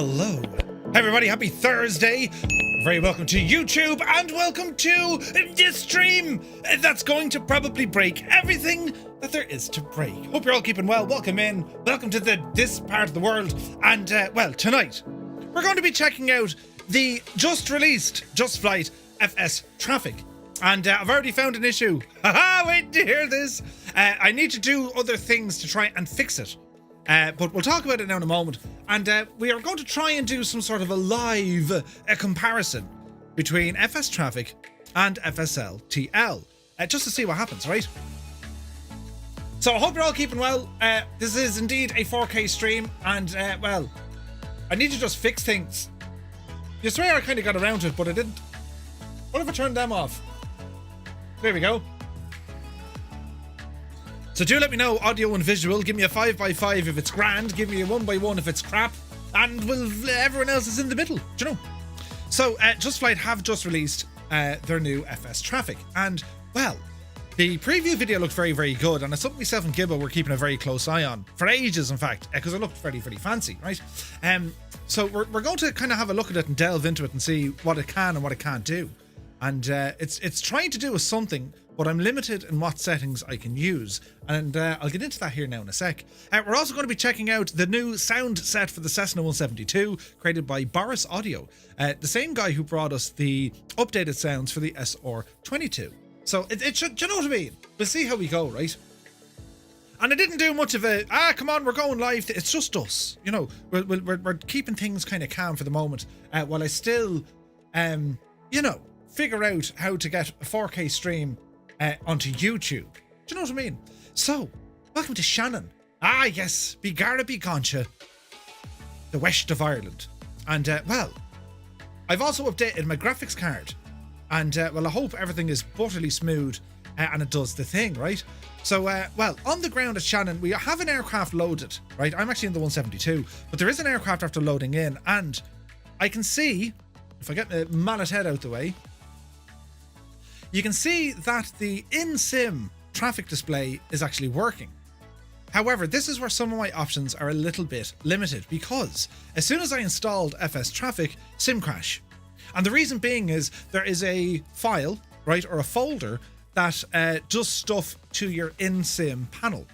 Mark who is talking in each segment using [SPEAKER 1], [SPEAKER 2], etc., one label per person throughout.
[SPEAKER 1] Hello. Hey everybody, happy Thursday. Very welcome to YouTube and welcome to this stream that's going to probably break everything that there is to break. Hope you're all keeping well. Welcome in. Welcome to this part of the world. And well, tonight we're going to be checking out the just released Just Flight FS Traffic. And I've already found an issue. Haha, wait to hear this. I need to do other things to try and fix it. But we'll talk about it now in a moment. And we are going to try and do some sort of a live comparison between FS Traffic and FSLTL. Just to see what happens, right? So I hope you're all keeping well. This is indeed a 4K stream. And, well, I need to just fix things. You swear I kind of got around to it, but I didn't. What if I turned them off? There we go. So do let me know, audio and visual. Give me a 5x5 if it's grand. Give me a 1x1 if it's crap. And everyone else is in the middle. Do you know? So Just Flight have just released their new FS Traffic. And, well, the preview video looked very, very good. And it's something myself and Gibbo were keeping a very close eye on. For ages, in fact. Because it looked very, very fancy, right? So we're going to kind of have a look at it and delve into it and see what it can and what it can't do. And it's trying to do with something, but I'm limited in what settings I can use. And I'll get into that here now in a sec. We're also going to be checking out the new sound set for the Cessna 172, created by Boris Audio, the same guy who brought us the updated sounds for the SR22. So it should, do you know what I mean? We'll see how we go, right? And I didn't do much of a, come on, we're going live. It's just us. You know, we're keeping things kind of calm for the moment, while I still, you know, figure out how to get a 4K stream onto YouTube. Do you know what I mean? So, welcome to Shannon. Ah, yes, Begara be Concha, the west of Ireland. And, well, I've also updated my graphics card. And, well, I hope everything is butterly smooth and it does the thing, right? So, well, on the ground at Shannon, we have an aircraft loaded, right? I'm actually in the 172, but there is an aircraft after loading in. And I can see, if I get the mallet head out the way, you can see that the in-sim traffic display is actually working. However, this is where some of my options are a little bit limited, because as soon as I installed FS Traffic, sim crash. And the reason being is there is a file, right, or a folder that does stuff to your in-sim panel.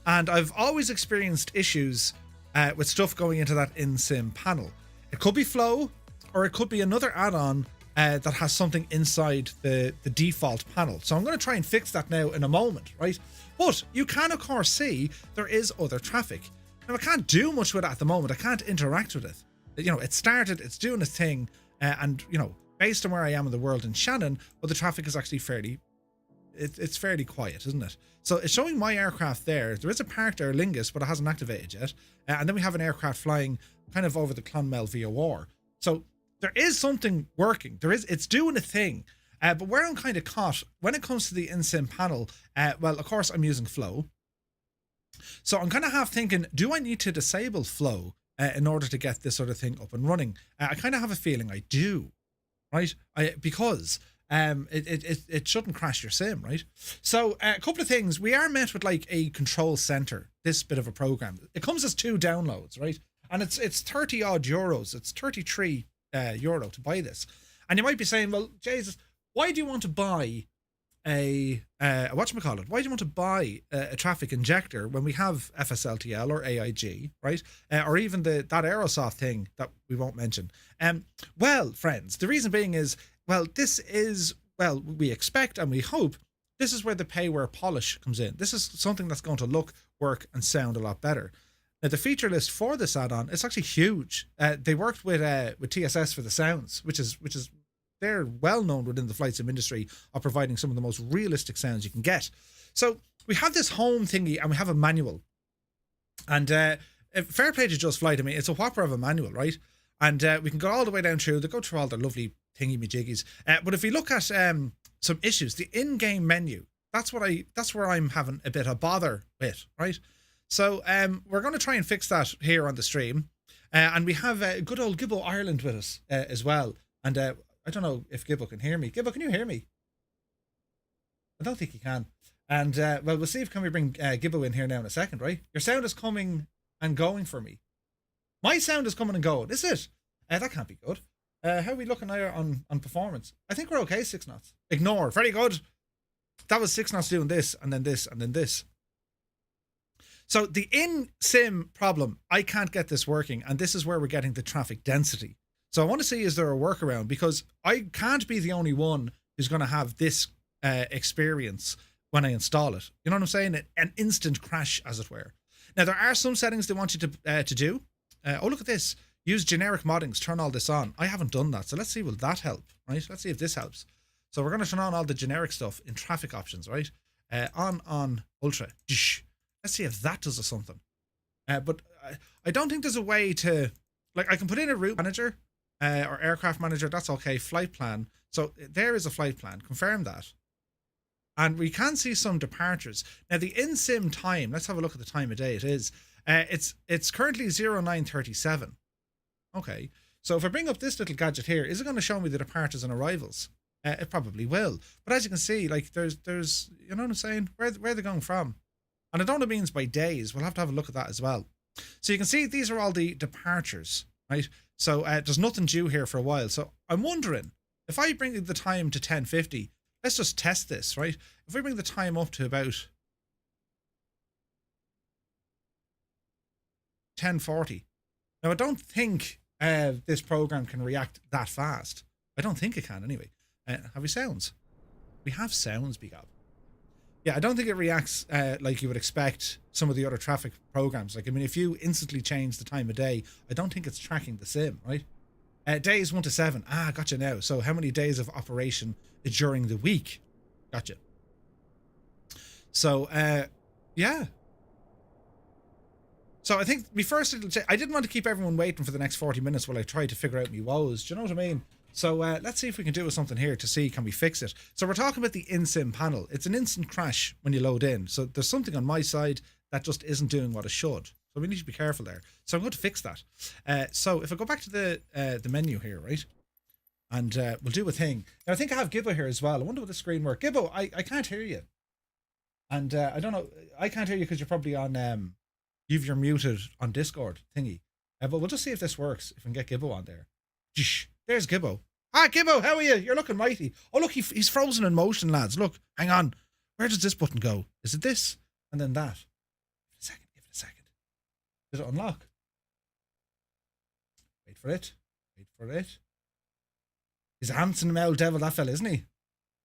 [SPEAKER 1] And I've always experienced issues with stuff going into that in-sim panel. It could be Flow, or it could be another add-on that has something inside the default panel. So I'm going to try and fix that now in a moment, right? But you can, of course, see there is other traffic. Now, I can't do much with it at the moment. I can't interact with it. You know, it started, it's doing its thing. And, you know, based on where I am in the world in Shannon, well, the traffic is actually it's fairly quiet, isn't it? So it's showing my aircraft there. There is a parked Aer Lingus, but it hasn't activated yet. And then we have an aircraft flying kind of over the Clonmel VOR. So there is something working. It's doing a thing. But where I'm kind of caught when it comes to the in-sim panel, well, of course, I'm using Flow. So I'm kind of half thinking, do I need to disable Flow in order to get this sort of thing up and running? I kind of have a feeling I do, right? Because it shouldn't crash your sim, right? So a couple of things. We are met with like a control center, this bit of a program. It comes as 2 downloads, right? And it's 30 odd euros. It's 33 euro to buy this. And you might be saying, well, Jesus, why do you want to buy a whatchamacallit? Why do you want to buy a traffic injector when we have FSLTL or AIG, right? Or even that Aerosoft thing that we won't mention. Well, friends, the reason being is, well, this is, well, we expect and we hope this is where the payware polish comes in. This is something that's going to look, work and sound a lot better. Now, the feature list for this add-on, it's actually huge. They worked with TSS for the sounds, which is they're well known within the flight sim industry of providing some of the most realistic sounds you can get. So we have this home thingy and we have a manual. And fair play to Just Flight. I mean, it's a whopper of a manual, right? And we can go all the way down through. They go through all their lovely thingy-majiggies. But if we look at some issues, the in-game menu, that's where I'm having a bit of bother with, right? So we're going to try and fix that here on the stream. And we have good old Gibbo Ireland with us as well. And I don't know if Gibbo can hear me. Gibbo, can you hear me? I don't think he can. And well, we'll see if can we bring Gibbo in here now in a second, right? Your sound is coming and going for me. My sound is coming and going. Is it? That can't be good. How are we looking here on performance? I think we're okay, 6 knots. Ignore. Very good. That was 6 knots doing this, and then this, and then this. So the in-sim problem, I can't get this working, and this is where we're getting the traffic density. So I want to see, is there a workaround? Because I can't be the only one who's going to have this experience when I install it. You know what I'm saying? An instant crash, as it were. Now, there are some settings they want you to do. Oh, look at this. Use generic moddings, turn all this on. I haven't done that, so let's see, will that help, right? Let's see if this helps. So we're going to turn on all the generic stuff in traffic options, right? On ultra. Let's see if that does something. But I don't think there's a way to, like, I can put in a route manager or aircraft manager. That's okay. Flight plan. So there is a flight plan. Confirm that. And we can see some departures. Now the in-sim time, let's have a look at the time of day it is. It's currently 09:37. Okay. So if I bring up this little gadget here, is it going to show me the departures and arrivals? It probably will. But as you can see, like there's you know what I'm saying? Where they're going from. And I don't know what it means by days. We'll have to have a look at that as well. So you can see these are all the departures, right? So there's nothing due here for a while. So I'm wondering, if I bring the time to 10:50, let's just test this, right? If we bring the time up to about 10:40. Now, I don't think this program can react that fast. I don't think it can anyway. Have we sounds? We have sounds, Bigab. Yeah, I don't think it reacts like you would expect some of the other traffic programs. Like, I mean, if you instantly change the time of day, I don't think it's tracking the sim, right? Days 1 to 7. Ah, gotcha now. So how many days of operation during the week? Gotcha. So, yeah. So I think I didn't want to keep everyone waiting for the next 40 minutes while I tried to figure out my woes. Do you know what I mean? So let's see if we can do something here to see, can we fix it? So we're talking about the in-sim panel. It's an instant crash when you load in. So there's something on my side that just isn't doing what it should. So we need to be careful there. So I'm going to fix that. So if I go back to the menu here, right? And we'll do a thing. Now I think I have Gibbo here as well. I wonder what the screen works. Gibbo, I can't hear you. And I don't know. I can't hear you because you're probably on, you're muted on Discord thingy. But we'll just see if this works. If we can get Gibbo on there. There's Gibbo. Ah, Gibbo, how are you? You're looking mighty. Oh, look, he's frozen in motion, lads. Look, hang on. Where does this button go? Is it this? And then that. Give it a second. Did it unlock? Wait for it. He's a handsome old devil, that fella, isn't he?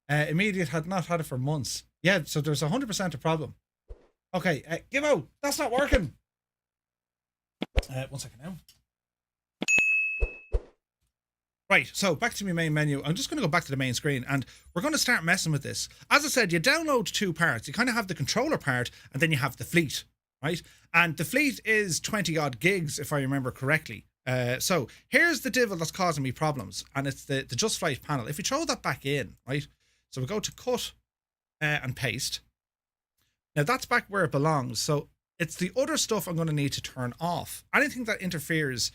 [SPEAKER 1] Immediate had not had it for months. Yeah, so there's 100% a problem. Okay, Gibbo, that's not working. 1 second now. Right, so back to my main menu. I'm just going to go back to the main screen and we're going to start messing with this. As I said, you download 2 parts. You kind of have the controller part and then you have the fleet, right? And the fleet is 20 odd gigs, if I remember correctly. So here's the divil that's causing me problems, and it's the Just Flight panel. If we throw that back in, right? So we go to cut and paste. Now that's back where it belongs. So it's the other stuff I'm going to need to turn off. Anything that interferes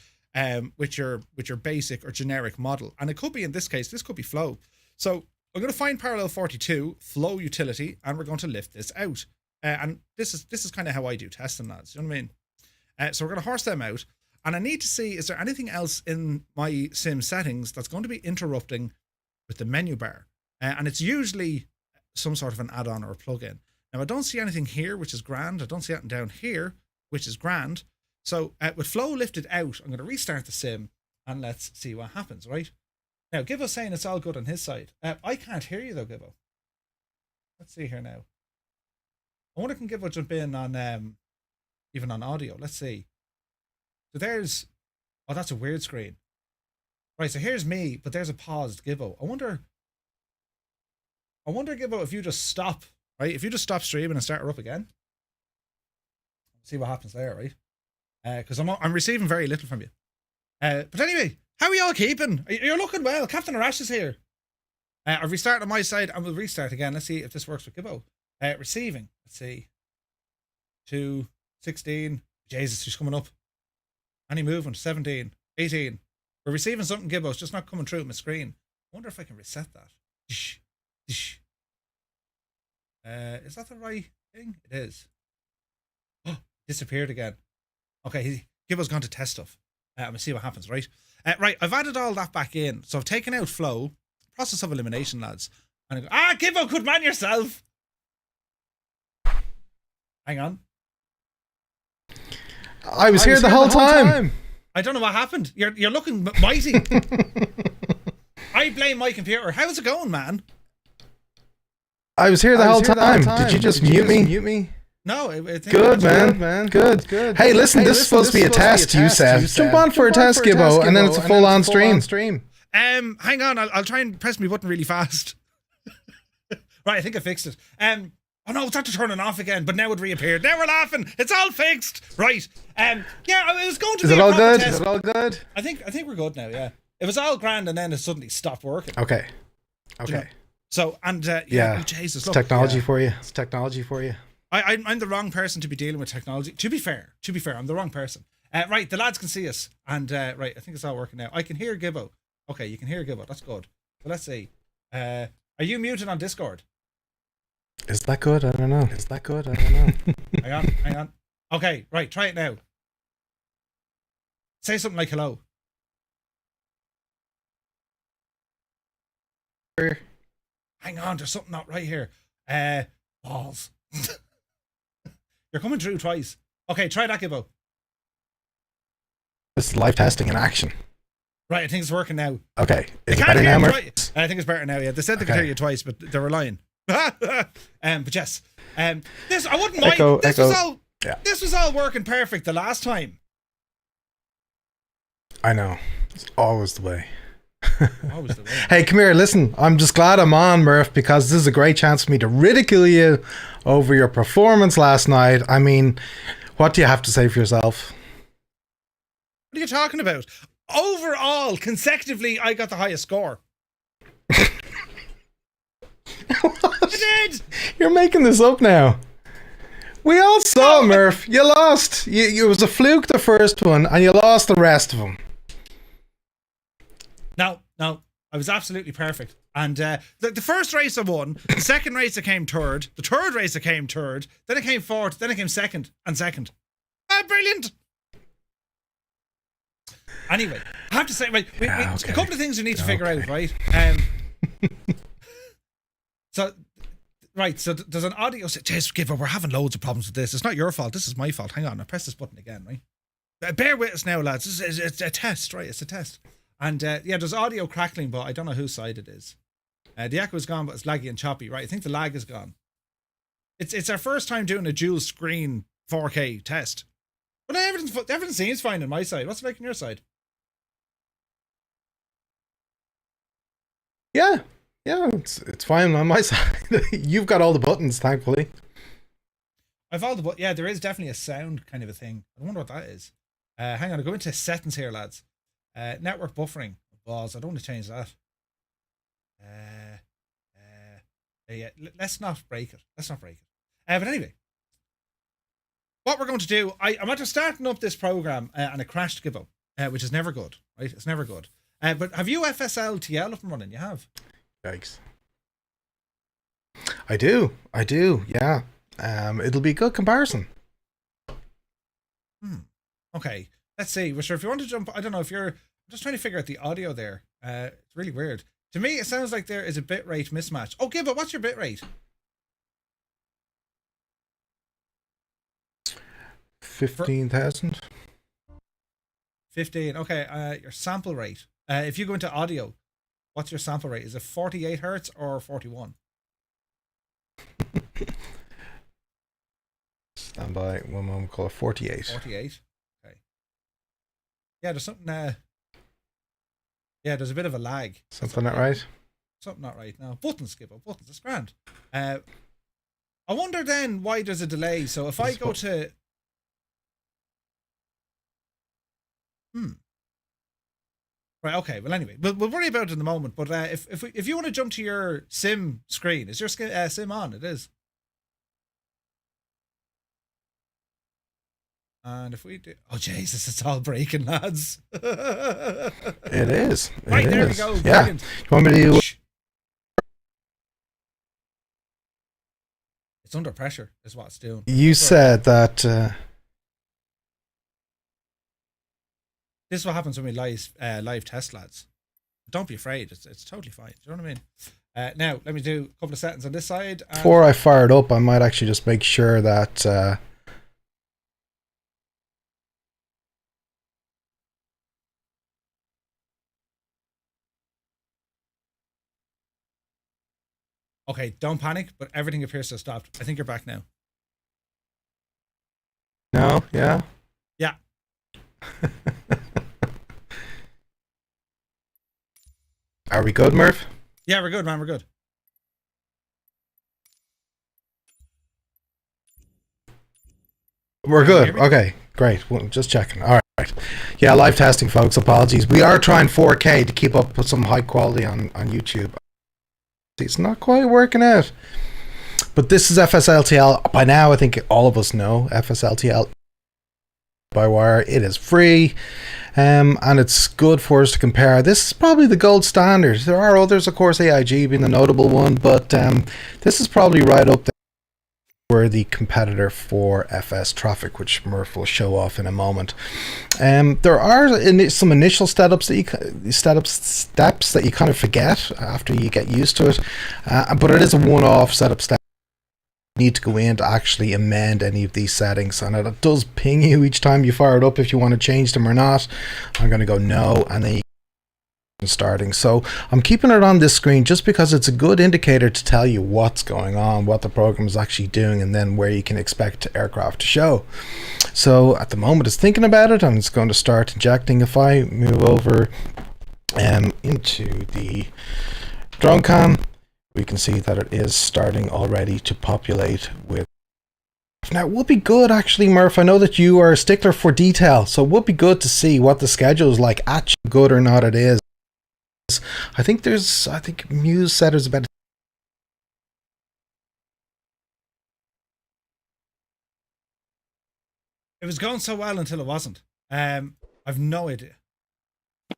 [SPEAKER 1] with your basic or generic model. And it could be, in this case, this could be flow. So I'm going to find parallel 42 flow utility, and we're going to lift this out. And this is kind of how I do testing, lads. You know what I mean? So we're going to horse them out. And I need to see, is there anything else in my sim settings that's going to be interrupting with the menu bar? And it's usually some sort of an add-on or a plug-in. Now, I don't see anything here, which is grand. I don't see anything down here, which is grand. So with flow lifted out, I'm going to restart the sim and let's see what happens, right? Now, Gibbo's saying it's all good on his side. I can't hear you though, Gibbo. Let's see here now. I wonder, can Gibbo jump in on even on audio? Let's see. So there's, oh, that's a weird screen. Right, so here's me, but there's a paused Gibbo. I wonder, Gibbo, if you just stop, right? If you just stop streaming and start her up again, see what happens there, right? Because I'm receiving very little from you. But anyway, how are you all keeping? You're looking well. Captain Arash is here. I've restarted on my side and we'll restart again. Let's see if this works with Gibbo. Receiving, let's see. 2, 16. Jesus, she's coming up. Any movement? 17, 18. We're receiving something, Gibbo. It's just not coming through my screen. I wonder if I can reset that. Is that the right thing? It is. Oh, disappeared again. Okay, Gibbo's gone to test stuff. I'm gonna see what happens, right? Right, I've added all that back in. So I've taken out flow, process of elimination, lads. And I go, give up, good man yourself. Hang on.
[SPEAKER 2] I was here the whole time.
[SPEAKER 1] I don't know what happened. You're looking mighty. I blame my computer. How's it going, man?
[SPEAKER 2] I was here the whole time. Did you just mute me?
[SPEAKER 1] No,
[SPEAKER 2] good, man. Good. Hey, listen, this is supposed to be a test, you said. Jump on for a test, Gibbo, and then it's a full-on stream.
[SPEAKER 1] Hang on, I'll try and press my button really fast. Right, I think I fixed it. Oh no, it's had to turn it off again, but now it reappeared. Now we're laughing. It's all fixed. Right. Yeah, it was going to be a proper test.
[SPEAKER 2] Is it all good?
[SPEAKER 1] I think we're good now, yeah. It was all grand and then it suddenly stopped working.
[SPEAKER 2] Okay.
[SPEAKER 1] You know? So, and
[SPEAKER 2] yeah.
[SPEAKER 1] Oh, Jesus,
[SPEAKER 2] it's technology for you. It's technology for you.
[SPEAKER 1] I'm the wrong person to be dealing with technology. To be fair, I'm the wrong person. Right, the lads can see us. And right, I think it's all working now. I can hear Gibbo. Okay, you can hear Gibbo. That's good. So let's see. Are you muted on Discord?
[SPEAKER 2] Is that good? I don't know.
[SPEAKER 1] Hang on. Okay, right, try it now. Say something like hello. Hang on, there's something not right here. Balls. You're coming through twice. Okay, try that, Gibbo.
[SPEAKER 2] This is live testing in action.
[SPEAKER 1] Right, I think it's working now.
[SPEAKER 2] Okay. Is it better now,
[SPEAKER 1] right. I think it's better now, yeah. They said they could hear you twice, but they were lying. But yes. This I wouldn't mind. This was all working perfect the last time.
[SPEAKER 2] I know. It's always the way. Hey, come here, listen. I'm just glad I'm on, Murph, because this is a great chance for me to ridicule you over your performance last night. I mean, what do you have to say for yourself?
[SPEAKER 1] What are you talking about? Overall, consecutively, I got the highest score. I did!
[SPEAKER 2] You're making this up now. We all saw, Murph. You lost. It was a fluke, the first one, and you lost the rest of them.
[SPEAKER 1] No, I was absolutely perfect. And the first race I won, the second race I came third, the third race I came third, then I came fourth, then I came second. Brilliant! Anyway, I have to say, right, a couple of things we need to figure out, right? So there's an audio. Jeez, Giver, we're having loads of problems with this. It's not your fault. This is my fault. Hang on, I press this button again, right? Bear with us now, lads. It's a test, right? It's a test. And yeah, there's audio crackling, but I don't know whose side it is. The echo is gone, but it's laggy and choppy, right? I think the lag is gone. It's our first time doing a dual screen 4K test. But everything seems fine on my side. What's it like on your side?
[SPEAKER 2] Yeah, it's fine on my side. You've got all the buttons, thankfully.
[SPEAKER 1] I've all the buttons. Yeah, there is definitely a sound kind of a thing. I wonder what that is. Hang on, I'll go into settings here, lads. Network buffering. Balls. I don't want to change that. Yeah, let's not break it. But anyway, what we're going to do, I'm after starting up this program and it crashed Gibbo, which is never good, right? It's never good. But have you FSLTL up and running? You have?
[SPEAKER 2] Yikes. I do, yeah. It'll be a good comparison.
[SPEAKER 1] Okay, let's see. Well, sure, if you want to jump, I don't know if you're, I'm just trying to figure out the audio there. It's really weird. To me, it sounds like there is a bitrate mismatch. Okay, but what's your bitrate?
[SPEAKER 2] 15,000.
[SPEAKER 1] 15. Okay, your sample rate. If you go into audio, what's your sample rate? Is it 48 hertz or 41?
[SPEAKER 2] Stand by. One moment. Call it 48.
[SPEAKER 1] 48. Okay. Yeah, there's something. Yeah, there's a bit of a lag.
[SPEAKER 2] Something not right.
[SPEAKER 1] Something not right. No, buttons, Skipper. Buttons. It's grand. I wonder then why there's a delay. So if I go to. Right. Okay. Well, anyway, we'll worry about it in a moment. But if you want to jump to your sim screen, is your sim on? It is. And if we do, oh Jesus, it's all breaking, lads.
[SPEAKER 2] It is.
[SPEAKER 1] Right, there we go.
[SPEAKER 2] Yeah.
[SPEAKER 1] Brilliant.
[SPEAKER 2] You want me to do?
[SPEAKER 1] It's under pressure, is what it's doing.
[SPEAKER 2] You said that.
[SPEAKER 1] This is what happens when we live test, lads. Don't be afraid. It's totally fine. Do you know what I mean? Now, let me do a couple of settings on this side.
[SPEAKER 2] Before I fire it up, I might actually just make sure that...
[SPEAKER 1] Okay, don't panic, but everything appears to have stopped. I think you're back now.
[SPEAKER 2] No, yeah?
[SPEAKER 1] Yeah.
[SPEAKER 2] Are we good, Murph?
[SPEAKER 1] Yeah, we're good, man. We're good.
[SPEAKER 2] We're good. Okay, great. Well, just checking. All right. Yeah, live testing, folks. Apologies. We are trying 4K to keep up with some high quality on YouTube. It's not quite working out. But this is FSLTL. By now, I think all of us know FSLTL by wire. It is free. And it's good for us to compare. This is probably the gold standard. There are others, of course, AIG being the notable one, but this is probably right up there. We're the competitor for FS traffic, which Murph will show off in a moment. There are some initial steps that you kind of forget after you get used to it, but it is a one-off setup step. You need to go in to actually amend any of these settings, and it does ping you each time you fire it up if you want to change them or not. I'm going to go no, and then starting. So I'm keeping it on this screen just because it's a good indicator to tell you what's going on, what the program is actually doing, and then where you can expect aircraft to show. So at the moment it's thinking about it, and it's going to start injecting. If I move over into the drone cam, we can see that it is starting already to populate with. Now, it would be good, actually, Murph. I know that you are a stickler for detail, so it would be good to see what the schedule is like, actually good or not it is. I think Muse said there's about
[SPEAKER 1] It was going so well until it wasn't. I've no idea.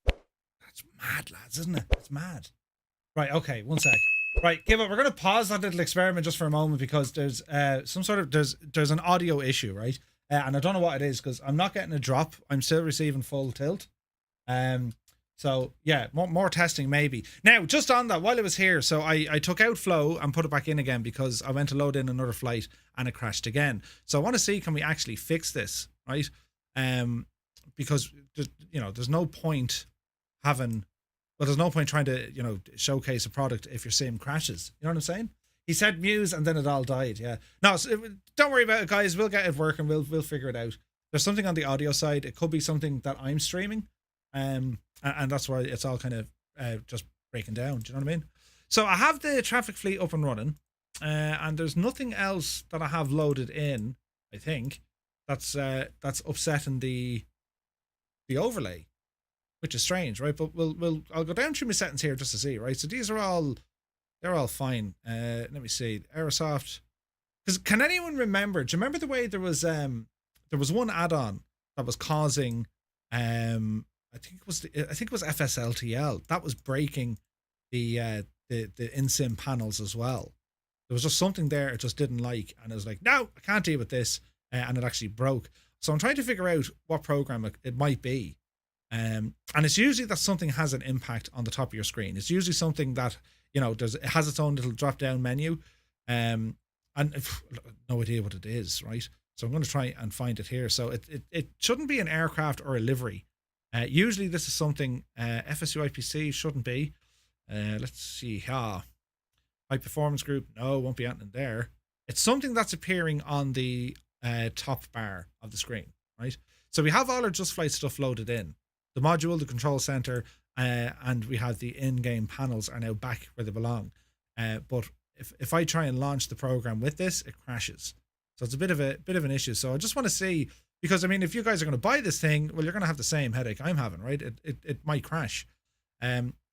[SPEAKER 1] That's mad, lads, isn't it? It's mad. Right, okay, one sec. Right, give up. We're going to pause that little experiment just for a moment because there's there's an audio issue, right? And I don't know what it is because I'm not getting a drop. I'm still receiving full tilt. So yeah, more testing maybe. Now, just on that, while I was here, so I took out Flow and put it back in again because I went to load in another flight and it crashed again. So I want to see, can we actually fix this, right? Because there's no point there's no point trying to showcase a product if your sim crashes. You know what I'm saying? He said Muse and then it all died. Yeah. No, so don't worry about it, guys. We'll get it working. We'll figure it out. There's something on the audio side. It could be something that I'm streaming. And that's why it's all kind of just breaking down. Do you know what I mean? So I have the traffic fleet up and running, and there's nothing else that I have loaded in. I think that's upsetting the overlay, which is strange, right? But I'll go down through my settings here just to see, right? So they're all fine. Let me see, Aerosoft. Because can anyone remember? Do you remember the way there was one add-on that was causing I think it was FSLTL that was breaking the in-sim panels as well. There was just something there it just didn't like, and it was like, no, I can't deal with this, and it actually broke. So I'm trying to figure out what program it might be, and it's usually that something has an impact on the top of your screen. It's usually something that it has its own little drop-down menu, and no idea what it is, right? So I'm going to try and find it here. So it shouldn't be an aircraft or a livery. Usually this is something FSU IPC shouldn't be. Let's see. High performance group. No, won't be anything there. It's something that's appearing on the top bar of the screen, right? So we have all our Just Flight stuff loaded in. The module, the control center, and we have the in-game panels are now back where they belong. But if I try and launch the program with this, it crashes. So it's a bit of an issue. So I just want to see, because I mean, if you guys are going to buy this thing, well, you're going to have the same headache I'm having, right? It might crash.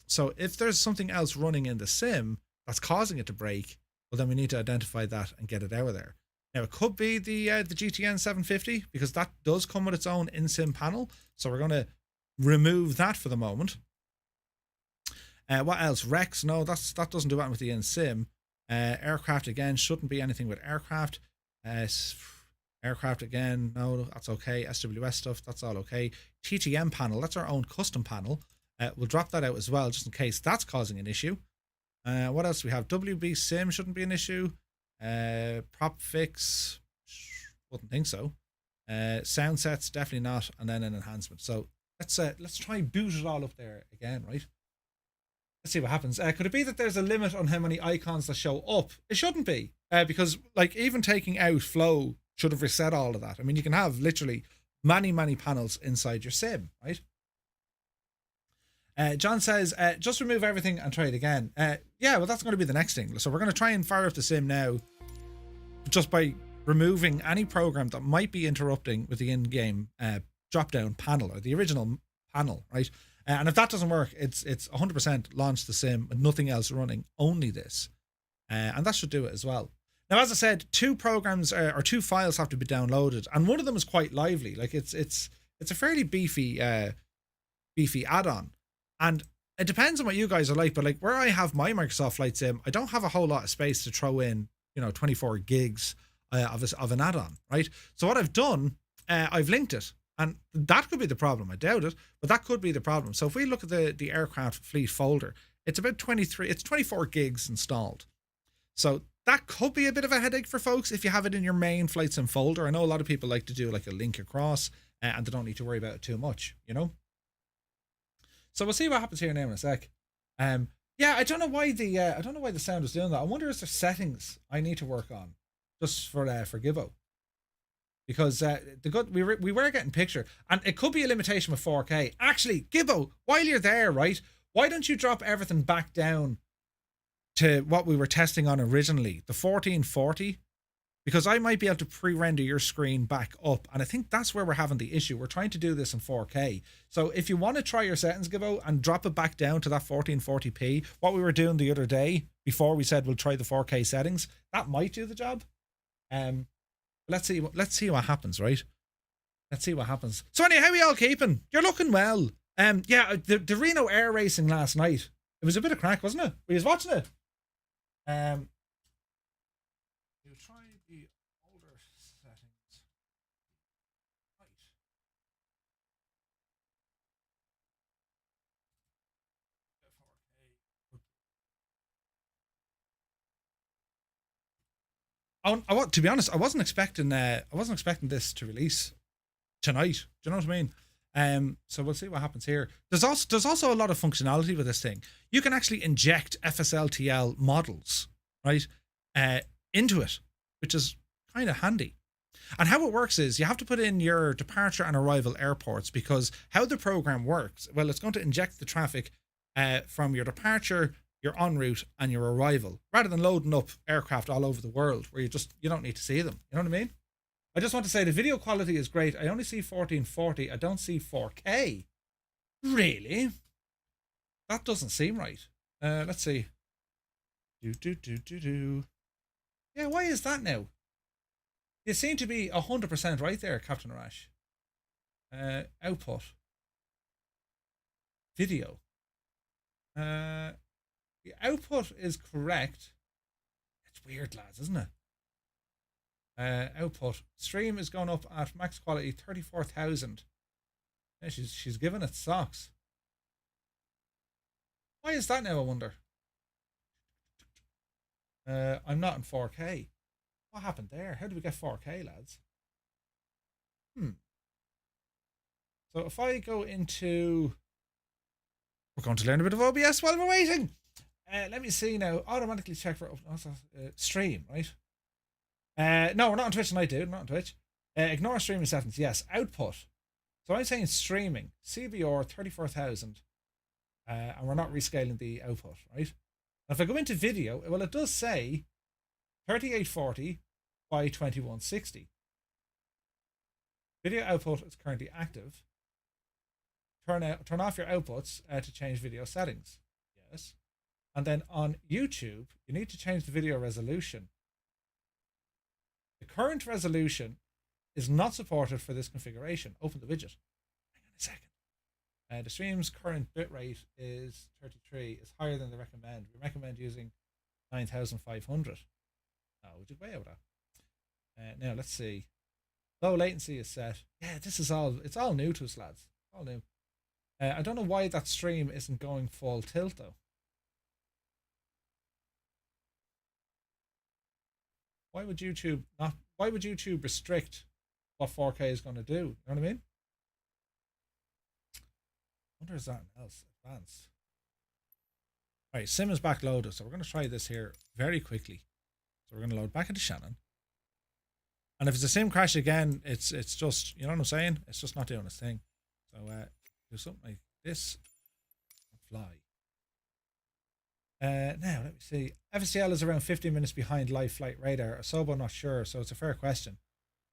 [SPEAKER 1] So if there's something else running in the sim that's causing it to break, well, then we need to identify that and get it out of there. Now, it could be the GTN 750 because that does come with its own in-sim panel. So we're going to remove that for the moment. What else? Rex? No, that doesn't do anything with the in-sim. Aircraft, again, shouldn't be anything with aircraft. Aircraft again, no, that's okay. SWS stuff, that's all okay. TTM panel, that's our own custom panel. We'll drop that out as well, just in case that's causing an issue. What else do we have? WB Sim shouldn't be an issue. Prop fix, wouldn't think so. Sound sets, definitely not. And then an enhancement. So let's try and boot it all up there again, right? Let's see what happens. Could it be that there's a limit on how many icons that show up? It shouldn't be, because like even taking out flow should have reset all of that. I mean, you can have literally many panels inside your sim, right? John says, just remove everything and try it again. Yeah, well, that's going to be the next thing. So we're going to try and fire up the sim now just by removing any program that might be interrupting with the in-game drop-down panel or the original panel, right? And if that doesn't work, it's 100% launch the sim with nothing else running, only this. And that should do it as well. Now, as I said, 2 programs or 2 files have to be downloaded, and one of them is quite lively. Like it's a fairly beefy add-on. And it depends on what you guys are like, but like where I have my Microsoft Flight Sim, I don't have a whole lot of space to throw in, 24 gigs of an add-on, right? So what I've done, I've linked it, and that could be the problem. I doubt it, but that could be the problem. So if we look at the aircraft fleet folder, it's about 24 gigs installed. So that could be a bit of a headache for folks if you have it in your main Flight Sim folder. I know a lot of people like to do like a link across, and they don't need to worry about it too much, So we'll see what happens here now in a sec. Yeah, I don't know why the sound is doing that. I wonder if there's settings I need to work on just for Gibbo, because we were getting picture, and it could be a limitation with 4K. Actually, Gibbo, while you're there, right, why don't you drop everything back down to what we were testing on originally, the 1440? Because I might be able to pre-render your screen back up, and I think that's where we're having the issue. We're trying to do this in 4K. So if you want to try your settings, Gibbo, and drop it back down to that 1440p, what we were doing the other day before we said we'll try the 4K settings, that might do the job. Let's see what happens, right? Let's see what happens. So anyway, how are we all keeping? You're looking well. Yeah, the Reno air racing last night, it was a bit of crack, wasn't it? We was watching it. You try the older settings. Right. To be honest, I wasn't expecting this to release tonight. Do you know what I mean? So we'll see what happens here. There's also a lot of functionality with this thing. You can actually inject FSLTL models, right, into it, which is kind of handy. And how it works is you have to put in your departure and arrival airports, because how the program works, well, it's going to inject the traffic from your departure, your en route, and your arrival, rather than loading up aircraft all over the world where you don't need to see them. You know what I mean? I just want to say the video quality is great. I only see 1440. I don't see 4K. Really? That doesn't seem right. Let's see. Yeah, why is that now? You seem to be 100% right there, Captain Arash. Output. Video. The output is correct. It's weird, lads, isn't it? Output. Stream is going up at max quality 34,000. Yeah, she's giving it socks. Why is that now, I wonder? I'm not in 4K. What happened there? How did we get 4K, lads? So if I go into... We're going to learn a bit of OBS while we're waiting. Let me see now. Automatically check for stream, right? No, we're not on Twitch tonight, dude. Not on Twitch. Ignore streaming settings. Yes. Output. So I'm saying streaming. CBR 34,000. And we're not rescaling the output, right? Now if I go into video, well, it does say 3840 by 2160. Video output is currently active. Turn off your outputs to change video settings. Yes. And then on YouTube, you need to change the video resolution. The current resolution is not supported for this configuration. Open the widget. Hang on a second. The stream's current bitrate is 33. It's higher than the recommend. We recommend using 9,500. Oh, would you way over that? Now let's see. Low latency is set. Yeah, this is all, it's all new to us, lads. All new. I don't know why that stream isn't going full tilt though. Why would YouTube not, why would YouTube restrict what 4K is going to do? You know what I mean? I wonder is that else advanced. All right, sim is back loaded, so we're going to try this here very quickly. So we're going to load back into Shannon. And if it's a sim crash again, it's just, you know what I'm saying? It's just not doing its thing. So do something like this. Fly. Now, let me see. FSLTL is around 15 minutes behind live flight radar. Asobo, not sure, so it's a fair question.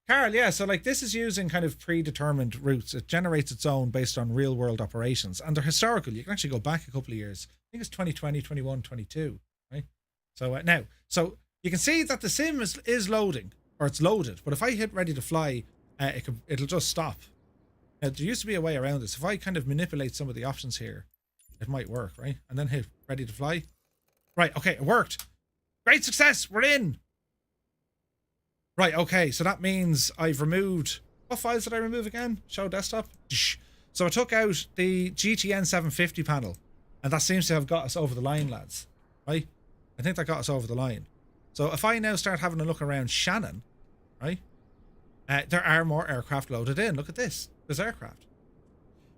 [SPEAKER 1] Carl, yeah, so like this is using kind of predetermined routes. It generates its own based on real world operations. And they're historical. You can actually go back a couple of years. I think it's 2020, 21, 22, right? So now, so you can see that the sim is loading, or it's loaded. But if I hit ready to fly, it'll just stop. Now, there used to be a way around this. If I kind of manipulate some of the options here, it might work, right? And then hit ready to fly. Right, okay, it worked. Great success, we're in. Right, okay, so that means I've removed, what files did I remove again? Show desktop. So I took out the GTN 750 panel, and that seems to have got us over the line, lads. Right? I think that got us over the line. So if I now start having a look around Shannon, right? There are more aircraft loaded in. Look at this. There's aircraft.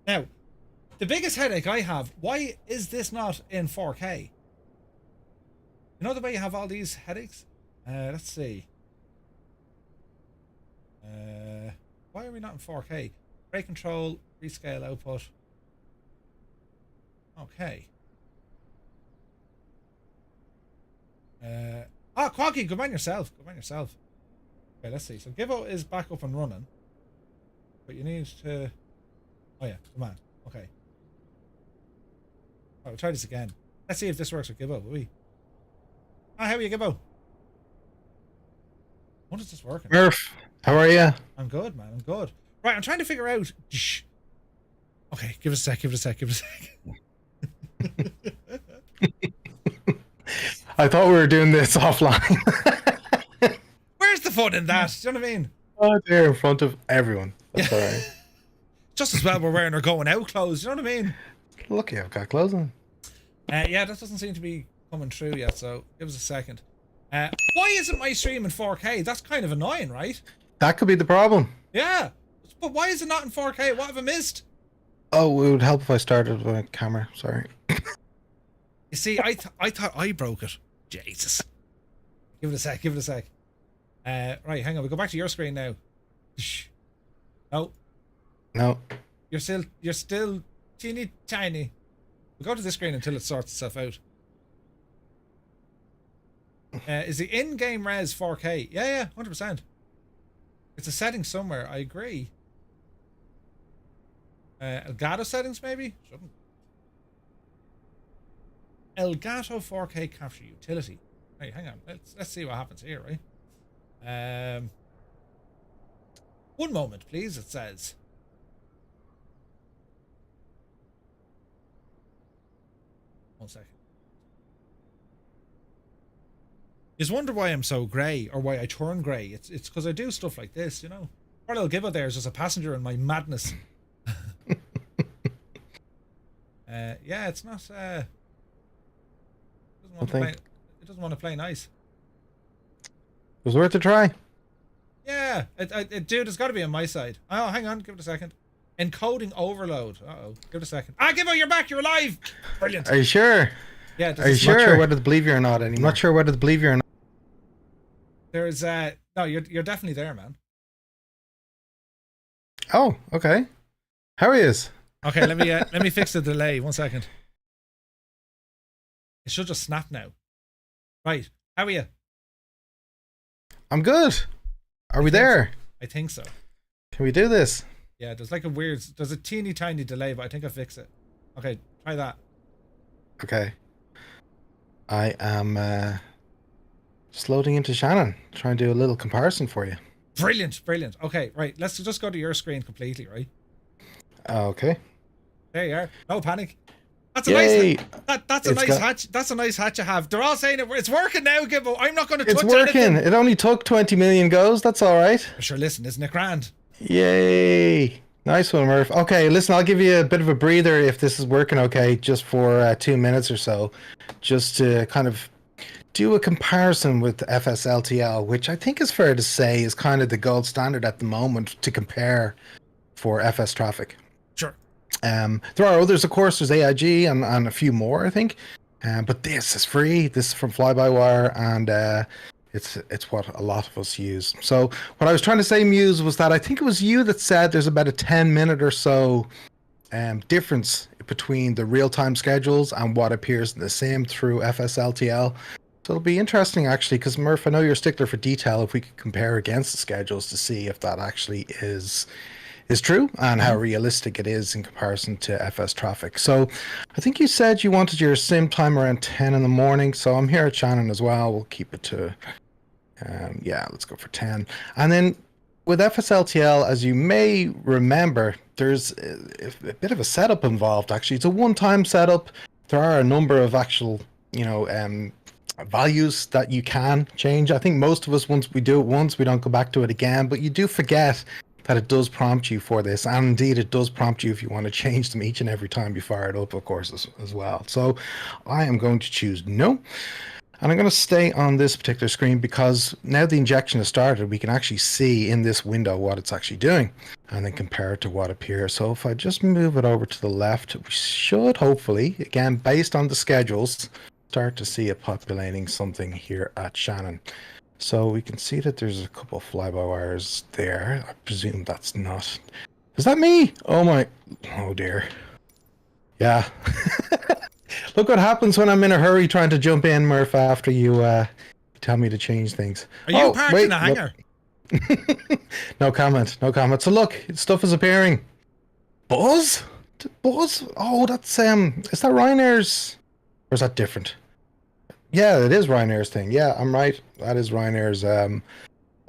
[SPEAKER 1] Now, the biggest headache I have, why is this not in 4K? You know the way you have all these headaches? Let's see. Why are we not in 4K? Brake control, rescale output. Okay. Quaggy, go mind yourself. Go mind yourself. Okay, let's see. So Gibbo is back up and running. But you need to... Oh yeah, come on. Okay. Alright, we'll try this again. Let's see if this works with Gibbo, will we? How are you, Gibbo? What is this working?
[SPEAKER 2] Murph, how are you?
[SPEAKER 1] I'm good, man. I'm good. Right, I'm trying to figure out... Okay, give us a sec.
[SPEAKER 2] I thought we were doing this offline.
[SPEAKER 1] Where's the fun in that? Do you know what I mean?
[SPEAKER 2] Oh, there in front of everyone. That's alright.
[SPEAKER 1] Just as well we're wearing our going out clothes. You know what I mean?
[SPEAKER 2] Lucky I've got clothes on.
[SPEAKER 1] Yeah, that doesn't seem to be coming through yet, so give us a second. Why isn't my stream in 4K? That's kind of annoying, right?
[SPEAKER 2] That could be the problem.
[SPEAKER 1] Yeah, but why is it not in 4K? What have I missed?
[SPEAKER 2] Oh, it would help if I started with a camera. Sorry.
[SPEAKER 1] You see, I thought I broke it. Jesus. Give it a sec. Right, hang on. We go back to your screen now. No. You're still teeny tiny. We'll go to this screen until it sorts itself out. Is the in-game res 4K? Yeah, 100%. It's a setting somewhere. I agree. Elgato settings, maybe? Shouldn't. Elgato 4K capture utility. Hey, hang on. Let's see what happens here, right? One moment, please. It says. One second. You just wonder why I'm so grey, or why I turn grey. It's because I do stuff like this, you know. Poor little Gibbo there is just a passenger in my madness. Yeah, it's not. It doesn't want to play nice.
[SPEAKER 2] It was worth a try.
[SPEAKER 1] Yeah, dude, it's got to be on my side. Oh, hang on, give it a second. Encoding overload. Uh-oh, give it a second. Gibbo, you're back. You're alive. Brilliant.
[SPEAKER 2] Are you sure?
[SPEAKER 1] Yeah.
[SPEAKER 2] Are you sure? Not sure whether to believe you or not anymore. I'm not sure whether to believe you or not.
[SPEAKER 1] There's no, you're definitely there, man.
[SPEAKER 2] Oh, okay. How are you?
[SPEAKER 1] Okay, let me fix the delay. 1 second. It should just snap now. Right. How are you?
[SPEAKER 2] I'm good. Are we there?
[SPEAKER 1] I think so.
[SPEAKER 2] Can we do this?
[SPEAKER 1] Yeah, there's like there's a teeny tiny delay, but I think I fixed it. Okay, try that.
[SPEAKER 2] Okay. I am just loading into Shannon, trying to do a little comparison for you.
[SPEAKER 1] Brilliant. Okay, right. Let's just go to your screen completely, right?
[SPEAKER 2] Okay.
[SPEAKER 1] There you are. No panic. That's a
[SPEAKER 2] Yay.
[SPEAKER 1] nice that's a nice hatch. That's a nice hatch to have. They're all saying it's working now, Gibbo. I'm not going to touch
[SPEAKER 2] It's working.
[SPEAKER 1] anything.
[SPEAKER 2] It only took 20 million goes. That's all right.
[SPEAKER 1] Sure, listen, isn't it grand?
[SPEAKER 2] Yay. Nice one, Murph. Okay, listen, I'll give you a bit of a breather if this is working okay, just for 2 minutes or so, just to kind of do a comparison with FSLTL, which I think is fair to say is kind of the gold standard at the moment to compare for FS traffic.
[SPEAKER 1] Sure.
[SPEAKER 2] There are others, of course. There's AIG and a few more, I think. But this is free. This is from Fly-by-Wire, and it's what a lot of us use. So what I was trying to say, Muse, was that I think it was you that said there's about a 10-minute or so difference between the real-time schedules and what appears the same through FSLTL. So it'll be interesting, actually, because Murph, I know you're a stickler for detail, if we could compare against the schedules to see if that actually is true and how realistic it is in comparison to FS traffic. So I think you said you wanted your sim time around 10 in the morning. So I'm here at Shannon as well. We'll keep it to, let's go for 10. And then with FSLTL, as you may remember, there's a bit of a setup involved, actually. It's a one-time setup. There are a number of actual, values that you can change. I think most of us, once we do it once, we don't go back to it again, but you do forget that it does prompt you for this, and indeed it does prompt you if you want to change them each and every time you fire it up, of course, as well. So I am going to choose no, and I'm going to stay on this particular screen because now the injection has started, we can actually see in this window what it's actually doing and then compare it to what appears. So if I just move it over to the left, we should hopefully, again based on the schedules, start to see it populating something here at Shannon. So we can see that there's a couple of fly-by-wires there. I presume that's not... Is that me? Oh dear. Yeah. Look what happens when I'm in a hurry trying to jump in, Murph, after you tell me to change things.
[SPEAKER 1] Are you parked in a hangar?
[SPEAKER 2] No comment. So look, stuff is appearing. Buzz? Buzz? Oh, that's... is that Ryanair's? Or is that different? Yeah, it is Ryanair's thing. Yeah, I'm right. That is Ryanair's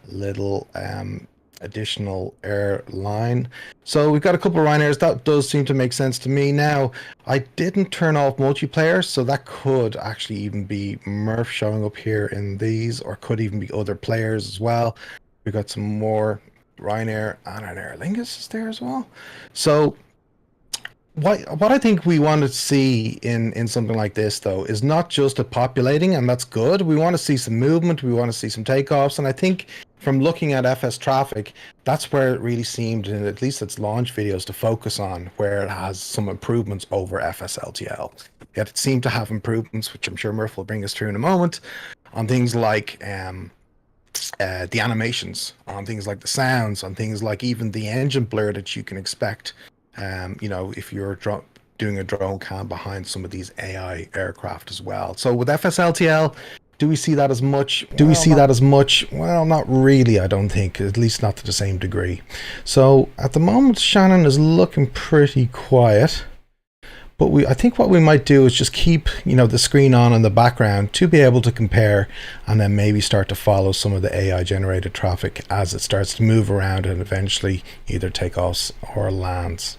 [SPEAKER 2] little additional airline. So we've got a couple of Ryanairs. That does seem to make sense to me. Now, I didn't turn off multiplayer, so that could actually even be Murph showing up here in these, or could even be other players as well. We've got some more Ryanair, and an Aer Lingus is there as well. So what I think we want to see in something like this, though, is not just a populating, and that's good. We want to see some movement. We want to see some takeoffs. And I think from looking at FS traffic, that's where it really seemed, in at least its launch videos, to focus on, where it has some improvements over FSLTL. Yet it seemed to have improvements, which I'm sure Murph will bring us through in a moment, on things like the animations, on things like the sounds, on things like even the engine blur that you can expect. If you're doing a drone cam behind some of these AI aircraft as well. So with FSLTL, do we see that as much? Well, not really, I don't think, at least not to the same degree. So at the moment, Shannon is looking pretty quiet. But I think what we might do is just keep, the screen on in the background to be able to compare, and then maybe start to follow some of the AI generated traffic as it starts to move around and eventually either take off or lands.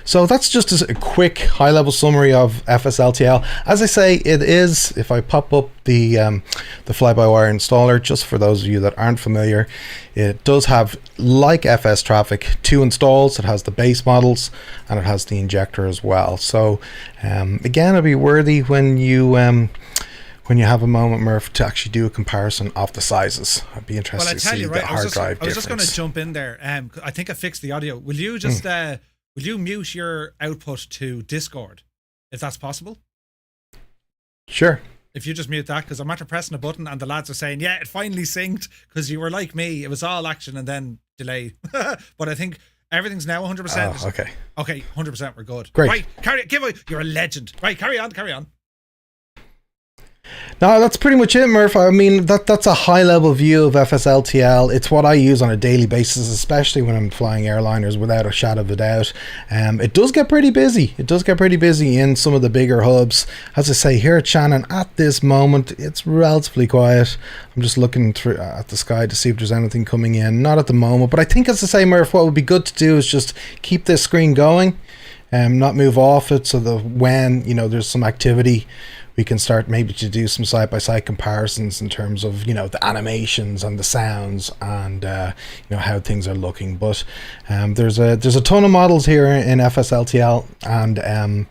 [SPEAKER 2] So that's just a quick high level summary of FSLTL. As I say, it is, if I pop up the fly-by-wire installer, just for those of you that aren't familiar, it does have, like FS traffic, 2 installs. It has the base models and it has the injector as well. So again, it'll be worthy when you have a moment, Murph, to actually do a comparison of the sizes. I'd be interested to see the hard drive difference.
[SPEAKER 1] I was just going to jump in there. I think I fixed the audio. Will you just will you mute your output to Discord, if that's possible?
[SPEAKER 2] Sure.
[SPEAKER 1] If you just mute that, because I'm after pressing a button and the lads are saying, yeah, it finally synced, because you were like me. It was all action and then delay. But I think everything's now 100%.
[SPEAKER 2] Okay.
[SPEAKER 1] Okay, 100%. We're good.
[SPEAKER 2] Great.
[SPEAKER 1] Right, you're a legend. Right, carry on.
[SPEAKER 2] No, that's pretty much it, Murph. I mean, that's a high-level view of FSLTL. It's what I use on a daily basis, especially when I'm flying airliners, without a shadow of a doubt. It does get pretty busy. In some of the bigger hubs. As I say, here at Shannon, at this moment, it's relatively quiet. I'm just looking through at the sky to see if there's anything coming in. Not at the moment, but I think, as I say, Murph, what would be good to do is just keep this screen going. not move off it, so that when, you know, there's some activity, we can start maybe to do some side-by-side comparisons in terms of, you know, the animations and the sounds and you know, how things are looking. But there's a ton of models here in FSLTL, and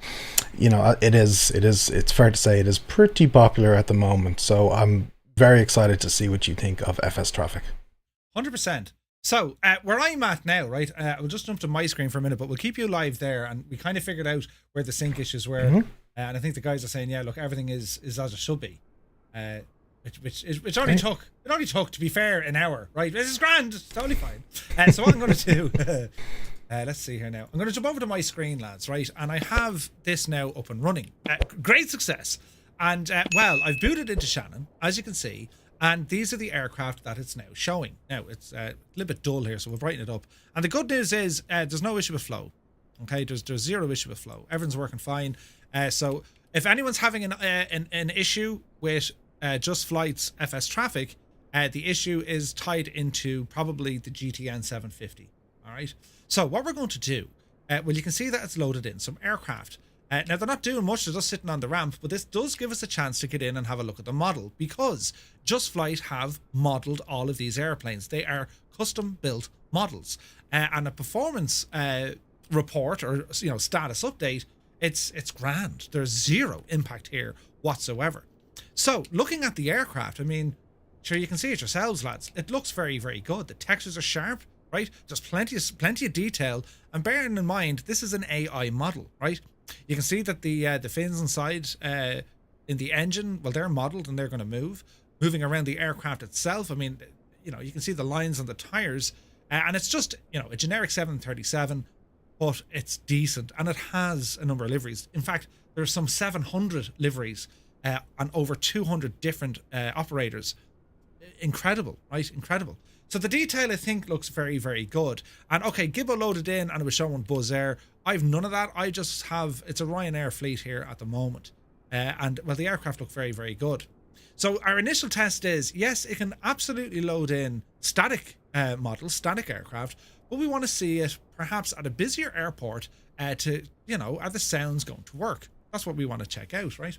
[SPEAKER 2] you know, it's fair to say it is pretty popular at the moment. So I'm very excited to see what you think of FS Traffic.
[SPEAKER 1] 100%. So where I'm at now, right, we'll just jump to my screen for a minute, but we'll keep you live there, and we kind of figured out where the sync issues were. And I think the guys are saying, yeah, look, everything is as it should be, which only took, to be fair, an hour, right? This is grand, it's totally fine. So what I'm going to do, let's see here now. I'm going to jump over to my screen, lads, right? And I have this now up and running. Great success. And well, I've booted into Shannon, as you can see, and these are the aircraft that it's now showing. Now it's a little bit dull here, so we'll brighten it up. And the good news is there's no issue with flow. Okay, there's zero issue with flow. Everything's working fine. So if anyone's having an issue with Just Flight's FS Traffic, the issue is tied into probably the GTN 750. All right. So what we're going to do, well, you can see that it's loaded in some aircraft. Now they're not doing much; they're just sitting on the ramp. But this does give us a chance to get in and have a look at the model, because Just Flight have modeled all of these airplanes. They are custom built models, and a performance report, or, you know, status update, it's grand. There's zero impact here whatsoever. So looking at the aircraft, I mean, sure, you can see it yourselves, lads. It looks very, very good. The textures are sharp, right? There's plenty of detail, and bearing in mind this is an AI model, right? You can see that the fins inside in the engine, well, they're modeled and they're going to move. Moving around the aircraft itself, I mean, you know, you can see the lines on the tires, and it's just, you know, a generic 737, but it's decent, and it has a number of liveries. In fact, there's some 700 liveries and over 200 different operators. Incredible, right? Incredible. So the detail, I think, looks very, very good. And okay, Gibbo loaded in and it was showing Buzz Air. I've none of that. I just have, it's a Ryanair fleet here at the moment. And well, the aircraft look very, very good. So our initial test is, yes, it can absolutely load in static models, static aircraft, but we want to see it perhaps at a busier airport to, you know, are the sounds going to work? That's what we want to check out, right?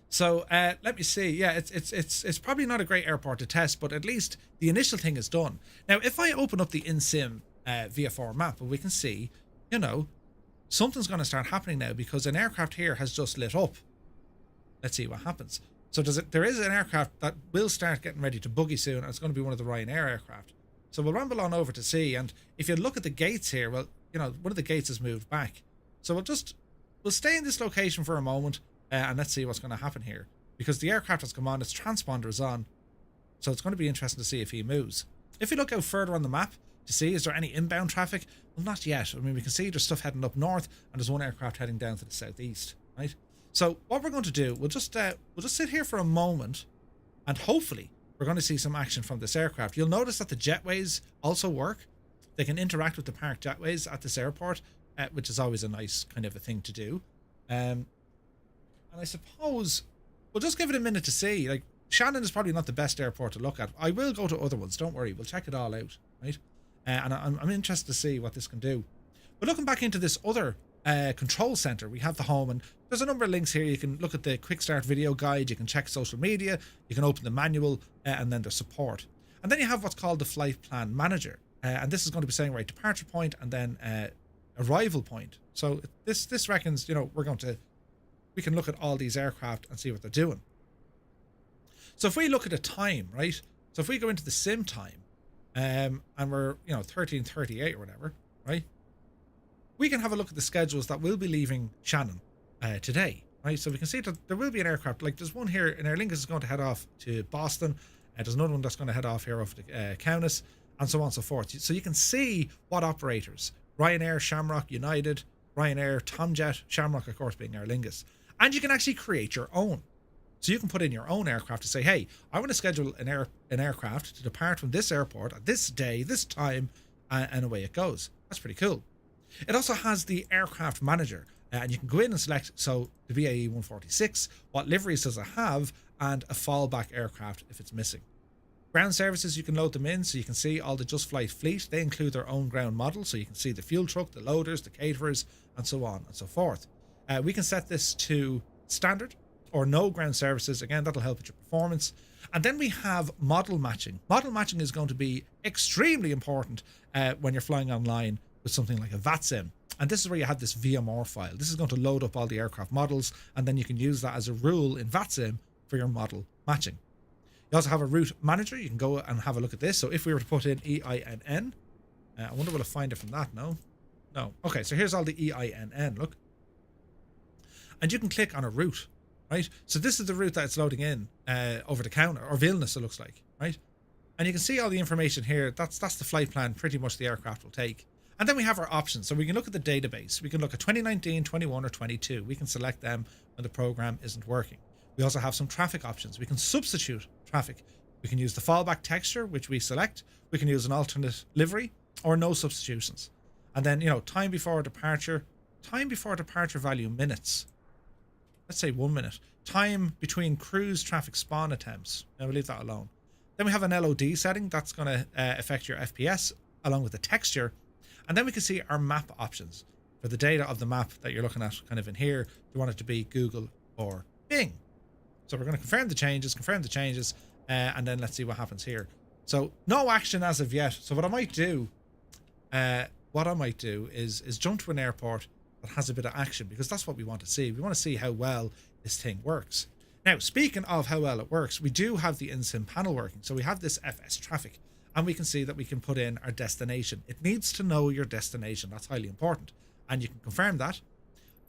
[SPEAKER 1] So let me see. Yeah, it's probably not a great airport to test, but at least the initial thing is done. Now, if I open up the in-sim VFR map, we can see, you know, something's going to start happening now, because an aircraft here has just lit up. Let's see what happens. So there is an aircraft that will start getting ready to buggy soon, and it's going to be one of the Ryanair aircraft. So we'll rumble on over to see, and if you look at the gates here, well, you know, one of the gates has moved back. So we'll stay in this location for a moment. And let's see what's going to happen here, because the aircraft has come on, its transponder is on, so it's going to be interesting to see if he moves. If we look out further on the map to see, is there any inbound traffic? Well, not yet. I mean, we can see there's stuff heading up north, and there's one aircraft heading down to the southeast, right? So what we're going to do, we'll just sit here for a moment, and hopefully we're going to see some action from this aircraft. You'll notice that the jetways also work. They can interact with the parked jetways at this airport, which is always a nice kind of a thing to do. And I suppose we'll just give it a minute to see. Like, Shannon is probably not the best airport to look at. I will go to other ones, don't worry. We'll check it all out, right? And I'm interested to see what this can do. But looking back into this other control center, we have the home, and there's a number of links here. You can look at the quick start video guide, you can check social media, you can open the manual, and then there's support. And then you have what's called the flight plan manager. And this is going to be saying, right, departure point and then arrival point. So this reckons, you know, we can look at all these aircraft and see what they're doing. So if we look at a time, right? So if we go into the sim time, and we're, you know, 13:38 or whatever, right? We can have a look at the schedules that will be leaving Shannon today, right? So we can see that there will be an aircraft. Like, there's one here in Aer Lingus is going to head off to Boston. There's another one that's going to head off here off to Kaunas, and so on and so forth. So you can see what operators: Ryanair, Shamrock, United, Ryanair, Tomjet, Shamrock, of course, being Aer Lingus. And you can actually create your own. So you can put in your own aircraft to say, hey, I want to schedule an aircraft to depart from this airport at this day, this time, and away it goes. That's pretty cool. It also has the aircraft manager, and you can go in and select, so the BAE 146, what liveries does it have, and a fallback aircraft if it's missing. Ground services, you can load them in, so you can see all the Just Flight fleet. They include their own ground models, so you can see the fuel truck, the loaders, the caterers, and so on and so forth. We can set this to standard or no ground services. Again, that'll help with your performance. And then we have model matching. Model matching is going to be extremely important when you're flying online with something like a VATSIM. And this is where you have this VMR file. This is going to load up all the aircraft models, and then you can use that as a rule in VATSIM for your model matching. You also have a route manager. You can go and have a look at this. So if we were to put in EINN, I wonder will I find it from that? No. Okay, so here's all the EINN. Look. And you can click on a route, right? So this is the route that it's loading in over the counter, or Vilnius it looks like, right? And you can see all the information here. That's the flight plan pretty much the aircraft will take. And then we have our options. So we can look at the database. We can look at 2019, 21, or 22. We can select them when the program isn't working. We also have some traffic options. We can substitute traffic. We can use the fallback texture, which we select. We can use an alternate livery or no substitutions. And then, time before departure value minutes. Let's say 1 minute. Time between cruise traffic spawn attempts. Now we'll leave that alone. Then we have an LOD setting. That's going to affect your FPS along with the texture. And then we can see our map options for the data of the map that you're looking at kind of in here. Do you want it to be Google or Bing? So we're going to confirm the changes, and then let's see what happens here. So no action as of yet. So what I might do is jump to an airport that has a bit of action, because that's what we want to see. We want to see how well this thing works. Now, speaking of how well it works, we do have the in-sim panel working. So we have this FS traffic, and we can see that we can put in our destination. It needs to know your destination. That's highly important. And you can confirm that.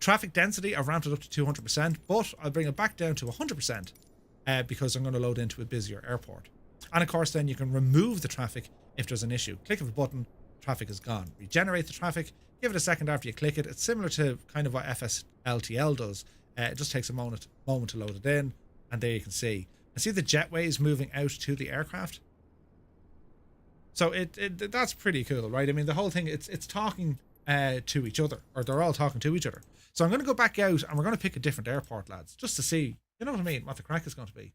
[SPEAKER 1] Traffic density, I've ramped it up to 200%, but I'll bring it back down to 100% because I'm going to load into a busier airport. And of course, then you can remove the traffic if there's an issue. Click of a button, traffic is gone. Regenerate the traffic, give it a second after you click it. It's similar to kind of what FSLTL does. It just takes a moment to load it in, and there you can see. And see the jetways moving out to the aircraft? So that's pretty cool, right? I mean, the whole thing, it's talking to each other, or they're all talking to each other. So I'm going to go back out and we're going to pick a different airport, lads, just to see, you know what I mean, what the crack is going to be.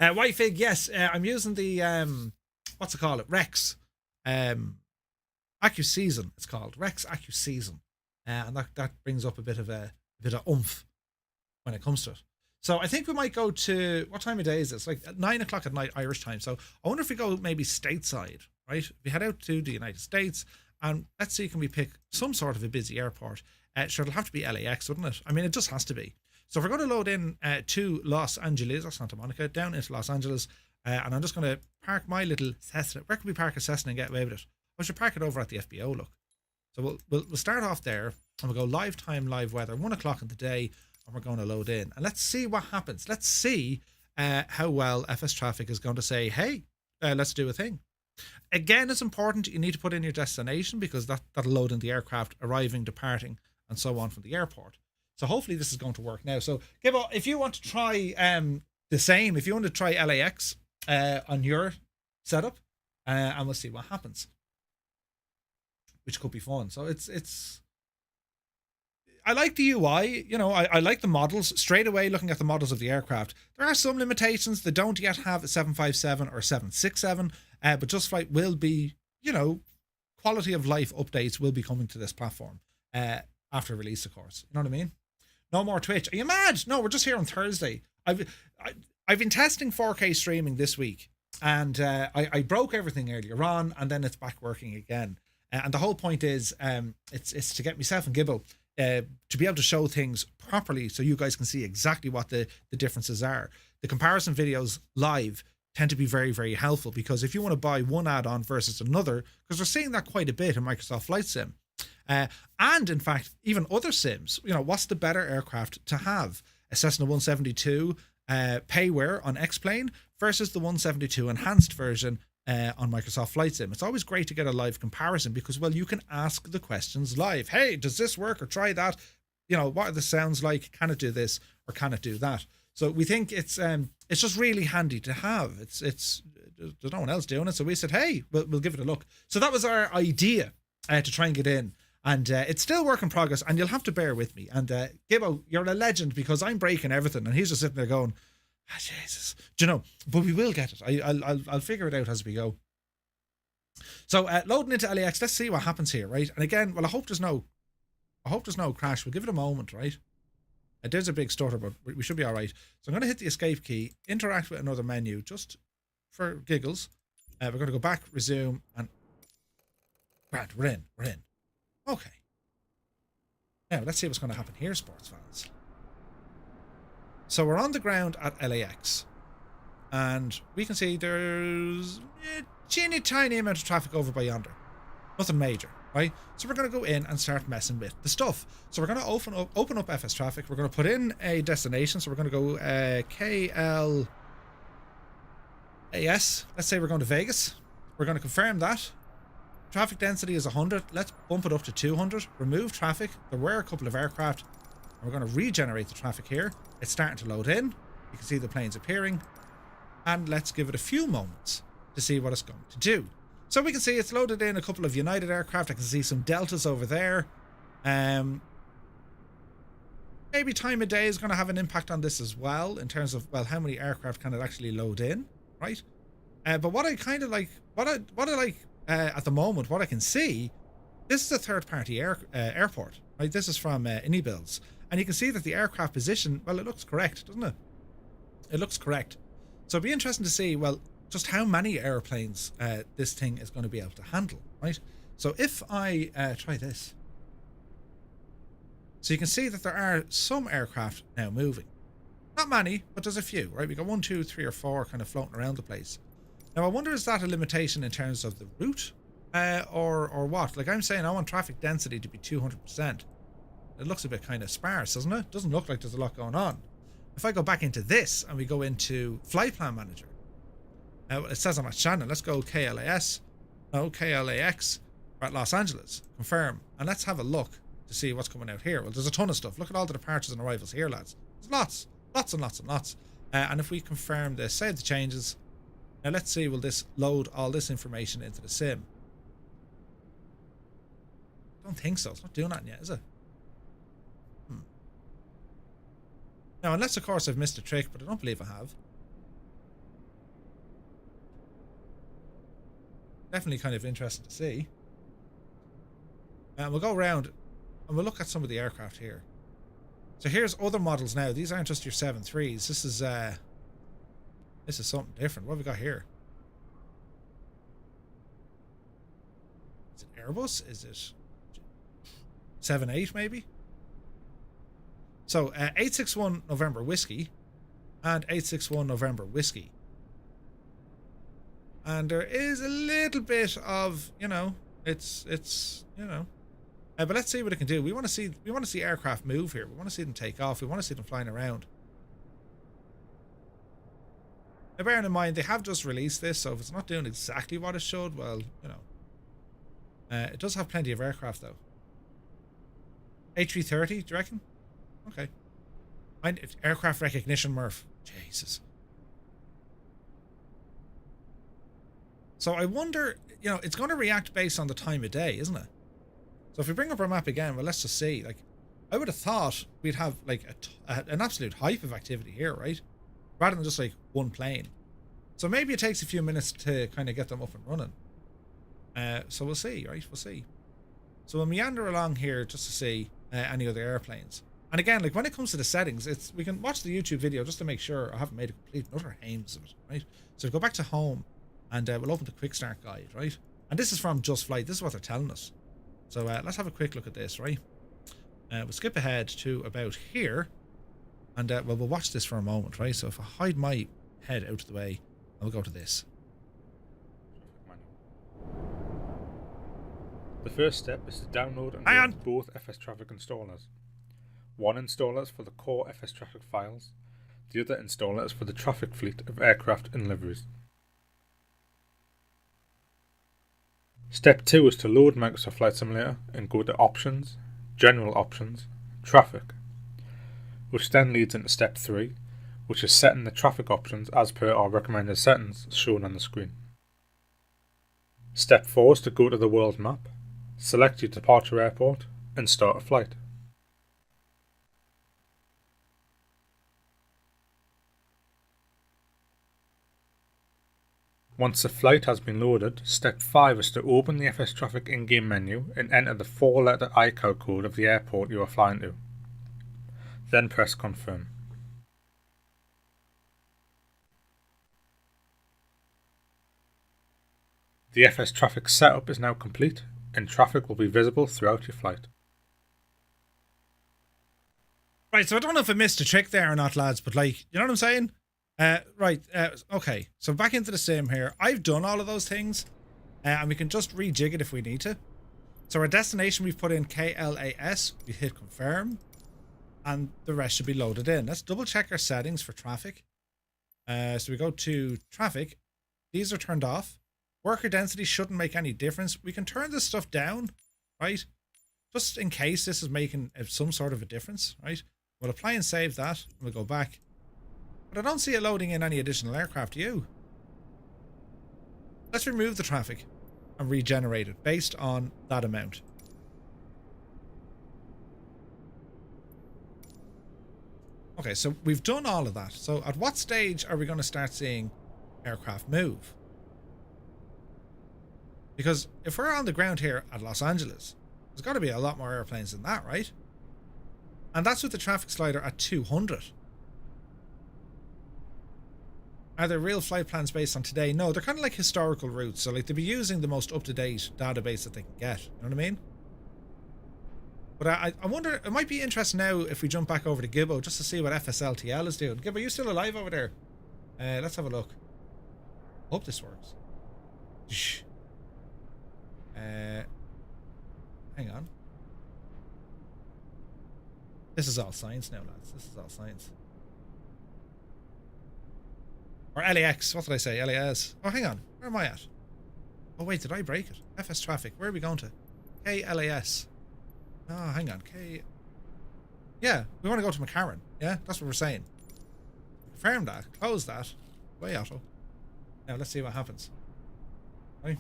[SPEAKER 1] Whitefig, yes, I'm using the, what's it called? Rex. AccuSeason, it's called. Rex AccuSeason. And that brings up a bit of oomph when it comes to it. So I think we might go to, what time of day is this? Like at 9 o'clock at night Irish time. So I wonder if we go maybe stateside, right? If we head out to the United States, and let's see, can we pick some sort of a busy airport? Sure, it'll have to be LAX, wouldn't it? I mean, it just has to be. So we're going to load in to Los Angeles or Santa Monica, down into Los Angeles, and I'm just going to park my little Cessna. Where can we park a Cessna and get away with it? I should park it over at the FBO, look. So we'll start off there, and we'll go live time, live weather, 1 o'clock in the day, and we're going to load in. And let's see what happens. Let's see how well FS Traffic is going to say, hey, let's do a thing. Again, it's important you need to put in your destination, because that'll load in the aircraft arriving, departing, and so on from the airport. So hopefully this is going to work now. So Gibbo, if you want to try the same, if you want to try LAX on your setup, and we'll see what happens, which could be fun. So it's I like the UI, I like the models. Straight away, looking at the models of the aircraft, there are some limitations. They don't yet have a 757 or 767, but Just Flight will be, quality of life updates will be coming to this platform after release, of course. You know what I mean? No more Twitch. Are you mad? No, we're just here on Thursday. I've been testing 4K streaming this week, and I broke everything earlier on, and then it's back working again. And the whole point is, it's to get myself and Gibbo to be able to show things properly, so you guys can see exactly what the differences are. The comparison videos live tend to be very, very helpful, because if you want to buy one add-on versus another, because we're seeing that quite a bit in Microsoft Flight Sim, and in fact even other sims, what's the better aircraft to have? A Cessna 172 payware on X-Plane versus the 172 enhanced version on Microsoft Flight Sim. It's always great to get a live comparison, because, well, you can ask the questions live. Hey, does this work, or try that? What are the sounds like? Can it do this, or can it do that? So we think it's just really handy to have. It's there's no one else doing it, so we said, hey, we'll give it a look. So that was our idea to try and get in, and it's still work in progress, and you'll have to bear with me. And Gibbo, you're a legend, because I'm breaking everything, and he's just sitting there going, Jesus. Do you know? But we will get it. I'll figure it out as we go. So loading into LAX, let's see what happens here, right? And again, well, I hope there's no crash. We'll give it a moment, right? There's a big stutter, but we should be all right. So I'm going to hit the escape key, interact with another menu, just for giggles. We're going to go back, resume, and right, we're in. Okay. Now let's see what's going to happen here, sports fans. So we're on the ground at LAX, and we can see there's a teeny tiny amount of traffic over by yonder. Nothing major, right? So we're going to go in and start messing with the stuff. So we're going to open up FS traffic. We're going to put in a destination. So we're going to go KLAS. Let's say we're going to Vegas. We're going to confirm that. Traffic density is 100. Let's bump it up to 200. Remove traffic. There were a couple of aircraft. We're going to regenerate the traffic here. It's starting to load in. You can see the planes appearing. And let's give it a few moments to see what it's going to do. So we can see it's loaded in a couple of United aircraft. I can see some Deltas over there. Maybe time of day is going to have an impact on this as well, in terms of, well, how many aircraft can it actually load in, right? But what I kind of like, what I like at the moment, what I can see, this is a third-party airport, right? This is from Anybuilds. And you can see that the aircraft position, well, it looks correct, doesn't it? It looks correct. So it'd be interesting to see, well, just how many airplanes this thing is going to be able to handle, right? So if I try this. So you can see that there are some aircraft now moving. Not many, but there's a few, right? We got 1, 2, 3, or 4 kind of floating around the place. Now I wonder, is that a limitation in terms of the route or what? Like I'm saying, I want traffic density to be 200%. It looks a bit kind of sparse, doesn't it? Doesn't look like there's a lot going on. If I go back into this and we go into Flight Plan Manager, it says I'm at Shannon. Let's go KLAX. We're at Los Angeles. Confirm. And let's have a look to see what's coming out here. Well, there's a ton of stuff. Look at all the departures and arrivals here, lads. There's lots and lots. And if we confirm this, save the changes. Now let's see, will this load all this information into the sim? I don't think so. It's not doing that yet, is it? Now, unless, of course, I've missed a trick, but I don't believe I have. Definitely kind of interesting to see. And we'll go around and we'll look at some of the aircraft here. So here's other models now. These aren't just your 7.3s. This is something different. What have we got here? Is it Airbus? Is it 7.8 maybe? So 861 November Whiskey and 861 November Whiskey. And there is a little bit of, you know, it's you know, but let's see what it can do. We want to see aircraft move here. We want to see them take off. We want to see them flying around. Now, bearing in mind, they have just released this, so if it's not doing exactly what it should, well, you know, it does have plenty of aircraft though. A330, do you reckon? Okay. Aircraft recognition, Murph. Jesus. So I wonder, you know, it's going to react based on the time of day, isn't it? So if we bring up our map again, well, let's just see. Like, I would have thought we'd have like an absolute hype of activity here, right? Rather than just like one plane. So maybe it takes a few minutes to kind of get them up and running. So we'll see, right? We'll see. So we'll meander along here just to see any other airplanes. And again, like when it comes to the settings, we can watch the YouTube video just to make sure I haven't made a complete utter hames of it, right? So go back to home and we'll open the quick start guide, right? And this is from Just Flight. This is what they're telling us. So let's have a quick look at this, right? We'll skip ahead to about here and we'll watch this for a moment, right? So if I hide my head out of the way, I'll go to this.
[SPEAKER 3] The first step is to download and run both FS Traffic installers. One installer is for the core FS Traffic files, the other installer is for the traffic fleet of aircraft and liveries. Step 2 is to load Microsoft Flight Simulator and go to Options, General Options, Traffic, which then leads into Step 3, which is setting the traffic options as per our recommended settings shown on the screen. Step 4 is to go to the world map, select your departure airport and start a flight. Once the flight has been loaded, step 5 is to open the FS Traffic in-game menu and enter the 4-letter ICAO code of the airport you are flying to. Then press confirm. The FS Traffic setup is now complete and traffic will be visible throughout your flight.
[SPEAKER 1] Right, so I don't know if I missed a trick there or not, lads, but like, you know what I'm saying? Okay, so back into the sim here. I've done all of those things, and we can just rejig it if we need to. So our destination, we've put in KLAS, we hit confirm, and the rest should be loaded in. Let's double check our settings for traffic. So we go to traffic, these are turned off. Worker density shouldn't make any difference. We can turn this stuff down, right? Just in case this is making some sort of a difference, right? We'll apply and save that, and we'll go back. But I don't see it loading in any additional aircraft, do you? Let's remove the traffic and regenerate it based on that amount. Okay, so we've done all of that. So at what stage are we going to start seeing aircraft move? Because if we're on the ground here at Los Angeles, there's got to be a lot more airplanes than that, right? And that's with the traffic slider at 200. Are there real flight plans based on today? No, they're kind of like historical routes. So like they'll be using the most up-to-date database that they can get. You know what I mean? But I wonder, it might be interesting now if we jump back over to Gibbo just to see what FSLTL is doing. Gibbo, are you still alive over there? Let's have a look. Hope this works. Hang on. This is all science now, lads. This is all science. Or LAX. What did I say? LAS. Oh, hang on. Where am I at? Oh, wait. Did I break it? FS traffic. Where are we going to? KLAS. Oh, hang on. Yeah, we want to go to McCarran. Yeah, that's what we're saying. Confirm that. Close that. Way auto. Now, let's see what happens. Right.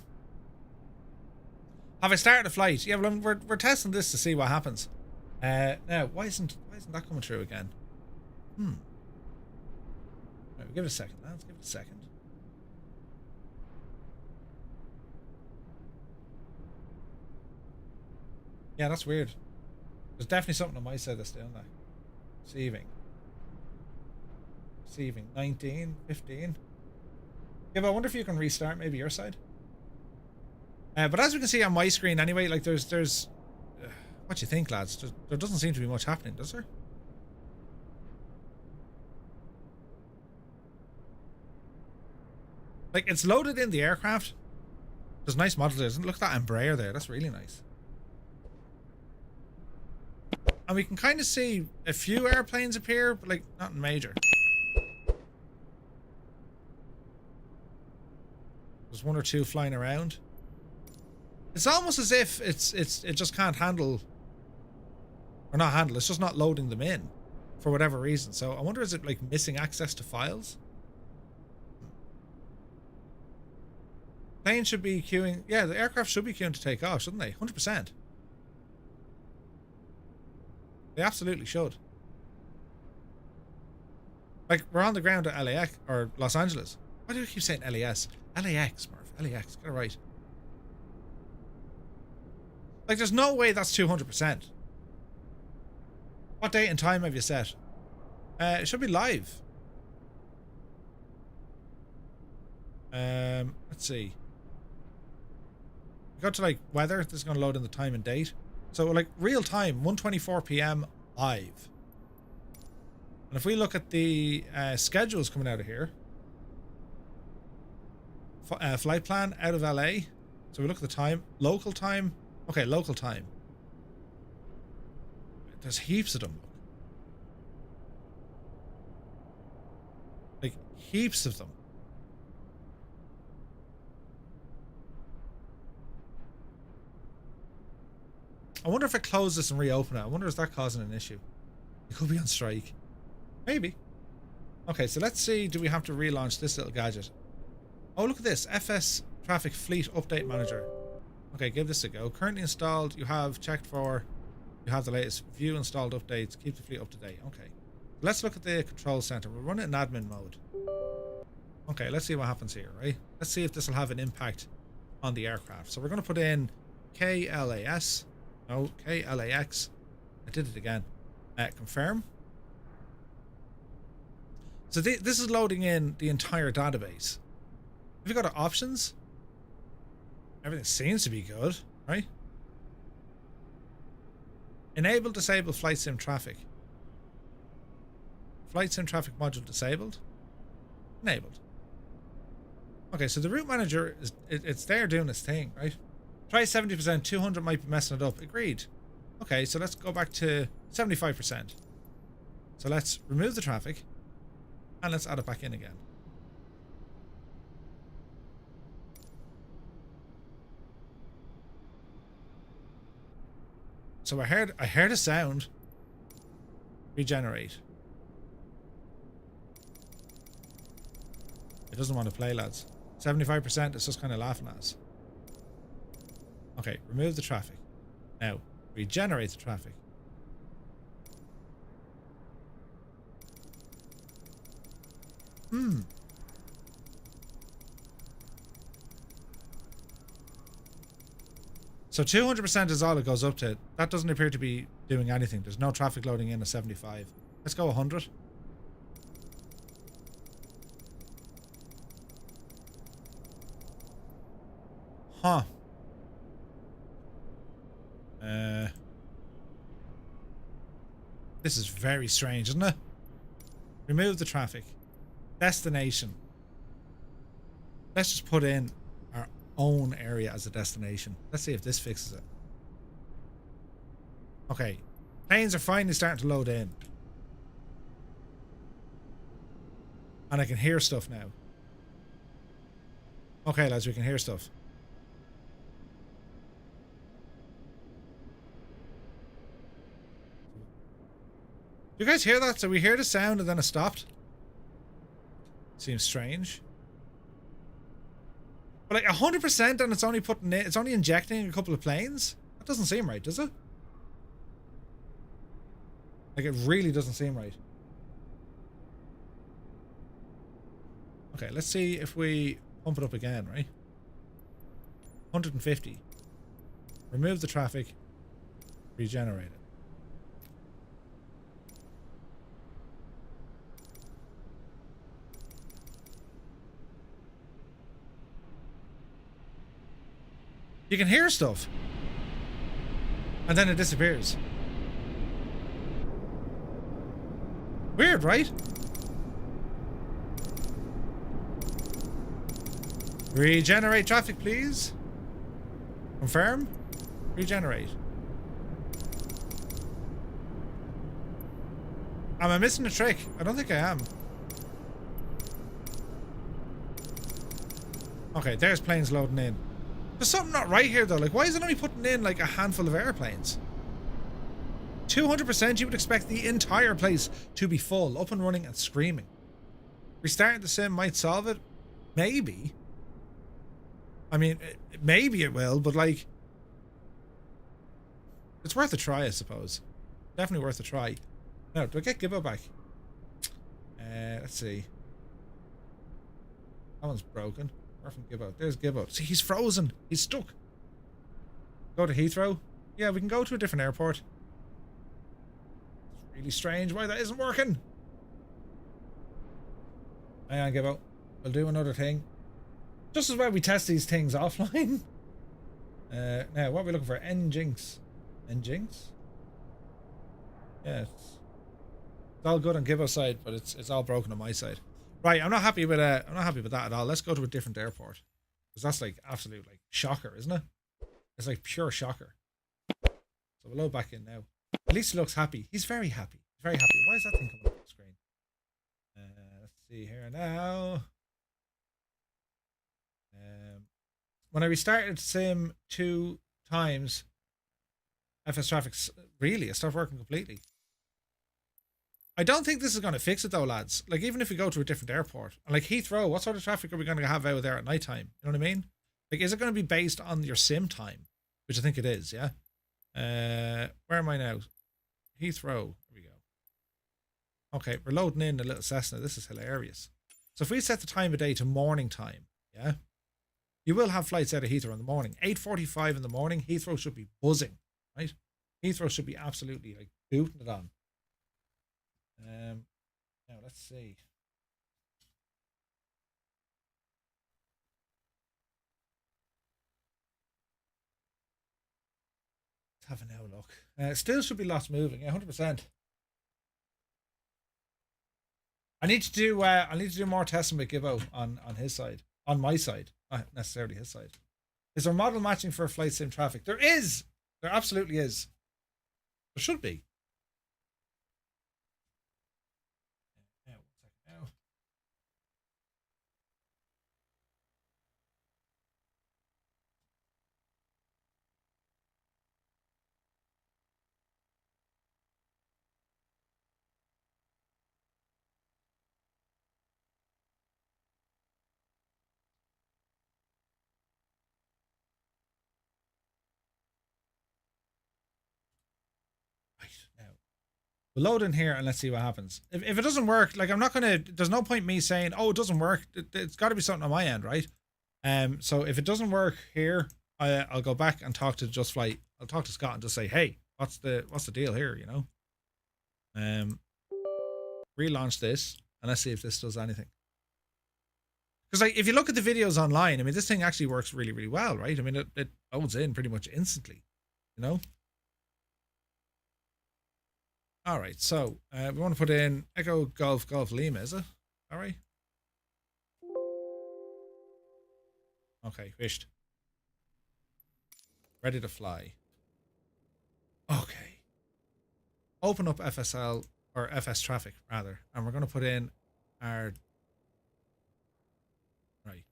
[SPEAKER 1] Have I started a flight? Yeah, well, we're testing this to see what happens. Now, why isn't that coming through again? Right, give it a second. Let's give it a second. Yeah, that's weird. There's definitely something on my side that's doing that. Receiving 19, 15. Yeah, but I wonder if you can restart maybe your side. But as we can see on my screen anyway, like there's what do you think, lads? There doesn't seem to be much happening, does there? Like, it's loaded in the aircraft. There's nice models there. Look at that Embraer there. That's really nice. And we can kind of see a few airplanes appear, but like nothing major. There's one or two flying around. It's almost as if it just can't handle, or not handle, it's just not loading them in for whatever reason. So I wonder, is it like missing access to files? Plane should be queuing. Yeah, the aircraft should be queuing to take off, shouldn't they? 100%. They absolutely should. Like, we're on the ground at LAX, or Los Angeles. Why do I keep saying LAS? LAX, Murph. LAX, get it right. Like, there's no way that's 200%. What date and time have you set? It should be live. Let's see. Go to like weather. This is going to load in the time and date. So like real time, 1:24 p.m. live. And if we look at the schedules coming out of here, flight plan out of LA. So we look at the time, local time. Okay, local time. There's heaps of them. Like heaps of them. I wonder if I close this and reopen it. I wonder, is that causing an issue? It could be on strike. Maybe. Okay, so let's see. Do we have to relaunch this little gadget? Oh, look at this. FS Traffic Fleet Update Manager. Okay, give this a go. Currently installed. You have checked for. You have the latest view installed updates. Keep the fleet up to date. Okay. Let's look at the control center. We'll run it in admin mode. Okay, let's see what happens here, right? Let's see if this will have an impact on the aircraft. So we're going to put in KLAS. No, KLAX. I did it again. Confirm. So this is loading in the entire database. If you go to options, everything seems to be good, right? Enable disable flight sim traffic. Flight sim traffic module disabled. Enabled. Okay, so the route manager is it's there doing its thing, right? Try 70%, 200 might be messing it up. Agreed. Okay, so let's go back to 75%. So let's remove the traffic and let's add it back in again. So I heard a sound. Regenerate. It doesn't want to play, lads. 75%, it's just kind of laughing at us. Okay, remove the traffic. Now, regenerate the traffic. So 200% is all it goes up to. That doesn't appear to be doing anything. There's no traffic loading in at 75. Let's go 100. Huh. This is very strange, isn't it? Remove the traffic. Destination. Let's just put in our own area as a destination. Let's see if this fixes it. Okay. Planes are finally starting to load in. And I can hear stuff now. Okay, lads, we can hear stuff. You guys hear that? So we hear the sound and then it stopped. Seems strange. But like 100% and it's only putting in, it's only injecting a couple of planes? That doesn't seem right, does it? Like it really doesn't seem right. Okay, let's see if we pump it up again, right? 150. Remove the traffic. Regenerate it. You can hear stuff. And then it disappears. Weird, right? Regenerate traffic, please. Confirm. Regenerate. Am I missing a trick? I don't think I am. Okay, there's planes loading in. There's something not right here though. Like, why is it only putting in like a handful of airplanes? 200%, you would expect the entire place to be full, up and running and screaming. Restarting the sim might solve it. Maybe. I mean, maybe it will, but like, it's worth a try, I suppose. Definitely worth a try. Now, do I get Gibbo back? Let's see. That one's broken. Where from Gibbo? There's Gibbo. See, he's frozen. He's stuck. Go to Heathrow? Yeah, we can go to a different airport. It's really strange why that isn't working. Hang on, Gibbo. We'll do another thing. Just as well we test these things offline. Now, what are we looking for? N-Jinx. N-Jinx? Yeah, it's all good on Gibbo's side, but it's all broken on my side. Right, I'm not happy with that at all. Let's go to a different airport. Because that's like absolute like shocker, isn't it? It's like pure shocker. So we'll load back in now. At least he looks happy. He's very happy. He's very happy. Why is that thing coming up on the screen? Let's see here now. When I restarted Sim 2 times, FS Traffic really it stopped working completely. I don't think this is going to fix it though, lads. Like, even if we go to a different airport, and like Heathrow, what sort of traffic are we going to have out there at night time? You know what I mean? Like, is it going to be based on your sim time? Which I think it is, yeah? Where am I now? Heathrow. Here we go. Okay, we're loading in a little Cessna. This is hilarious. So if we set the time of day to morning time, yeah, you will have flights out of Heathrow in the morning. 8:45 in the morning, Heathrow should be buzzing, right? Heathrow should be absolutely like booting it on. Now let's see. Let's have a now look. Still should be lots moving. Yeah, 100%. I need to do more testing with Givo on his side, on my side, not necessarily his side. Is there model matching for flight sim traffic? There is. There absolutely is. There should be. Now, 1 second now. Right, now. We'll load in here and let's see what happens. If it doesn't work, like I'm not gonna, there's no point me saying, oh, it doesn't work. It's got to be something on my end, right? So if it doesn't work here, I'll go back and talk to Just Flight. I'll talk to Scott and just say, hey, what's the deal here, you know? Relaunch this and let's see if this does anything. Because like if you look at the videos online, I mean, this thing actually works really, really well, right? I mean, it loads in pretty much instantly, you know? All right, so we want to put in Echo Golf Golf Lima, is it? All right. Okay, fished. Ready to fly. Okay. Open up FSL or FS traffic rather, and we're going to put in our right.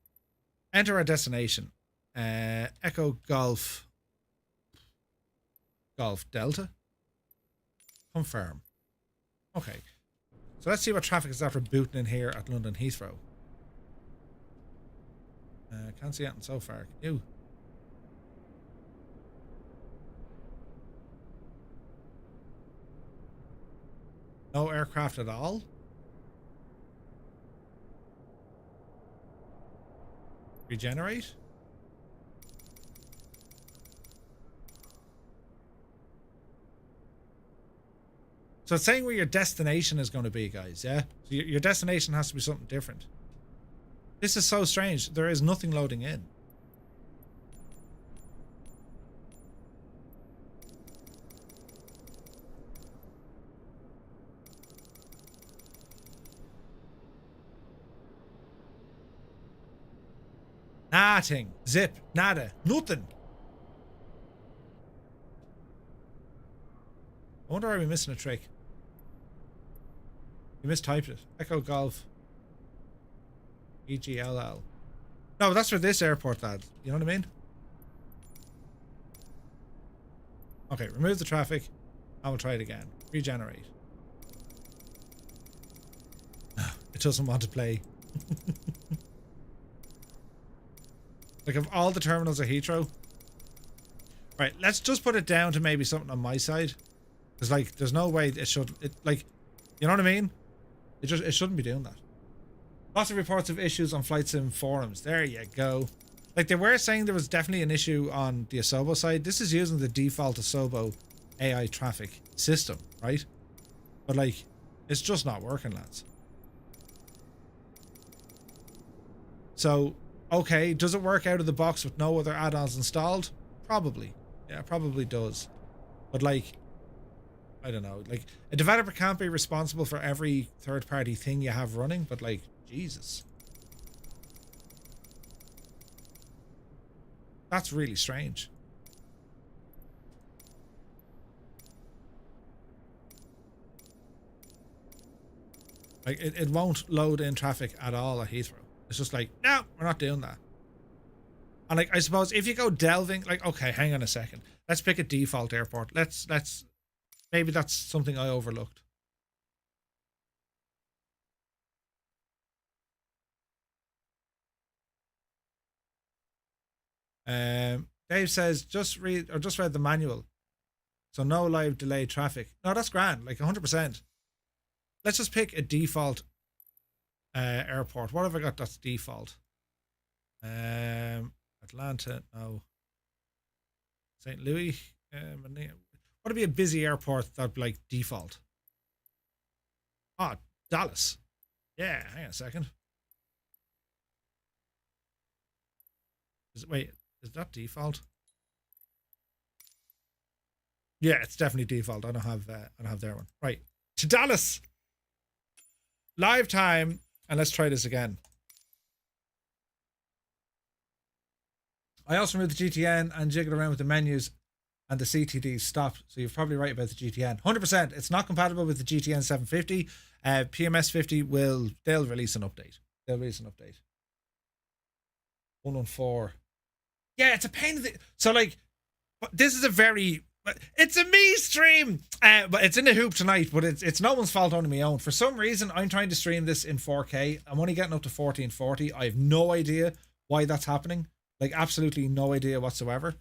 [SPEAKER 1] Enter our destination. Echo Golf Golf Delta. Confirm. Okay. So let's see what traffic is after booting in here at London Heathrow. Can't see anything so far. Can you? No aircraft at all? Regenerate? So it's saying where your destination is going to be, guys, yeah? So your destination has to be something different. This is so strange. There is nothing loading in. Nothing. Zip. Nada. Nothing. I wonder, are we missing a trick? You mistyped it. Echo Golf. EGLL. No, that's for this airport, lad. You know what I mean? Okay, remove the traffic. I will try it again. Regenerate. It doesn't want to play. Like, of all the terminals at Heathrow. Right, let's just put it down to maybe something on my side. Because, like, there's no way it should... like, you know what I mean? It shouldn't be doing that. Lots of reports of issues on flight sim forums. There you go. Like, they were saying there was definitely an issue on the Asobo side. This is using the default Asobo AI traffic system, right? But, like, it's just not working, lads. So, okay, does it work out of the box with no other add-ons installed? Probably. Yeah, it probably does. But, like, I don't know. Like, a developer can't be responsible for every third-party thing you have running, but, like, Jesus. That's really strange. Like, it won't load in traffic at all at Heathrow. It's just like, no, we're not doing that. And, like, I suppose if you go delving, like, okay, hang on a second. Let's pick a default airport. Let's maybe that's something I overlooked. Dave says just read the manual. So no live delay traffic. No, that's grand, like 100%. Let's just pick a default airport. What have I got that's default? Atlanta, no. St. Louis. What would be a busy airport that like default? Ah, Dallas. Yeah, hang on a second. Wait, is that default? Yeah, it's definitely default. I don't have their one. Right. To Dallas. Live time. And let's try this again. I also removed the GTN and jiggled around with the menus and the CTD stopped. So you're probably right about the GTN. 100%. It's not compatible with the GTN 750. PMS 50 they'll release an update. 114. Yeah, it's a pain in the... So like, this is a very... It's a me stream, but it's in the hoop tonight. But it's no one's fault, only my own. For some reason, I'm trying to stream this in 4K. I'm only getting up to 1440. I have no idea why that's happening. Like absolutely no idea whatsoever.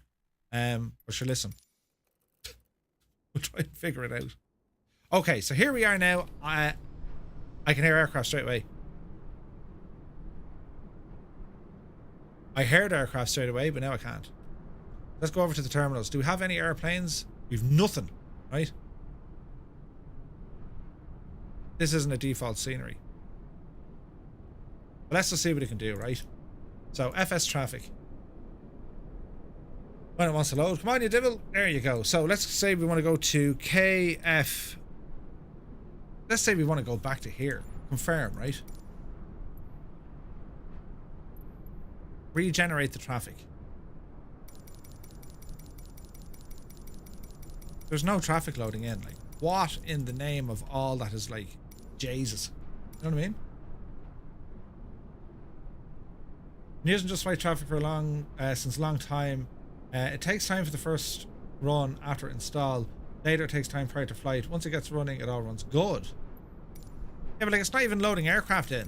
[SPEAKER 1] But sure, listen, we'll try and figure it out. Okay, so here we are now. I can hear aircraft straight away. I heard aircraft straight away, but now I can't. Let's go over to the terminals. Do we have any airplanes? We've nothing, right? This isn't a default scenery. But let's just see what it can do, right? So, FS traffic. When it wants to load. Come on, you devil. There you go. So, let's say we want to go to KF. Let's say we want to go back to here. Confirm, right? Regenerate the traffic. There's no traffic loading in. Like, what in the name of all that is like Jesus? You know what I mean? I'm using just flight traffic for since a long time. It takes time for the first run after install. Later it takes time prior to flight. Once it gets running, it all runs good. Yeah, but like it's not even loading aircraft in.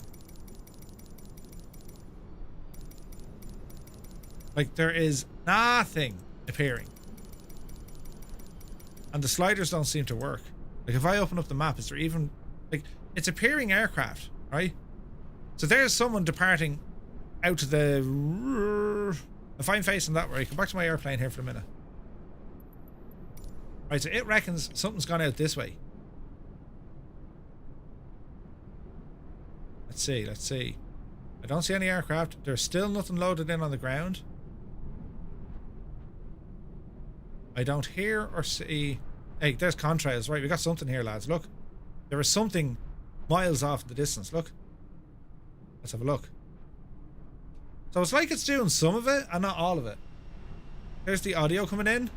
[SPEAKER 1] Like there is nothing appearing. And the sliders don't seem to work. Like if I open up the map, is there even... Like, it's appearing aircraft, right? So there's someone departing out to the... If I'm facing that way, come back to my airplane here for a minute. Right, so it reckons something's gone out this way. Let's see. I don't see any aircraft. There's still nothing loaded in on the ground. I don't hear or see... Hey, there's contrails. Right, we got something here, lads. Look. There is something miles off in the distance. Look. Let's have a look. So it's like it's doing some of it and not all of it. There's the audio coming in.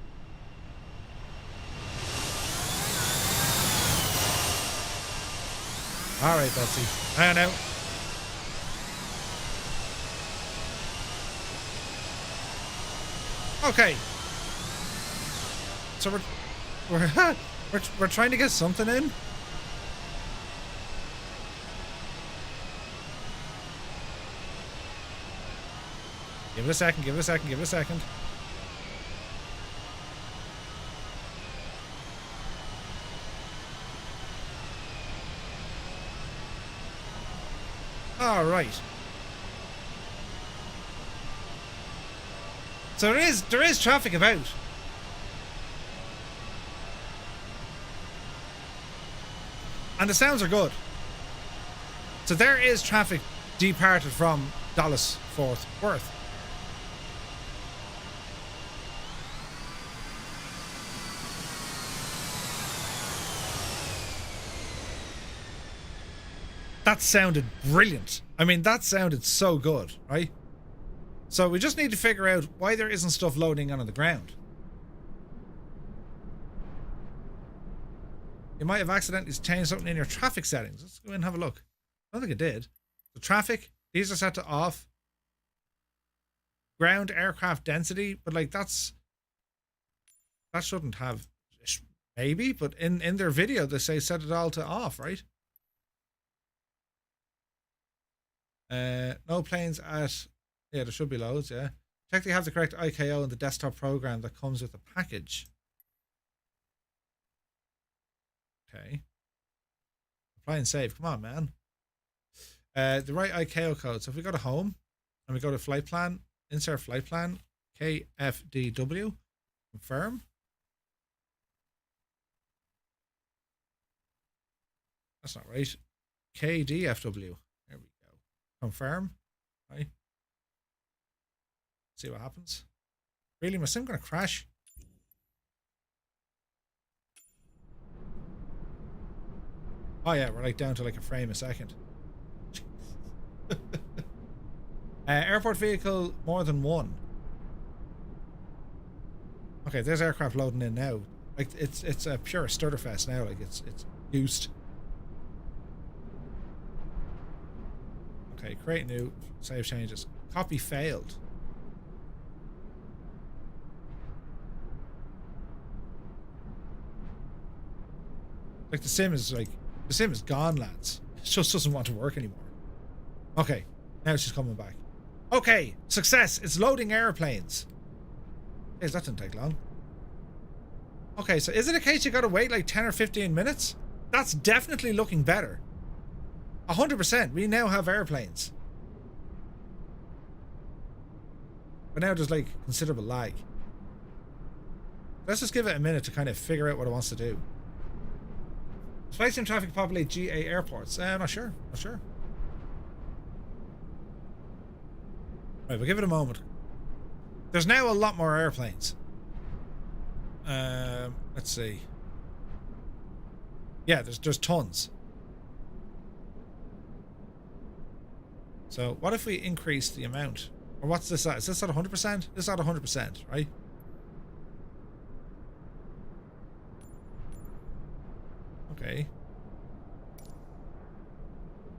[SPEAKER 1] Alright, Betsy. I know. Okay. So we're trying to get something in. Give it a second. All right. So there is traffic about. And the sounds are good. So there is traffic departed from Dallas Fort Worth. That sounded brilliant. I mean, that sounded so good, right? So we just need to figure out why there isn't stuff loading on the ground. You might have accidentally changed something in your traffic settings. Let's go in and have a look. I don't think it did. The traffic, these are set to off. Ground aircraft density, but like that shouldn't have, maybe, but in their video they say set it all to off, right? No planes at... Yeah, there should be loads, yeah. Check they have the correct IKO in the desktop program that comes with the package. Okay. Apply and save. Come on, man. The right ICAO code. So if we go to home and we go to flight plan, insert flight plan, KFDW, confirm. That's not right. KDFW. There we go. Confirm. Right. See what happens. Really, my sim gonna crash? Oh yeah, we're like down to like a frame a second. Airport vehicle more than one. Okay, there's aircraft loading in now. Like it's a pure stutterfest now. Like it's used. Okay, create new, save changes. Copy failed. Like the sim is gone, lads. It just doesn't want to work anymore. Okay, now she's coming back. Okay, success. It's loading airplanes. Hey, that didn't take long. Okay, so is it a case you gotta wait like 10 or 15 minutes? That's definitely looking better. 100%. We now have airplanes. But now there's like considerable lag. Let's just give it a minute to kind of figure out what it wants to do. Space and traffic populate GA airports. I'm not sure. Not sure. Right, we'll give it a moment. There's now a lot more airplanes. Let's see. Yeah, there's tons. So what if we increase the amount? Or what's this at? Is this at 100%? This is at 100%, right? Okay.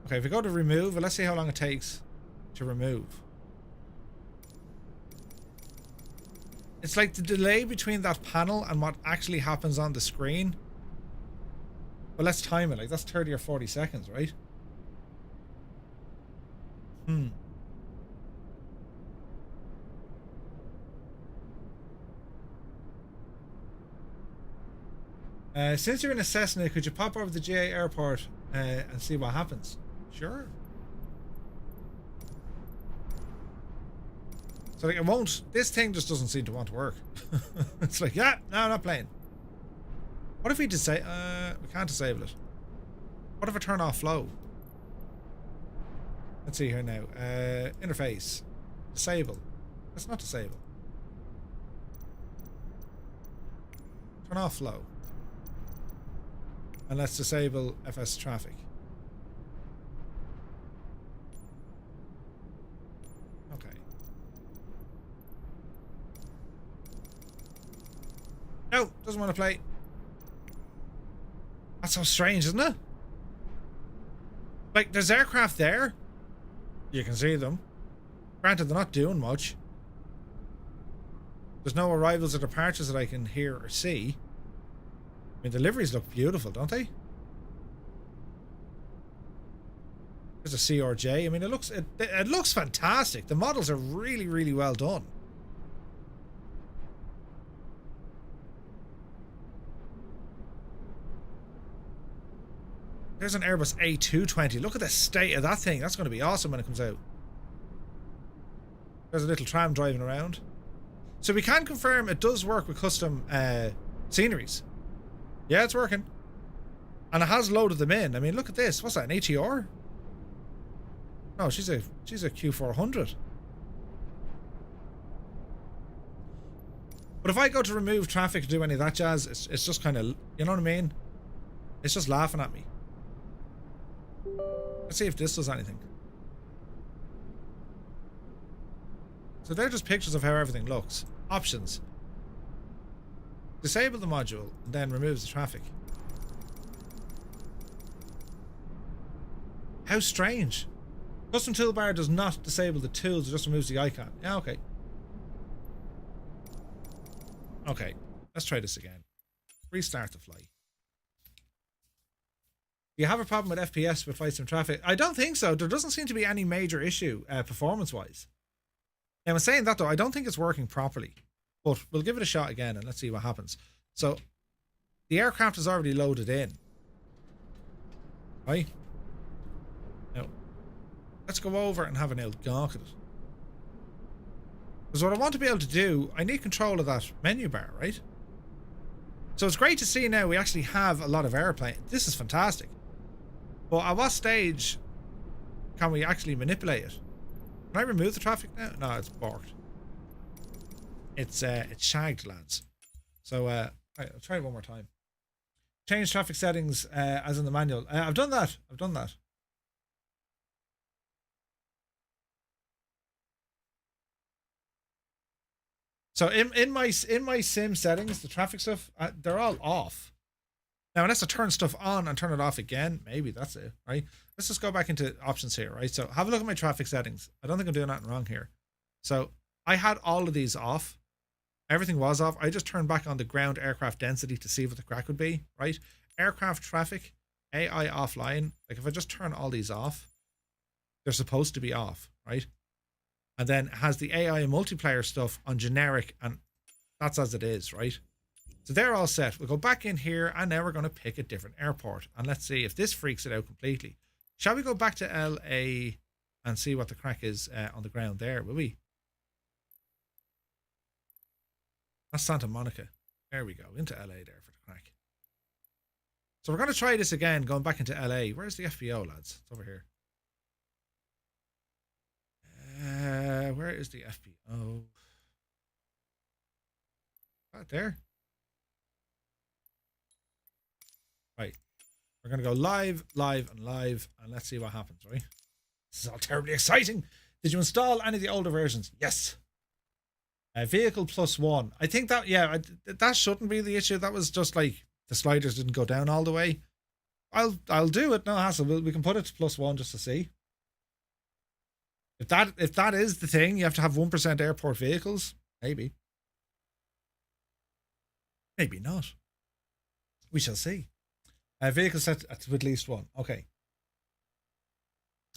[SPEAKER 1] Okay, if we go to remove, well, let's see how long it takes to remove. It's like the delay between that panel and what actually happens on the screen. Well, let's time it. Like, that's 30 or 40 seconds, right? Since you're in a Cessna, could you pop over to the GA airport and see what happens? Sure. So like it won't. This thing just doesn't seem to want to work. It's like, yeah, no, I'm not playing. What if we disable? We can't disable it. What if I turn off flow? Let's see here now. Interface. Disable. Let's not disable. Turn off flow. And let's disable FS traffic. Okay. No, doesn't want to play. That's so strange, isn't it? Like, there's aircraft there. You can see them. Granted, they're not doing much. There's no arrivals or departures that I can hear or see. I mean, the liveries look beautiful, don't they? There's a CRJ. I mean, it looks fantastic. The models are really, really well done. There's an Airbus A220. Look at the state of that thing. That's going to be awesome when it comes out. There's a little tram driving around. So we can confirm it does work with custom sceneries. Yeah, it's working. And it has loaded them in. I mean, look at this. What's that, an ATR? No, she's a Q400. But if I go to remove traffic to do any of that jazz, it's just kind of, you know what I mean? It's just laughing at me. Let's see if this does anything. So they're just pictures of how everything looks. Options. Disable the module and then removes the traffic. How strange. Custom toolbar does not disable the tools, it just removes the icon. Yeah, okay. Okay, let's try this again. Restart the flight. Do you have a problem with FPS with flights and traffic? I don't think so. There doesn't seem to be any major issue performance-wise. Now, in saying that, though, I don't think it's working properly. But we'll give it a shot again and let's see what happens. So, the aircraft is already loaded in. Right? Now, Let's go over and have an old gawk at it. Because what I want to be able to do, I need control of that menu bar, right? So it's great to see now we actually have a lot of airplane. This is fantastic. But at what stage can we actually manipulate it? Can I remove the traffic now? No, it's borked. It's shagged, lads. So right, I'll try it one more time. Change traffic settings as in the manual. I've done that. I've done that. So in my sim settings, the traffic stuff, they're all off. Now, unless I turn stuff on and turn it off again, maybe that's it, right? Let's just go back into options here, right? So have a look at my traffic settings. I don't think I'm doing anything wrong here. So I had all of these off. Everything was off. I just turned back on the ground aircraft density to see what the crack would be, right? Aircraft traffic, AI offline. Like if I just turn all these off, they're supposed to be off, right? And then it has the AI multiplayer stuff on generic, and that's as it is, right? So they're all set. We'll go back in here, and now we're going to pick a different airport. And let's see if this freaks it out completely. Shall we go back to LA and see what the crack is on the ground there, will we? That's Santa Monica. There we go, into LA there for the crack. So we're going to try this again, going back into LA. Where's the FBO, lads? It's over here. Where is the FBO? Right there. Right. We're going to go live, and let's see what happens, right? This is all terribly exciting. Did you install any of the older versions? Yes. Vehicle +1. I think that, yeah, that shouldn't be the issue. That was just like the sliders didn't go down all the way. I'll do it, no hassle. We can put it to +1 just to see. If that is the thing, you have to have 1% airport vehicles. Maybe. Maybe not. We shall see. Vehicle set to at least 1. Okay.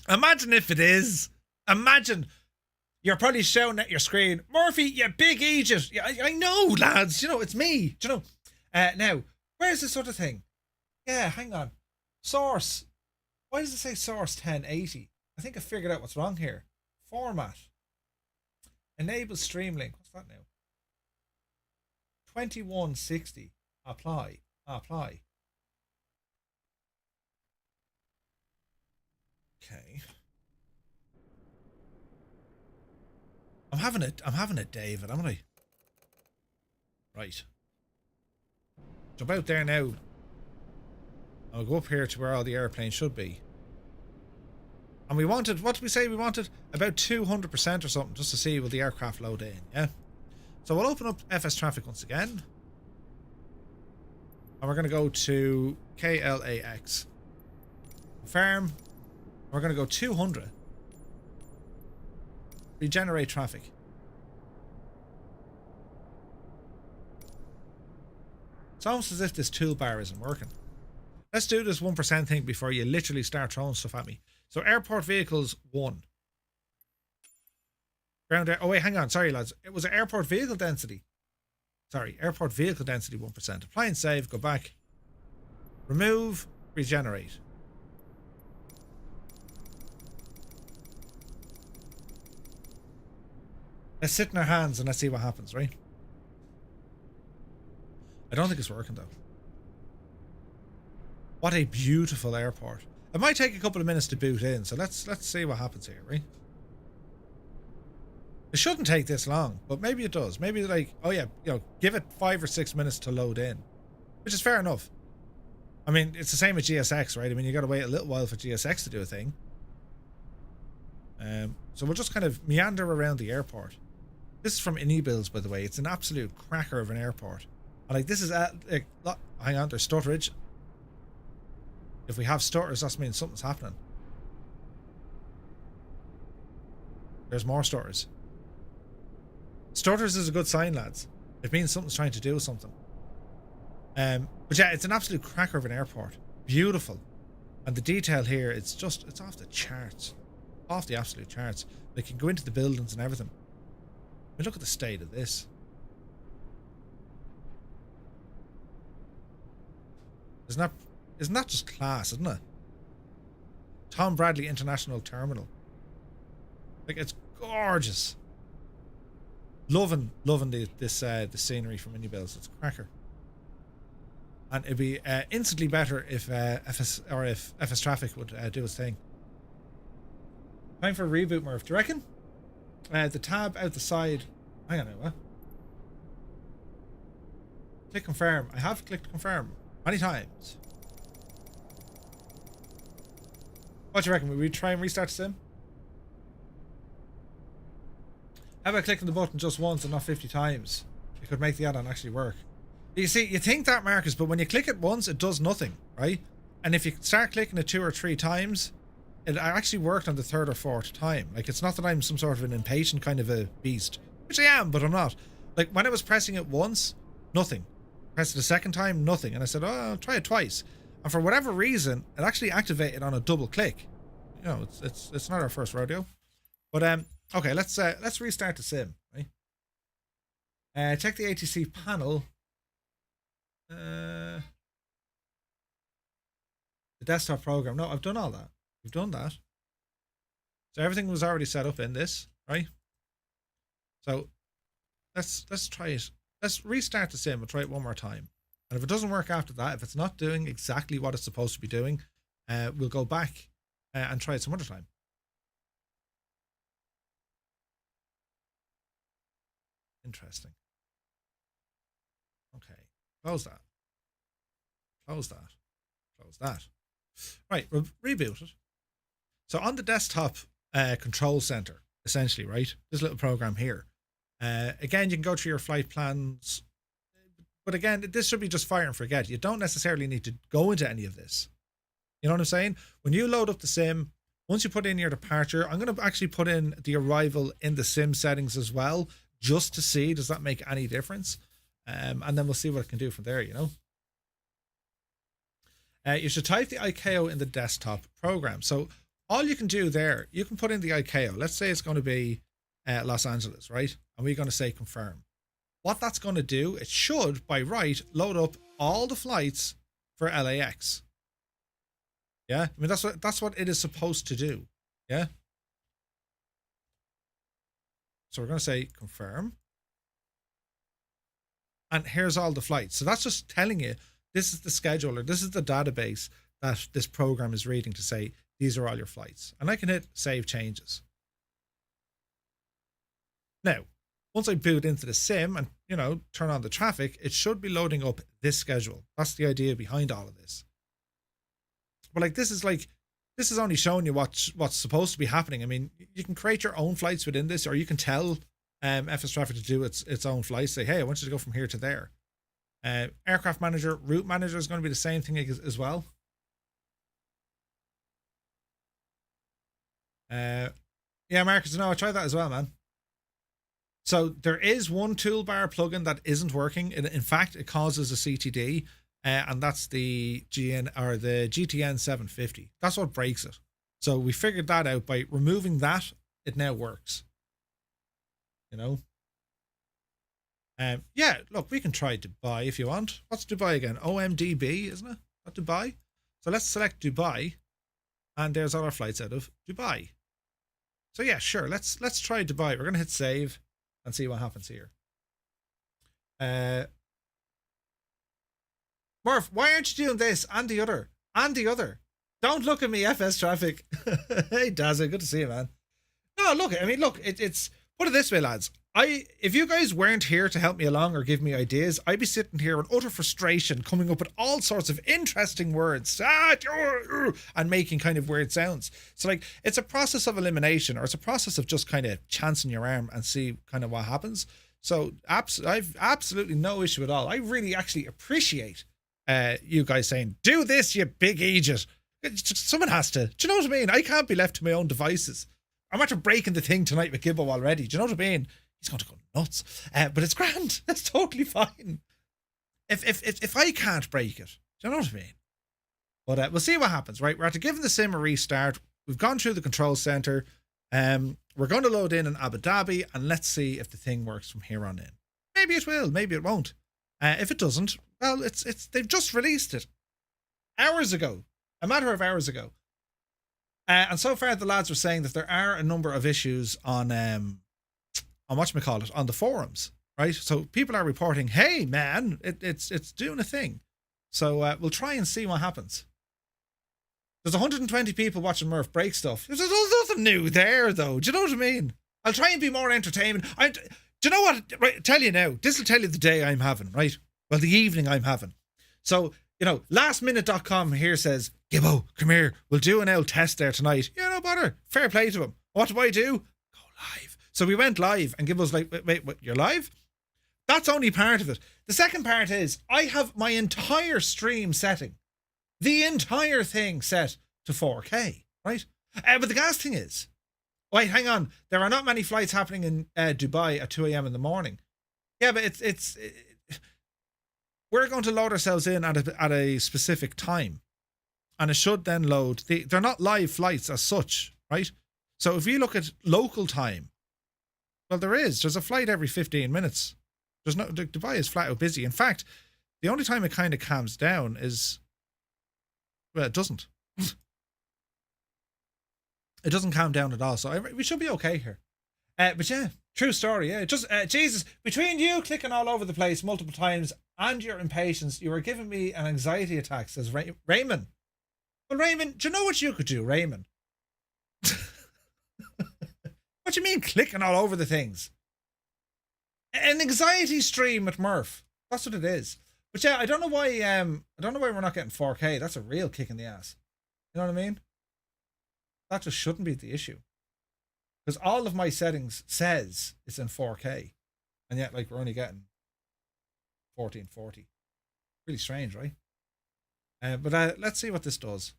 [SPEAKER 1] Imagine if it is. Imagine. You're probably shouting at your screen, Murphy, you big idiot. Yeah, I know, lads. You know, it's me. Do you know? Now, where's this other thing? Yeah, hang on. Source. Why does it say source 1080? I think I figured out what's wrong here. Format. Enable stream link. What's that now? 2160. Apply. Apply. Okay. I'm having it, David, haven't I? Right. Jump out there now. I'll go up here to where all the airplanes should be. And we wanted, what did we say we wanted? About 200% or something, just to see will the aircraft load in, yeah? So we'll open up FS traffic once again. And we're going to go to KLAX. Confirm. We're going to go 200. Regenerate traffic. It's almost as if this toolbar isn't working. Let's do this 1% thing before you literally start throwing stuff at me. So airport vehicles 1. Ground air. Oh wait, hang on. Sorry, lads. It was airport vehicle density. Sorry, airport vehicle density 1%. Apply and save. Go back. Remove. Regenerate. Let's sit in our hands and let's see what happens, right? I don't think it's working though. What a beautiful airport. It might take a couple of minutes to boot in, so let's see what happens here, right? It shouldn't take this long, but maybe it does. Maybe like, oh yeah, you know, give it 5 or 6 minutes to load in, which is fair enough. I mean, it's the same with GSX, right? I mean, you got to wait a little while for GSX to do a thing. So we'll just kind of meander around the airport. This is from Inibills, by the way. It's an absolute cracker of an airport. And like, this is like, hang on, there's stutterage. If we have stutters, that means something's happening. There's more stutters. Stutters is a good sign, lads. It means something's trying to do something. But yeah, it's an absolute cracker of an airport. Beautiful. And the detail here, it's off the charts. Off the absolute charts. They can go into the buildings and everything. I mean, look at the state of this. Isn't that just class, isn't it? Tom Bradley International Terminal. Like, it's gorgeous. Loving this scenery from mini builds. It's a cracker. And it'd be instantly better if FS Traffic would do its thing. Time for a reboot, Murph. Do you reckon? The tab out the side. Hang on now, what? Click confirm. I have clicked confirm many times. What do you reckon? Will we try and restart the sim? How about clicking the button just once and not 50 times? It could make the add-on actually work. You see, you think that, Marcus, but when you click it once, it does nothing, right? And if you start clicking it 2 or 3 times, it actually worked on the 3rd or 4th time. Like, it's not that I'm some sort of an impatient kind of a beast, which I am, but I'm not. Like, when I was pressing it once, nothing. Pressed it a second time, nothing. And I said, oh, I'll try it twice. And for whatever reason, it actually activated on a double click. You know, it's not our first rodeo. But okay, let's restart the sim, right? Check the ATC panel. The desktop program. No, I've done all that. We've done that. So everything was already set up in this, right? So let's try it. Let's restart the sim and try it one more time. And if it doesn't work after that, if it's not doing exactly what it's supposed to be doing, we'll go back and try it some other time. Interesting. Okay. Close that. Close that. Close that. Right, we'll reboot it. So on the desktop control center, essentially, right? This little program here. Again, you can go through your flight plans. But again, this should be just fire and forget. You don't necessarily need to go into any of this. You know what I'm saying? When you load up the sim, once you put in your departure, I'm going to actually put in the arrival in the sim settings as well, just to see, does that make any difference? And then we'll see what it can do from there, you know? You should type the ICAO in the desktop program. So all you can do there, you can put in the ICAO. Let's say it's going to be Los Angeles, right? And we're going to say confirm. What that's going to do, it should, by right, load up all the flights for LAX. Yeah, I mean, that's what it is supposed to do. Yeah. So we're going to say confirm. And here's all the flights. So that's just telling you, this is the scheduler, this is the database that this program is reading to say, these are all your flights. And I can hit save changes. Now, once I boot into the sim and, you know, turn on the traffic, it should be loading up this schedule. That's the idea behind all of this. But like, this is only showing you what's supposed to be happening. I mean, you can create your own flights within this, or you can tell FS Traffic to do its own flights. Say, hey, I want you to go from here to there. Aircraft manager, route manager is going to be the same thing as well. Yeah, Marcus, no, I tried that as well, man. So there is one toolbar plugin that isn't working. In fact, it causes a CTD, and that's the GTN 750. That's what breaks it. So we figured that out. By removing that, it now works. You know? Yeah, look, we can try Dubai if you want. What's Dubai again? OMDB, isn't it? Not Dubai. So let's select Dubai, and there's all our flights out of Dubai. So yeah, sure. Let's try Dubai. We're gonna hit save and see what happens here. Murph, why aren't you doing this and the other and the other? Don't look at me, FS Traffic. Hey, Dazza, good to see you, man. No, look, I mean, look, it's put it this way, lads. If you guys weren't here to help me along or give me ideas, I'd be sitting here in utter frustration, coming up with all sorts of interesting words and making kind of weird sounds. So like, it's a process of elimination, or it's a process of just kind of chancing your arm and see kind of what happens. So I've absolutely no issue at all. I really actually appreciate you guys saying, do this, you big idiot. Someone has to. Do you know what I mean? I can't be left to my own devices. I'm after breaking the thing tonight with Gibbo already. Do you know what I mean? He's going to go nuts. But it's grand. It's totally fine. If I can't break it, do you know what I mean? But we'll see what happens, right? We're after giving the sim a restart. We've gone through the control center. We're going to load in Abu Dhabi, and let's see if the thing works from here on in. Maybe it will. Maybe it won't. If it doesn't, well, they've just released it hours ago. A matter of hours ago. And so far, the lads are saying that there are a number of issues on whatchamacallit, on the forums, right? So people are reporting, hey, man, it's doing a thing. So we'll try and see what happens. There's 120 people watching Murph break stuff. There's nothing new there, though. Do you know what I mean? I'll try and be more entertainment. Do you know what? Right, tell you now. This will tell you the day I'm having, right? Well, the evening I'm having. So, lastminute.com here says, Gibbo, come here. We'll do an old test there tonight. Yeah, no bother. Fair play to him. What do? Go live. So we went live, and Gibbo's like, wait, what, you're live? That's only part of it. The second part is, I have my entire stream setting. The entire thing set to 4K, right? But the gas thing is, wait, hang on. There are not many flights happening in Dubai at 2 a.m. in the morning. Yeah, but it's we're going to load ourselves in at a specific time, and it should then load. They're not live flights as such, right? So if you look at local time, well, there's a flight every 15 minutes. Dubai is flat out busy. In fact, the only time it kind of calms down is, well, it doesn't. It doesn't calm down at all. So we should be okay here. But yeah, true story. Yeah, just Jesus, between you clicking all over the place multiple times and your impatience, you are giving me an anxiety attack, says Raymond. Well, Raymond, do you know what you could do, Raymond? What do you mean clicking all over the things? An anxiety stream at Murph. That's what it is. But yeah, I don't know why we're not getting 4K. That's a real kick in the ass. You know what I mean? That just shouldn't be the issue. Because all of my settings says it's in 4K. And yet, like, we're only getting 1440. Really strange, right? But let's see what this does.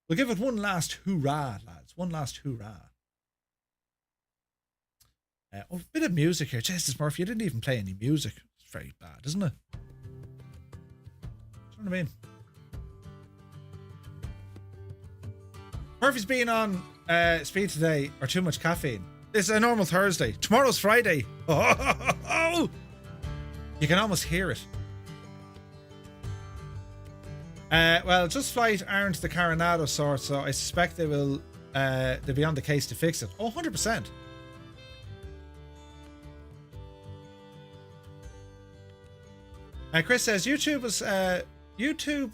[SPEAKER 1] We'll give it one last hoorah, lads. One last hoorah. A bit of music here. Jesus, Murphy, you didn't even play any music. It's very bad, isn't it? Do you know what I mean? Murphy's been on speed today, or too much caffeine. It's a normal Thursday. Tomorrow's Friday. Oh! You can almost hear it. Well, Just Flight aren't the Caronado sort, so I suspect they'll be on the case to fix it. Oh, 100%. Chris says YouTube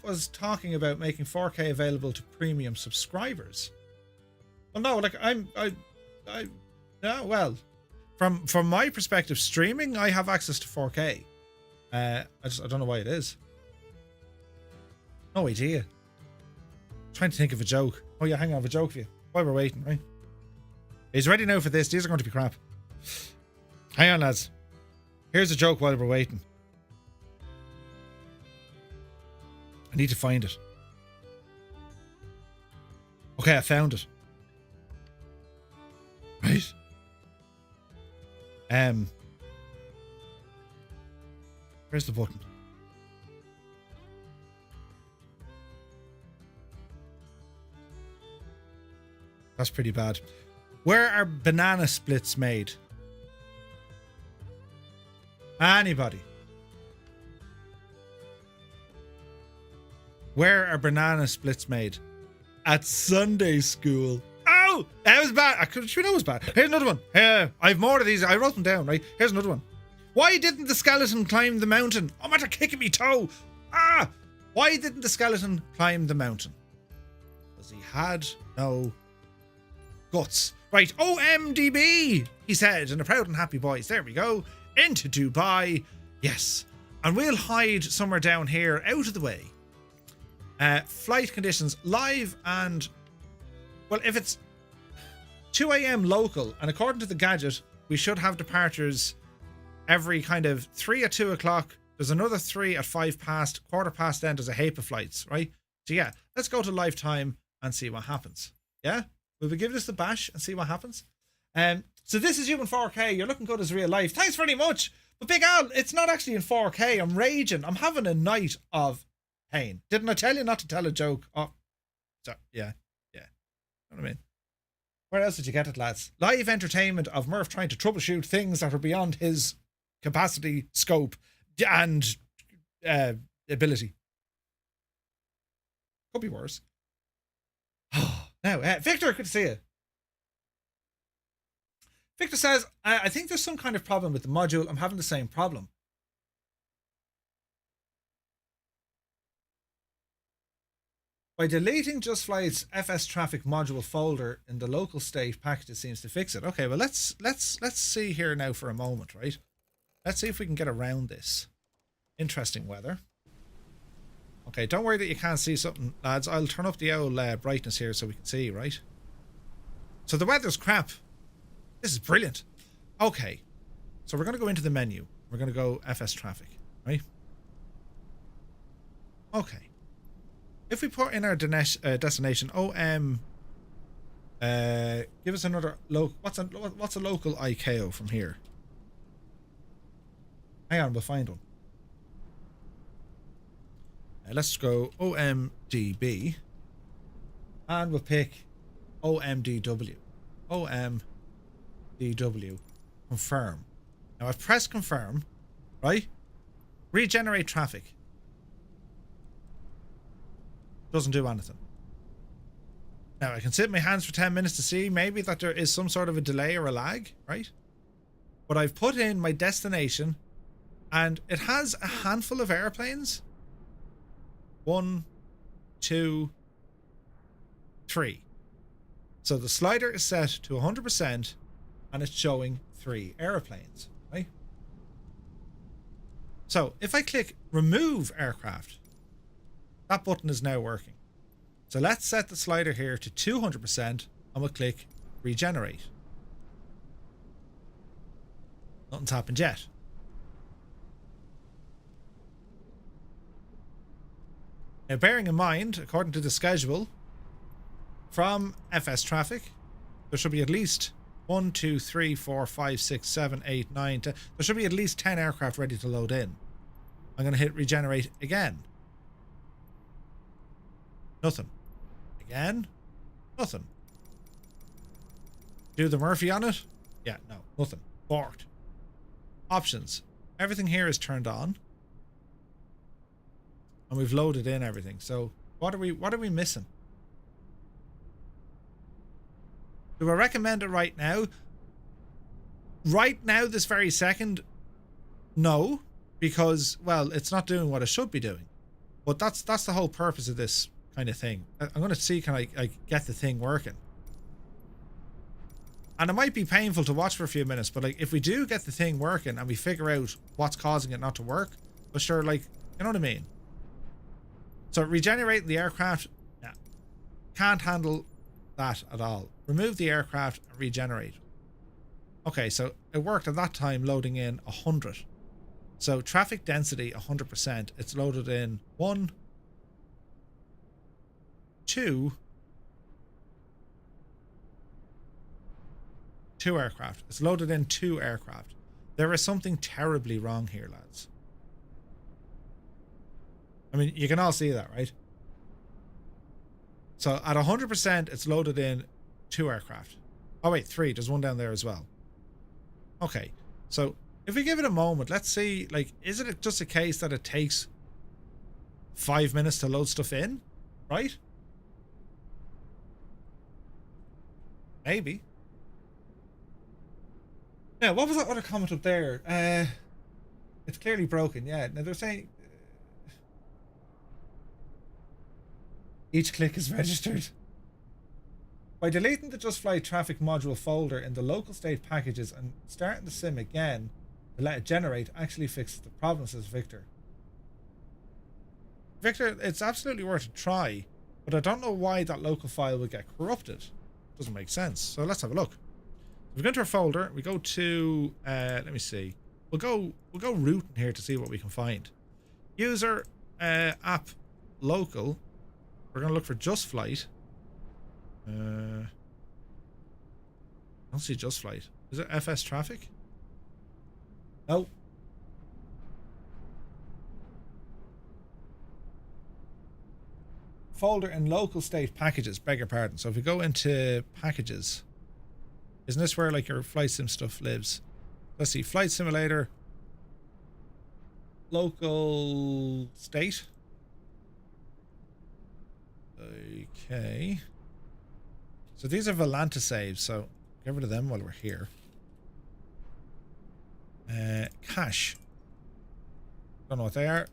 [SPEAKER 1] was talking about making 4K available to premium subscribers. Well, no, like well, from my perspective, streaming, I have access to 4K. I don't know why it is. No idea. Trying to think of a joke. Oh yeah, hang on, I have a joke for you while we're waiting, right? He's ready now for this. These are going to be crap. Hang on, lads. Here's a joke while we're waiting. I need to find it. Okay, I found it. Right. Where's the button? That's pretty bad. Where are banana splits made? Anybody? Where are banana splits made? At Sunday school. Oh, that was bad. Should we know it was bad? Here's another one. I have more of these. I wrote them down, right? Here's another one. Why didn't the skeleton climb the mountain? I'm at a kicking me toe. Why didn't the skeleton climb the mountain? Because he had no guts. Right, OMDB, he said, in a proud and happy voice. There we go. Into Dubai. Yes. And we'll hide somewhere down here, out of the way. Flight conditions live and, well, if it's 2 a.m. local, and according to the gadget, we should have departures every kind of 3 at 2 o'clock. There's another 3 at 5 past, quarter past then there's a heap of flights, right? So yeah, let's go to live time and see what happens. Yeah? Will we give this the bash and see what happens? So this is you in 4K. You're looking good as real life. Thanks very much. But Big Al, it's not actually in 4K. I'm raging. I'm having a night of pain. Didn't I tell you not to tell a joke? Oh, so, yeah. You know what I mean? Where else did you get it, lads? Live entertainment of Murph trying to troubleshoot things that are beyond his capacity, scope, and ability. Could be worse. Now, Victor, good to see you. Victor says, I think there's some kind of problem with the module. I'm having the same problem. By deleting Just Flight's FS Traffic module folder in the local state packages seems to fix it. Okay, well let's see here now for a moment, right? Let's see if we can get around this. Interesting weather. Okay, don't worry that you can't see something, lads. I'll turn up the old brightness here so we can see, right? So the weather's crap. This is brilliant. Okay, so we're going to go into the menu. We're going to go FS Traffic, right? Okay. If we put in our destination OM, give us another local. What's a local ICAO from here? Hang on, we'll find one. Let's go OMDB, and we'll pick OMDW. OMDW. Confirm. Now I've pressed confirm, right? Regenerate traffic. Doesn't do anything. Now I can sit in my hands for 10 minutes to see maybe that there is some sort of a delay or a lag, right? But I've put in my destination and it has a handful of airplanes. 1, 2, 3. So the slider is set to 100% and it's showing 3 airplanes, right? So if I click remove aircraft, that button is now working. So let's set the slider here to 200% and we'll click regenerate. Nothing's happened yet. Now bearing in mind, according to the schedule from FS Traffic, there should be at least 1, 2, 3, 4, 5, 6, 7, 8, 9, 10. There should be at least 10 aircraft ready to load in. I'm going to hit regenerate again. Nothing. Again. Nothing. Do the Murphy on it? Yeah, no. Nothing. Borked. Options. Everything here is turned on. And we've loaded in everything. So what are we missing? Do I recommend it right now? Right now, this very second, no. Because, well, it's not doing what it should be doing. But that's the whole purpose of this kind of thing. I'm going to see, can I get the thing working? And it might be painful to watch for a few minutes, but like if we do get the thing working and we figure out what's causing it not to work, but sure, like, you know what I mean? So regenerating the aircraft, yeah, can't handle that at all. Remove the aircraft and regenerate. Okay, so it worked at that time loading in 100. So traffic density 100%. It's loaded in 1, 2 aircraft. It's loaded in 2 aircraft. There is something terribly wrong here, lads. I mean, you can all see that, right? So at 100%, it's loaded in 2 aircraft. Oh wait, 3. There's one down there as well. Okay, so if we give it a moment, let's see, like, is it just a case that it takes 5 minutes to load stuff in? Right? Maybe. Now, what was that other comment up there? It's clearly broken, yeah. Now they're saying each click is registered. By deleting the Just Fly traffic module folder in the local state packages and starting the sim again to let it generate actually fixes the problem, says Victor. Victor, it's absolutely worth a try, but I don't know why that local file would get corrupted. Doesn't make sense. So let's have a look. We go into our folder, we go to let me see. We'll go rooting here to see what we can find. User app local. We're gonna look for Just Flight. I don't see Just Flight. Is it FS Traffic? No. Folder in local state packages, beg your pardon. So if we go into packages, isn't this where like your flight sim stuff lives? Let's see, flight simulator, local state. Okay. So these are Volanta saves, so get rid of them while we're here. Cache. Don't know what they are.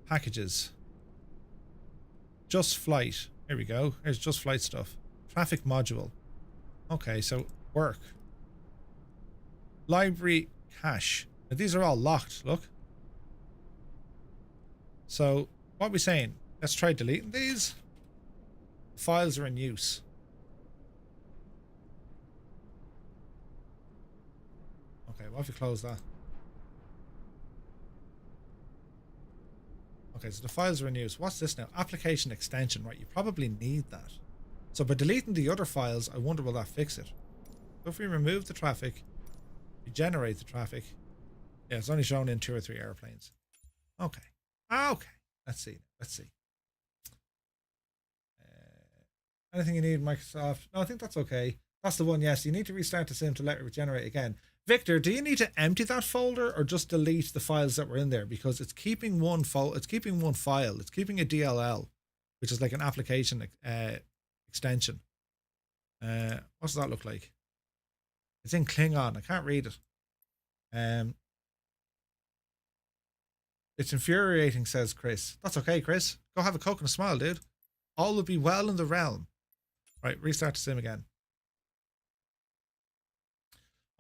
[SPEAKER 1] Packages. Just flight. Here we go. Here's just flight stuff. Traffic module. Okay, so work. Library cache. Now, these are all locked, look. So, what are we saying? Let's try deleting these. Files are in use. Okay, what if you close that? Okay, so the files are in use. What's this now? Application extension, right? You probably need that. So by deleting the other files, I wonder will that fix it? So if we remove the traffic, we generate the traffic. Yeah, it's only shown in 2 or 3 airplanes. Okay. Okay. Let's see. Let's see. Anything you need, Microsoft? No, I think that's okay. That's the one, yes. You need to restart the sim to let it regenerate again. Victor, do you need to empty that folder or just delete the files that were in there? Because it's keeping one file. It's keeping a DLL, which is like an application extension. What does that look like? It's in Klingon. I can't read it. It's infuriating, says Chris. That's okay, Chris. Go have a Coke and a smile, dude. All will be well in the realm. Right, restart the sim again.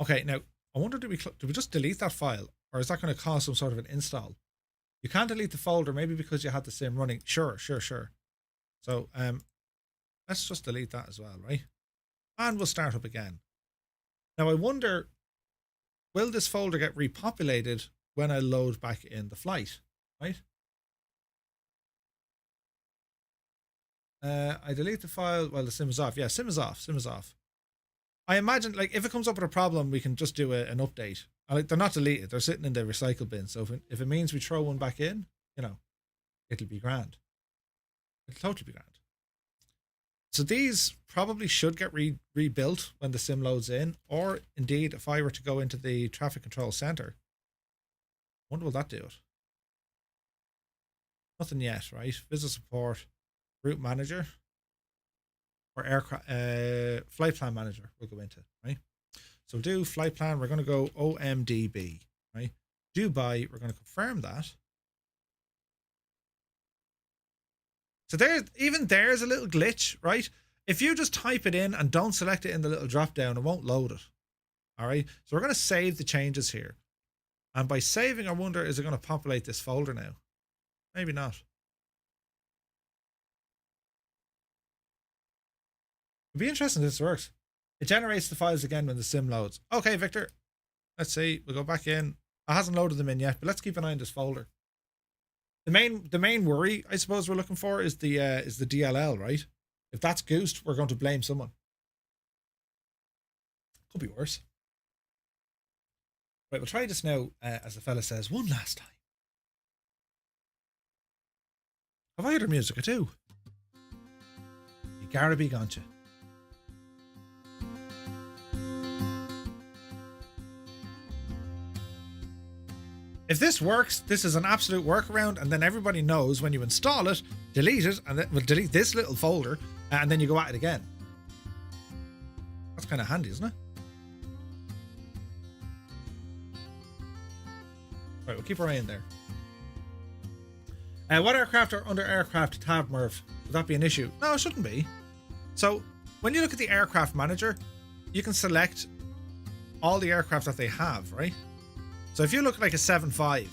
[SPEAKER 1] Okay, now, I wonder, do we just delete that file? Or is that going to cause some sort of an install? You can't delete the folder, maybe because you had the sim running. Sure. So, let's just delete that as well, right? And we'll start up again. Now, I wonder, will this folder get repopulated when I load back in the flight, right? I delete the file while the sim is off. Yeah, sim is off. I imagine, like, if it comes up with a problem, we can just do an update. Like, they're not deleted. They're sitting in the recycle bin. So if it means we throw one back in, you know, it'll be grand. It'll totally be grand. So these probably should get rebuilt when the sim loads in. Or, indeed, if I were to go into the traffic control center, I wonder will that do it? Nothing yet, right? Visit support, route manager, or aircraft flight plan manager we'll go into, right? So do flight plan, we're going to go OMDB, right? Dubai, we're going to confirm that. So there's a little glitch, right? If you just type it in and don't select it in the little drop down, it won't load it. All right. So we're going to save the changes here. And by saving, I wonder, is it going to populate this folder now? Maybe not. It'd be interesting if this works. It generates the files again when the sim loads. Okay, Victor. Let's see. We'll go back in. I hasn't loaded them in yet, but let's keep an eye on this folder. The main worry, I suppose, we're looking for is the DLL, right? If that's goosed, we're going to blame someone. Could be worse. Right, we'll try this now, as the fella says, one last time. Have I heard music too? You gotta be gotcha. If this works, this is an absolute workaround, and then everybody knows when you install it, delete it, and then we'll delete this little folder, and then you go at it again. That's kind of handy, isn't it? Right, we'll keep our eye in there. What aircraft are under aircraft tab, Merv? Would that be an issue? No, it shouldn't be. So, when you look at the aircraft manager, you can select all the aircraft that they have, right? So if you look like a 7.5,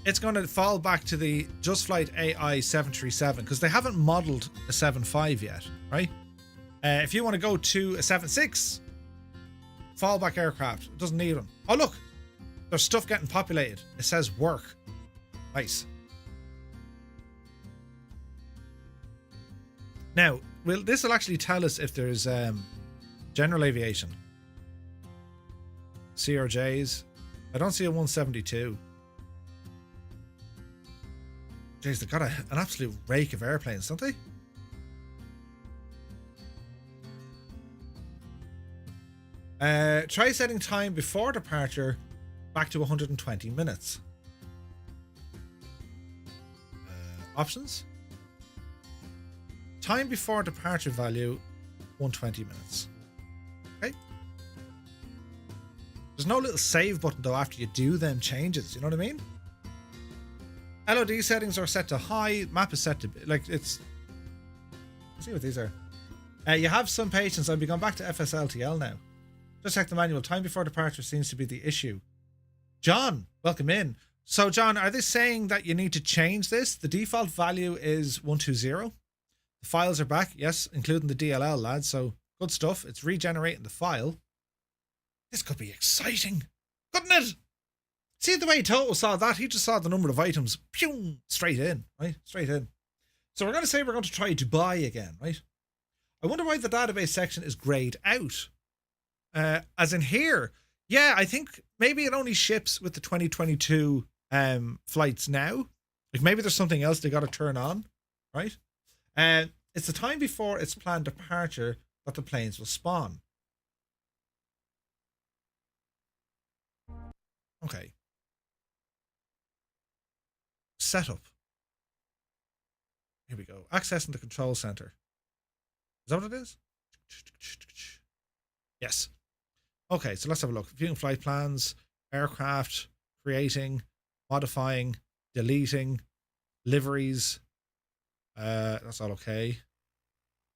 [SPEAKER 1] it's going to fall back to the Just Flight AI 737 because they haven't modeled a 7.5 yet, right? If you want to go to a 7.6, fallback aircraft, it doesn't need them. Oh, look, there's stuff getting populated. It says work. Nice. Now, this will actually tell us if there's general aviation. CRJs. I don't see a 172. Jeez, they've got an absolute rake of airplanes, don't they? Try setting time before departure back to 120 minutes. Time before departure value, 120 minutes. Okay. There's no little save button though after you do them changes, you know what I mean? LOD settings are set to high, map is set to, like, it's... Let's see what these are. You have some patience, I'll be going back to FSLTL now. Just check the manual, time before departure seems to be the issue. John, welcome in. So John, are they saying that you need to change this? The default value is 120. The files are back, yes, including the DLL, lads, so good stuff. It's regenerating the file. This could be exciting, couldn't it? See the way Toto saw that? He just saw the number of items, pew, straight in, right? Straight in. So we're going to say we're going to try Dubai again, right? I wonder why the database section is grayed out. As in here, yeah, I think maybe it only ships with the 2022 flights now. Like maybe there's something else they got to turn on, right? It's the time before its planned departure that the planes will spawn. Okay. Setup. Here we go. Accessing the control center. Is that what it is? Yes. Okay, so let's have a look. Viewing flight plans, aircraft, creating, modifying, deleting, liveries. That's all okay.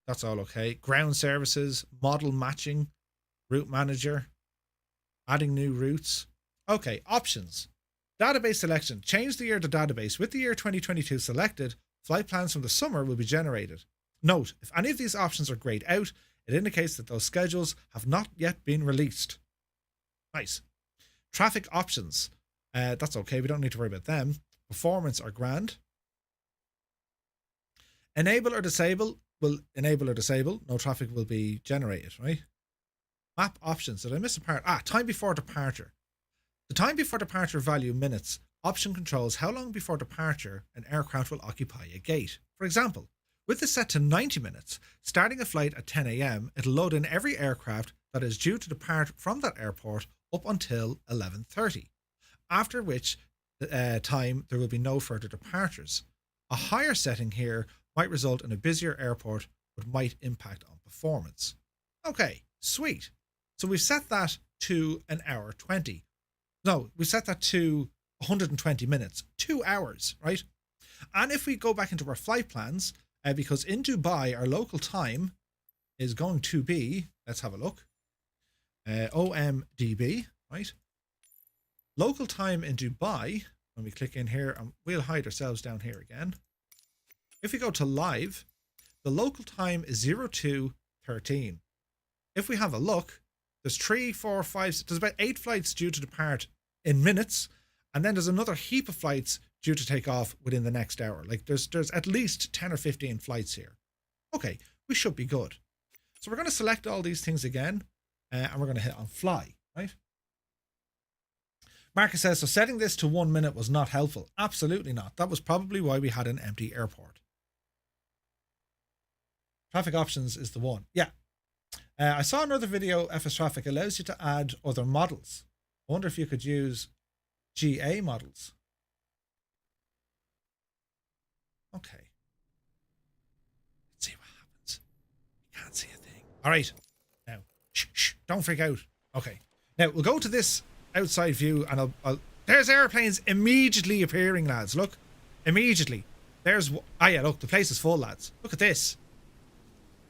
[SPEAKER 1] That's all okay. Ground services, model matching, route manager, adding new routes. Okay, options. Database selection. Change the year to database. With the year 2022 selected, flight plans from the summer will be generated. Note, if any of these options are grayed out, it indicates that those schedules have not yet been released. Nice. Traffic options. That's okay. We don't need to worry about them. Performance are grand. Enable or disable will enable or disable. No traffic will be generated, right? Map options. Did I miss a part? Time before departure. The time before departure value minutes option controls how long before departure an aircraft will occupy a gate. For example, with this set to 90 minutes, starting a flight at 10 a.m., it'll load in every aircraft that is due to depart from that airport up until 11:30, after which time there will be no further departures. A higher setting here might result in a busier airport, but might impact on performance. Okay, sweet. So we've set that to an hour 20. No, we set that to 120 minutes, 2 hours, right? And if we go back into our flight plans, because in Dubai, our local time is going to be, let's have a look, OMDB, right? Local time in Dubai, when we click in here, and we'll hide ourselves down here again. If we go to live, the local time is 02:13. If we have a look, there's 3, 4, 5, there's about 8 flights due to depart in minutes, and then there's another heap of flights due to take off within the next hour. Like there's at least 10 or 15 flights here. Okay, we should be good. So we're going to select all these things again, and we're going to hit on fly, right? Marcus says, so setting this to 1 minute was not helpful. Absolutely not. That was probably why we had an empty airport. Traffic options is the one. Yeah. I saw another video, FS Traffic allows you to add other models. I wonder if you could use GA models. Okay. Let's see what happens. You can't see a thing. All right. Now, shh, don't freak out. Okay. Now, we'll go to this outside view and I'll there's airplanes immediately appearing, lads. Look. Immediately. There's... yeah, look. The place is full, lads. Look at this.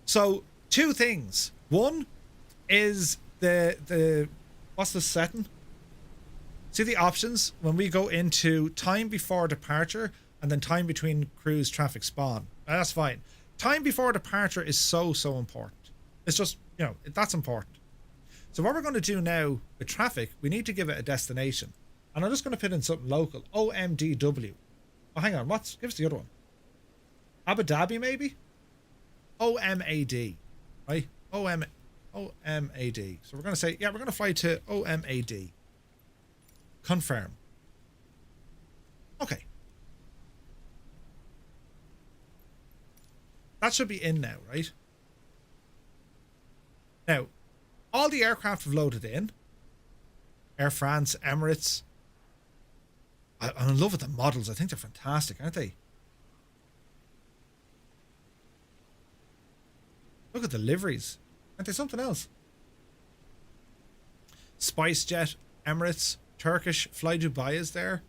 [SPEAKER 1] So, 2 things. One is the what's the setting? See the options when we go into time before departure and then time between cruise traffic spawn. That's fine. Time before departure is so important. It's just, you know, that's important. So what we're going to do now with traffic, we need to give it a destination. And I'm just going to put in something local. OMDW. Oh, hang on. Give us the other one. Abu Dhabi, maybe? OMAD. Right? OMAD. So we're going to say, yeah, we're going to fly to OMAD. Confirm. Okay. That should be in now, right? Now, all the aircraft have loaded in. Air France, Emirates. I'm in love with the models. I think they're fantastic, aren't they? Look at the liveries. Aren't they something else? SpiceJet, Emirates, Turkish, Fly Dubai is there.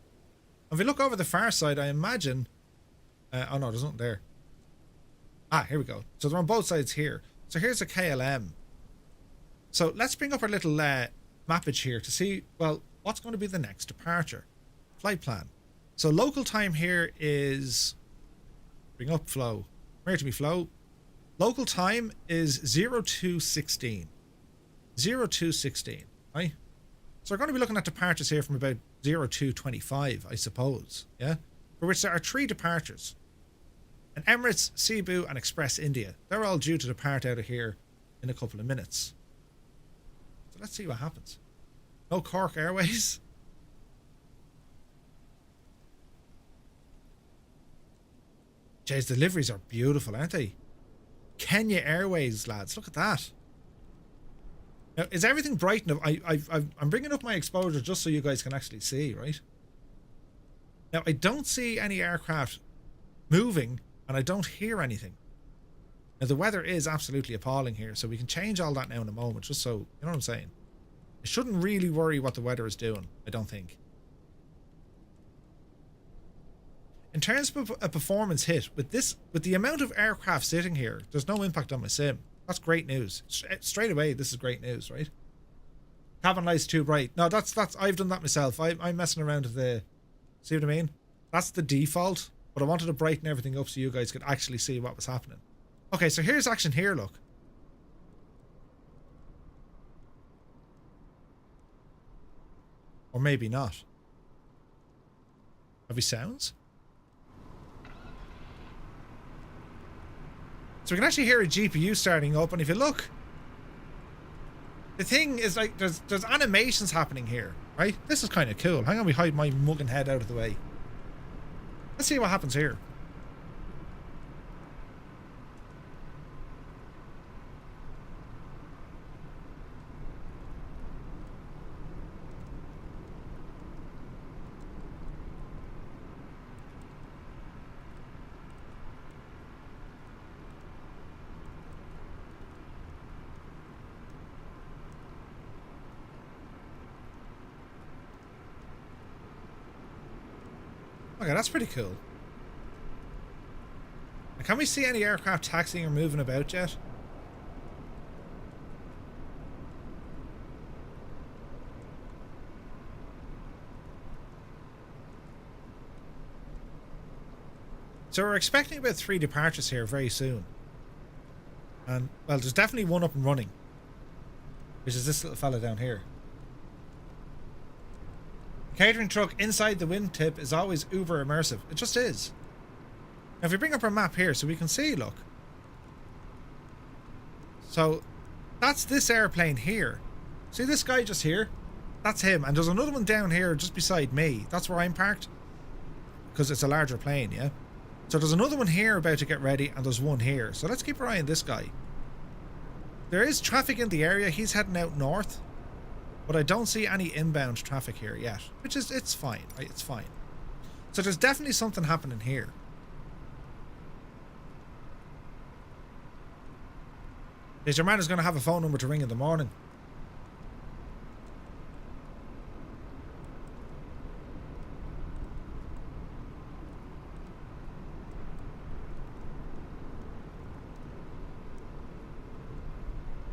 [SPEAKER 1] If we look over the far side, I imagine... oh no, there's nothing there. Ah, here we go. So they're on both sides here. So here's a KLM. So let's bring up our little mappage here to see, well, what's going to be the next departure. Flight plan. So local time here is... Bring up flow. Where to me, flow? Local time is 0216. 0216, right? So we're going to be looking at departures here from about 0225, I suppose, yeah? For which there are 3 departures. And Emirates, Cebu and Express India. They're all due to depart out of here in a couple of minutes. So let's see what happens. No Cork Airways. Jeez, the deliveries are beautiful, aren't they? Kenya Airways, lads. Look at that. Now, is everything bright enough? I'm bringing up my exposure just so you guys can actually see, right? Now, I don't see any aircraft moving, and I don't hear anything. Now, the weather is absolutely appalling here, so we can change all that now in a moment, just so, you know what I'm saying? I shouldn't really worry what the weather is doing, I don't think. In terms of a performance hit, with the amount of aircraft sitting here, there's no impact on my sim. That's great news. Straight away, this is great news, right? Cabin lights too bright. No, that's I've done that myself. I'm messing around with the... See what I mean? That's the default, but I wanted to brighten everything up so you guys could actually see what was happening. Okay, so here's action here, look. Or maybe not. Have we sounds? So we can actually hear a GPU starting up, and if you look, the thing is like there's animations happening here, right? This is kind of cool. Hang on, we hide my mugging head out of the way. Let's see what happens here. Okay, that's pretty cool. Can we see any aircraft taxiing or moving about yet? So we're expecting about 3 departures here very soon. And, well, there's definitely one up and running. Which is this little fella down here. Catering truck inside the wingtip is always uber immersive. It just is. Now if we bring up our map here so we can see, look. So that's this airplane here. See this guy just here? That's him. And there's another one down here just beside me. That's where I'm parked. Because it's a larger plane, yeah? So there's another one here about to get ready, and there's one here. So let's keep our eye on this guy. There is traffic in the area. He's heading out north. But I don't see any inbound traffic here yet, which is, it's fine, right? It's fine. So there's definitely something happening here. Your man is going to have a phone number to ring in the morning.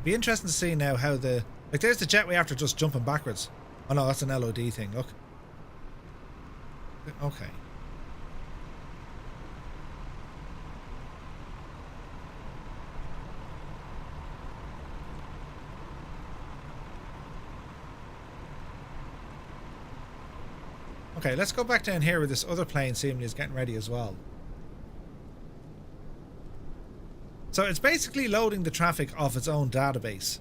[SPEAKER 1] Be interesting to see now how the... Like, there's the jetway after just jumping backwards. Oh no, that's an LOD thing, look. Okay. Okay, let's go back down here where this other plane seemingly is getting ready as well. So it's basically loading the traffic off its own database.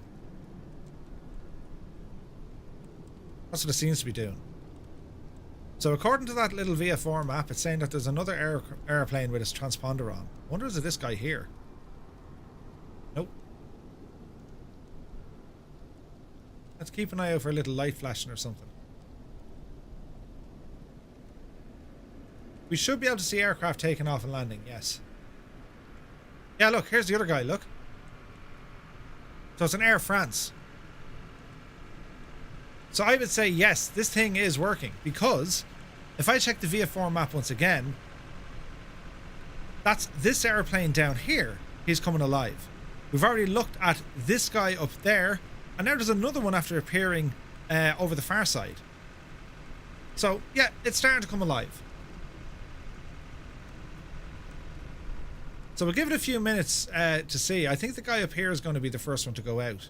[SPEAKER 1] That's what it seems to be doing. So according to that little VFR map, it's saying that there's another airplane with its transponder on. I wonder is it this guy here? Nope. Let's keep an eye out for a little light flashing or something. We should be able to see aircraft taking off and landing, yes. Yeah, look, here's the other guy, look. So it's an Air France. So I would say, yes, this thing is working, because if I check the VF4 map once again, that's this airplane down here. He's coming alive. We've already looked at this guy up there, and now there's another one after appearing over the far side. So, yeah, it's starting to come alive. So we'll give it a few minutes to see. I think the guy up here is going to be the first one to go out.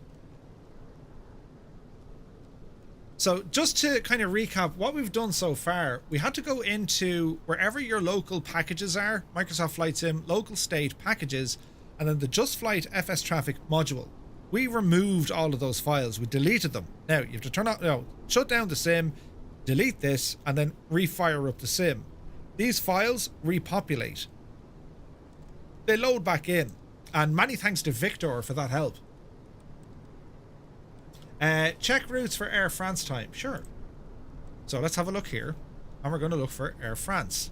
[SPEAKER 1] So just to kind of recap what we've done so far, we had to go into wherever your local packages are, Microsoft Flight Sim, local state packages, and then the Just Flight FS Traffic module. We removed all of those files. We deleted them. Now you have to turn out, shut down the sim, delete this, and then refire up the sim. These files repopulate. They load back in, and many thanks to Victor for that help. Check routes for Air France time. Sure. So let's have a look here, and we're going to look for Air France.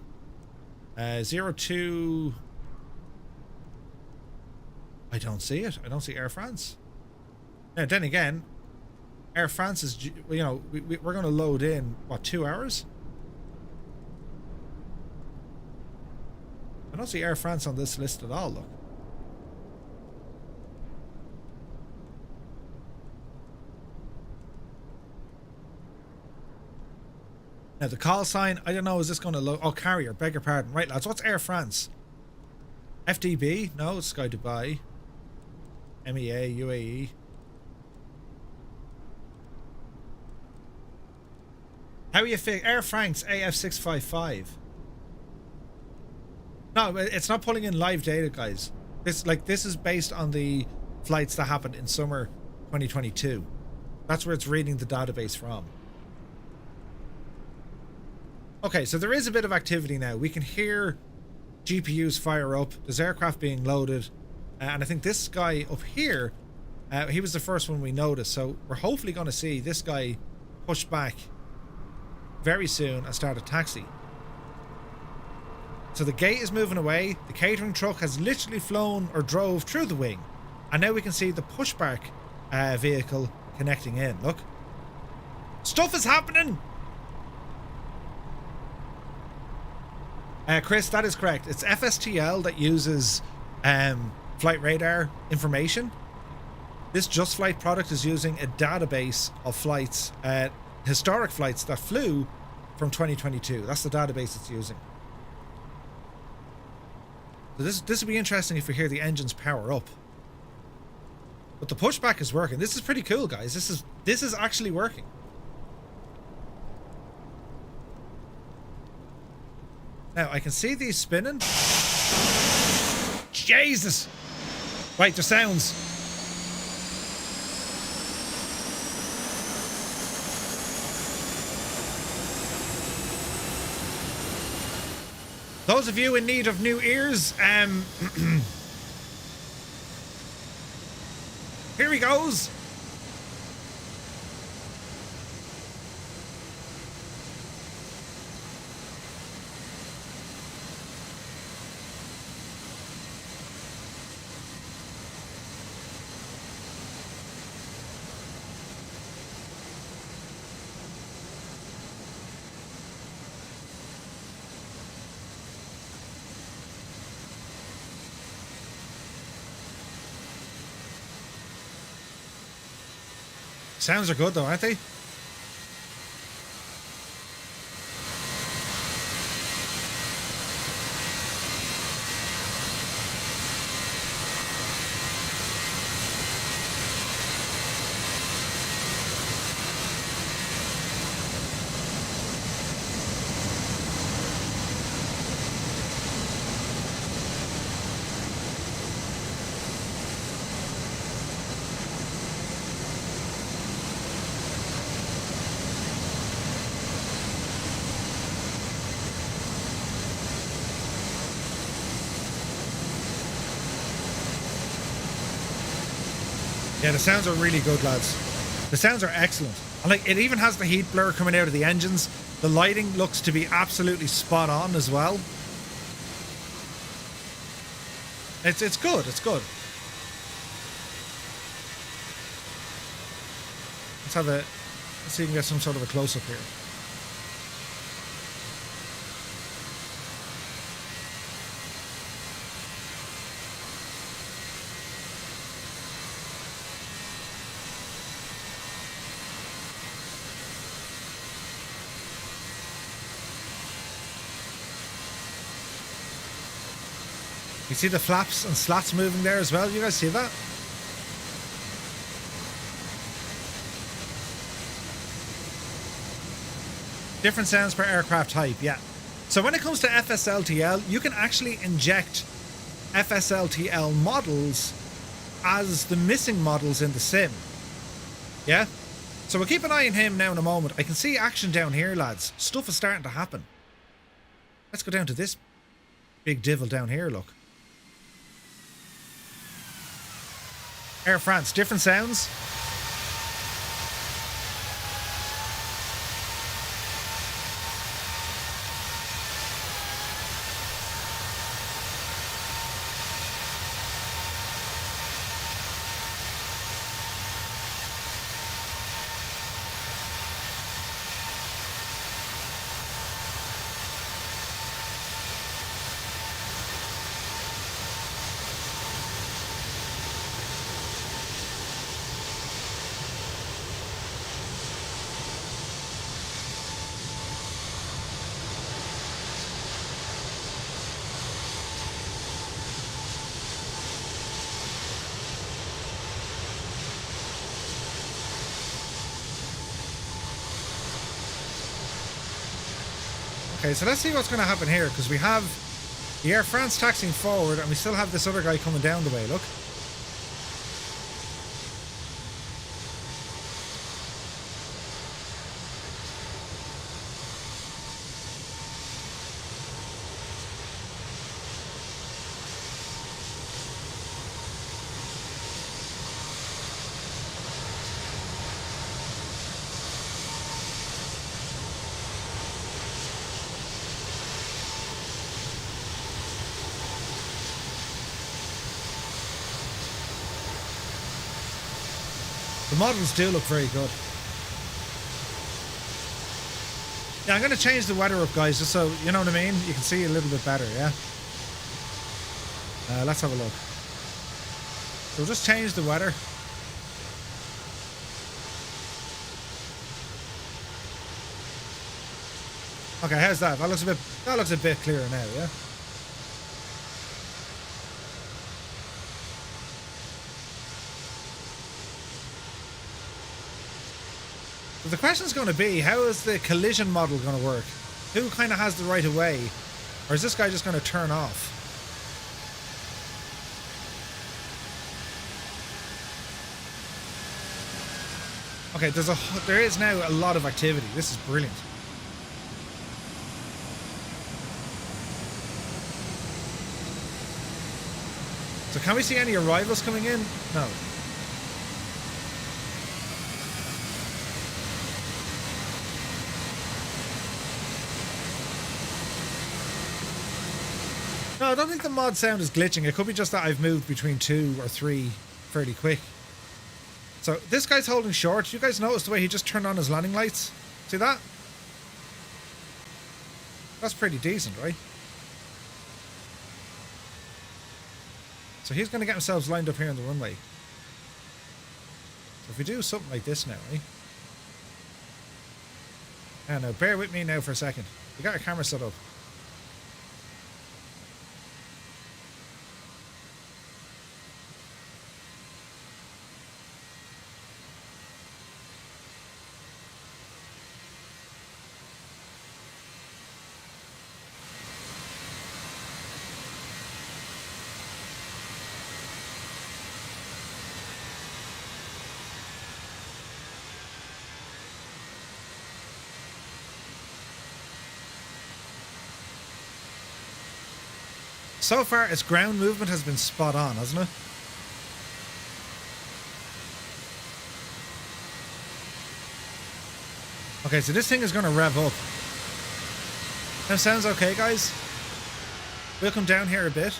[SPEAKER 1] 02. I don't see it. I don't see Air France. Now, then again, Air France is, you know, we're going to load in, what, 2 hours? I don't see Air France on this list at all, look. Now, the call sign, I don't know, is this going to load? Oh, carrier, beg your pardon. Right, lads, what's Air France? FDB? No, it's Sky Dubai. MEA, UAE. How are you fix Air France AF655? No, it's not pulling in live data, guys. This is based on the flights that happened in summer 2022. That's where it's reading the database from. Okay, so there is a bit of activity now. We can hear GPUs fire up. There's aircraft being loaded. And I think this guy up here, he was the first one we noticed. So we're hopefully going to see this guy push back very soon and start a taxi. So the gate is moving away. The catering truck has literally flown or drove through the wing. And now we can see the pushback vehicle connecting in. Look. Stuff is happening! Chris, that is correct. It's FSTL that uses flight radar information. This Just Flight product is using a database of flights, historic flights that flew from 2022. That's the database it's using. So this will be interesting if we hear the engines power up. But the pushback is working. This is pretty cool, guys. This is actually working. Now, I can see these spinning. Jesus! Right, there's sounds. Those of you in need of new ears, here he goes. Sounds are good though, aren't they? Yeah, the sounds are really good, lads. The sounds are excellent. And like, it even has the heat blur coming out of the engines. The lighting looks to be absolutely spot on as well. It's good, it's good. Let's have a, let's see if we can get some sort of a close-up here. You see the flaps and slats moving there as well? You guys see that? Different sounds per aircraft type, yeah. So when it comes to FSLTL, you can actually inject FSLTL models as the missing models in the sim. Yeah? So we'll keep an eye on him now in a moment. I can see action down here, lads. Stuff is starting to happen. Let's go down to this big divil down here, look. Air France, different sounds. Okay, so let's see what's going to happen here, because we have the Air France taxiing forward and we still have this other guy coming down the way, look. The models do look very good. Yeah, I'm going to change the weather up, guys, just so, you know what I mean? You can see a little bit better, yeah? Let's have a look. So we'll just change the weather. Okay, how's that? That looks a bit clearer now, yeah? So the question's going to be, how is the collision model going to work? Who kind of has the right of way? Or is this guy just going to turn off? Okay, there is now a lot of activity. This is brilliant. So can we see any arrivals coming in? No. No, I don't think the mod sound is glitching. It could be just that I've moved between 2 or 3 fairly quick. So this guy's holding short. You guys notice the way he just turned on his landing lights? See that? That's pretty decent, right? So he's going to get himself lined up here on the runway. So if we do something like this now, right? Now, bear with me now for a second. We got our camera set up. So far, its ground movement has been spot on, hasn't it? Okay, so this thing is going to rev up. That sounds okay, guys. We'll come down here a bit.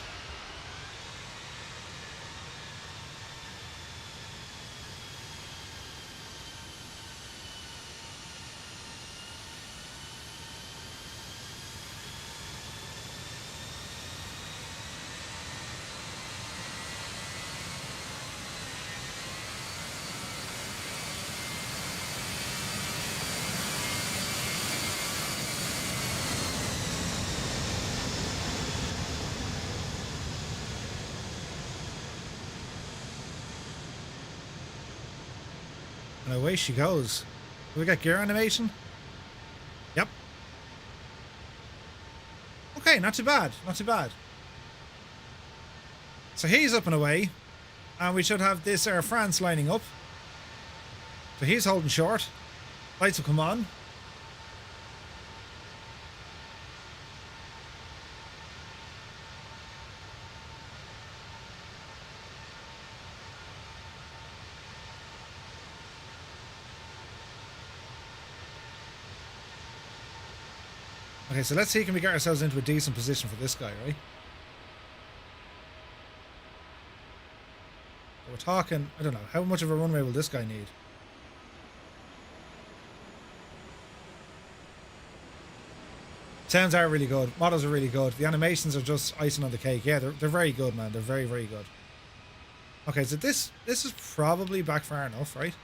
[SPEAKER 1] And away she goes. Do we get gear animation? Yep. Okay, not too bad. Not too bad. So he's up and away. And we should have this Air France lining up. So he's holding short. Lights will come on. Okay, so let's see, can we get ourselves into a decent position for this guy, right? We're talking, I don't know, how much of a runway will this guy need? Sounds are really good. Models are really good. The animations are just icing on the cake. Yeah, they're very good, man. They're very, very good. Okay, so this is probably back far enough, right?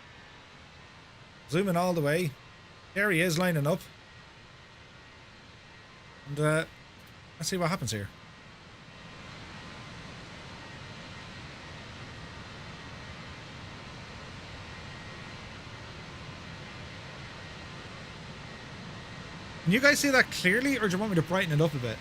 [SPEAKER 1] Zoom in all the way. There he is lining up. And let's see what happens here. Can you guys see that clearly, or do you want me to brighten it up a bit?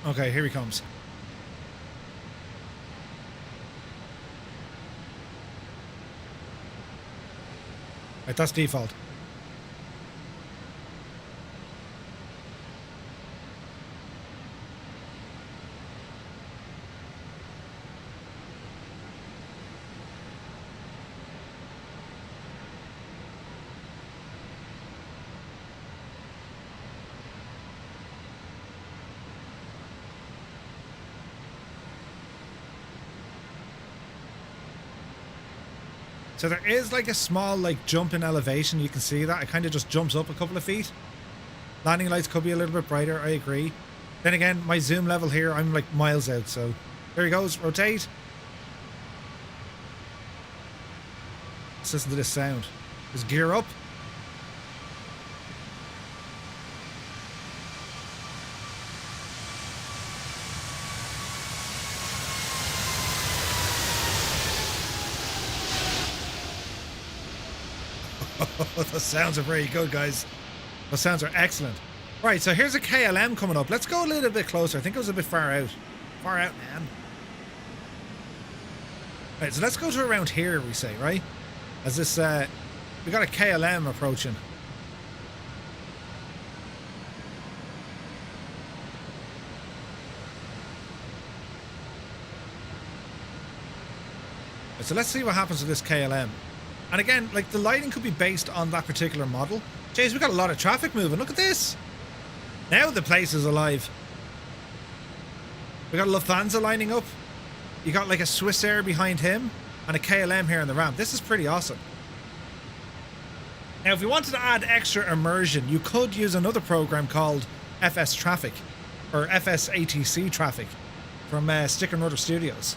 [SPEAKER 1] Okay, here he comes. Right, that's default. So there is like a small like jump in elevation. You can see that. It kind of just jumps up a couple of feet. Landing lights could be a little bit brighter. I agree. Then again, my zoom level here, I'm like miles out. So there he goes. Rotate. Let's listen to this sound. Is gear up? Those sounds are very good, guys. Those sounds are excellent. Right, so here's a KLM coming up. Let's go a little bit closer. I think it was a bit far out. Far out, man. Right, so let's go to around here, we say, right? As this, we got a KLM approaching. Right, so let's see what happens with this KLM. And again, like the lighting could be based on that particular model. Jeez, we got a lot of traffic moving. Look at this. Now the place is alive. We got a Lufthansa lining up. You got like a Swissair behind him and a KLM here on the ramp. This is pretty awesome. Now, if you wanted to add extra immersion, you could use another program called FS Traffic or FSATC Traffic from Stick and Rudder Studios.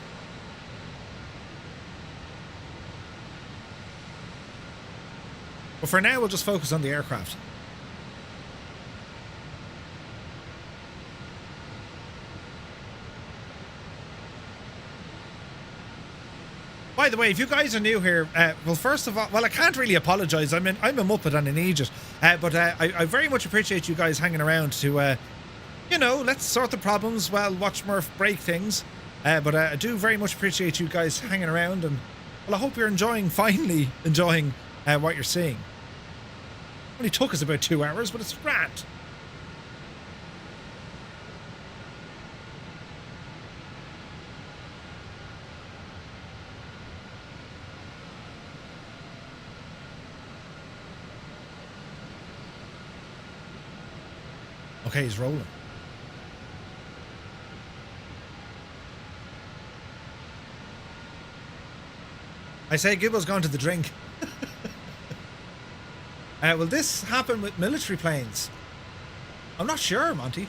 [SPEAKER 1] But for now, we'll just focus on the aircraft. By the way, if you guys are new here, well, first of all, well, I can't really apologise. I'm a Muppet and an idiot, but I very much appreciate you guys hanging around to, you know, let's sort the problems while watch Murph break things. But I do very much appreciate you guys hanging around, and well, I hope you're finally enjoying what you're seeing. Only took us about 2 hours, but it's grand. Okay, he's rolling. I say Gibbo's gone to the drink. Will this happen with military planes? I'm not sure, Monty.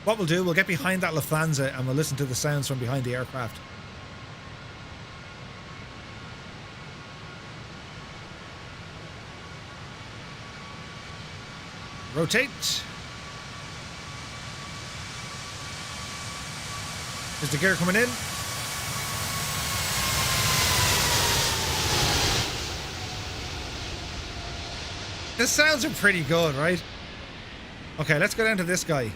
[SPEAKER 1] What we'll do, we'll get behind that Lufthansa and we'll listen to the sounds from behind the aircraft. Rotate. Is the gear coming in? The sounds are pretty good, right? Okay, let's go down to this guy.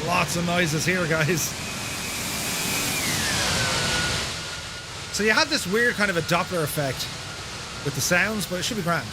[SPEAKER 1] Lots of noises here, guys. So you have this weird kind of a Doppler effect with the sounds, but it should be grand.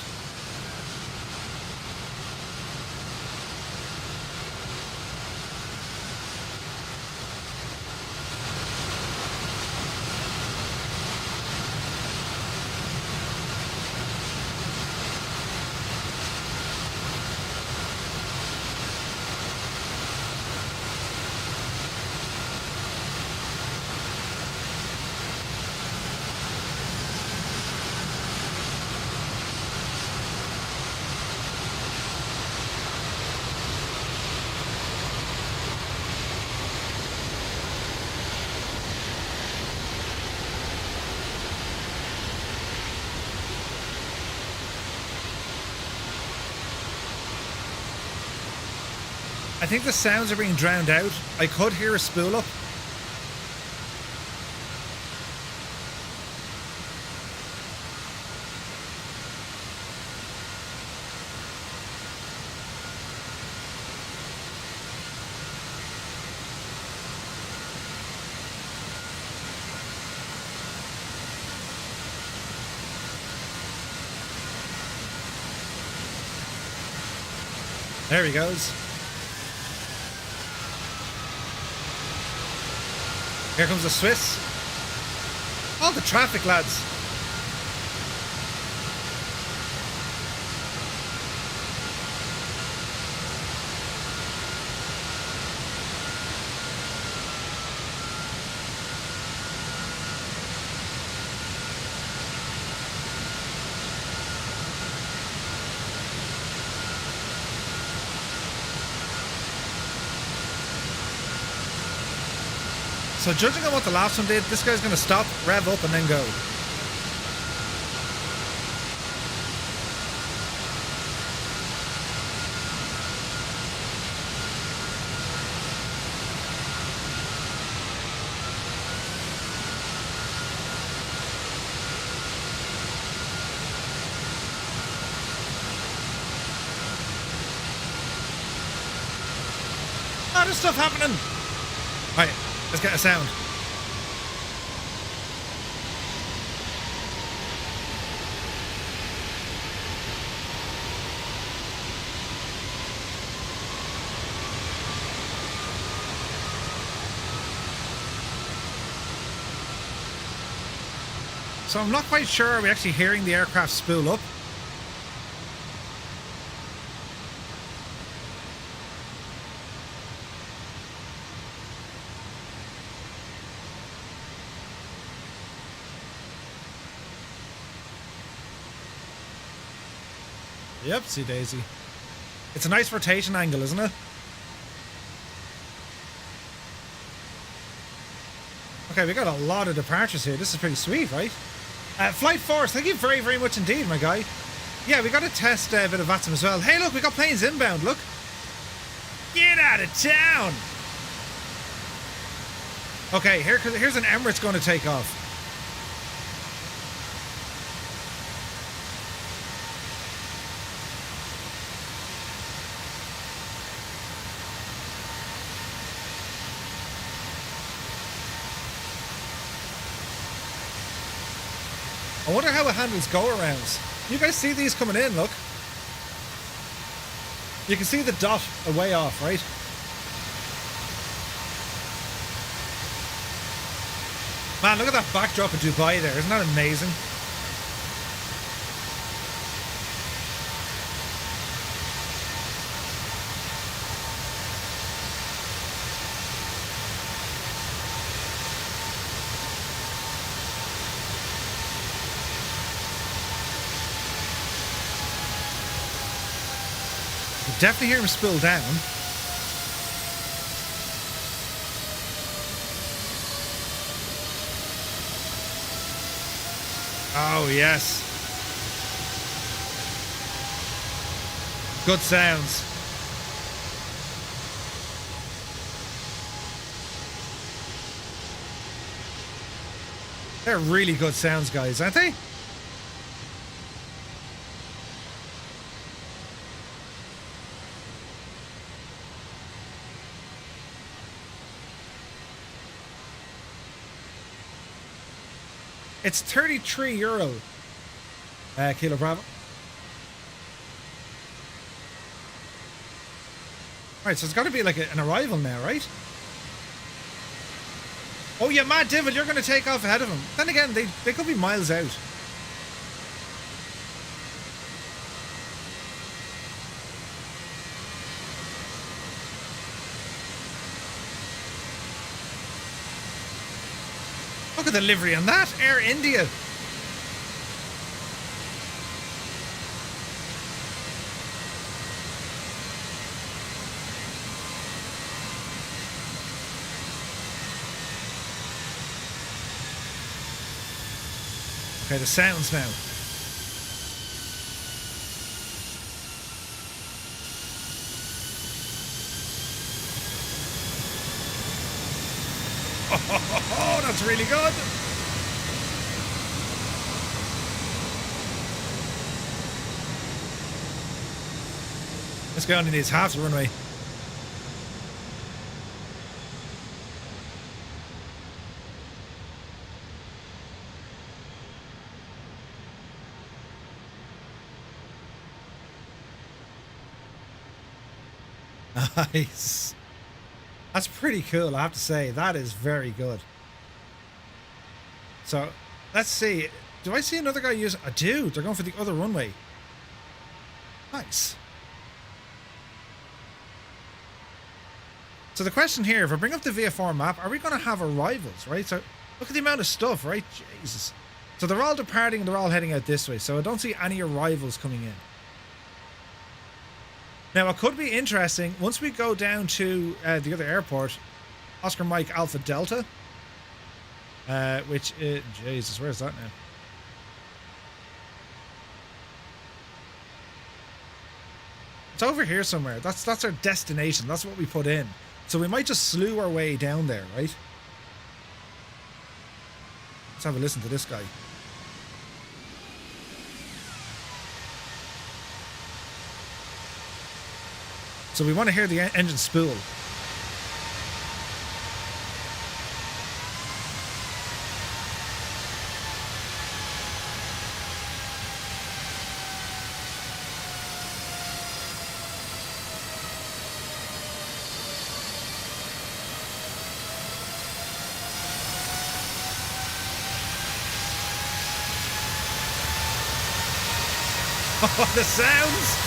[SPEAKER 1] I think the sounds are being drowned out. I could hear a spool up. There he goes. Here comes the Swiss. All the traffic, lads. So judging on what the last one did, this guy's going to stop, rev up, and then go. Oh, there's stuff happening. All right. Let's get a sound. So I'm not quite sure, are we actually hearing the aircraft spool up? Yep, see Daisy. It's a nice rotation angle, isn't it? Okay, we got a lot of departures here. This is pretty sweet, right? Flight Force, thank you very, very much indeed, my guy. Yeah, we got to test a bit of VATSIM as well. Hey, look, we got planes inbound, look. Get out of town! Okay, here's an Emirates going to take off. I wonder how it handles go-arounds. You guys see these coming in, look. You can see the dot way off, right? Man, look at that backdrop of Dubai there. Isn't that amazing? Definitely hear him spill down. Oh, yes. Good sounds. They're really good sounds, guys, aren't they? It's €33. Kilo Bravo. Right, so it's got to be like an arrival now, right? Oh yeah, Matt Divil, you're going to take off ahead of him. Then again, they could be miles out. Look at the livery on that. Air India. Okay, the sounds now. Oh, that's really good. This guy only needs half the runway. Nice. That's pretty cool, I have to say. That is very good. So, let's see. Do I see another guy use... I do. They're going for the other runway. Nice. So the question here, if I bring up the VFR map, are we going to have arrivals, right? So, look at the amount of stuff, right? Jesus. So they're all departing and they're all heading out this way. So I don't see any arrivals coming in. Now, it could be interesting, once we go down to the other airport, Oscar Mike Alpha Delta, which is... Jesus, where's that now? It's over here somewhere. That's our destination. That's what we put in. So we might just slew our way down there, right? Let's have a listen to this guy. So we want to hear the engine spool. Oh, the sounds!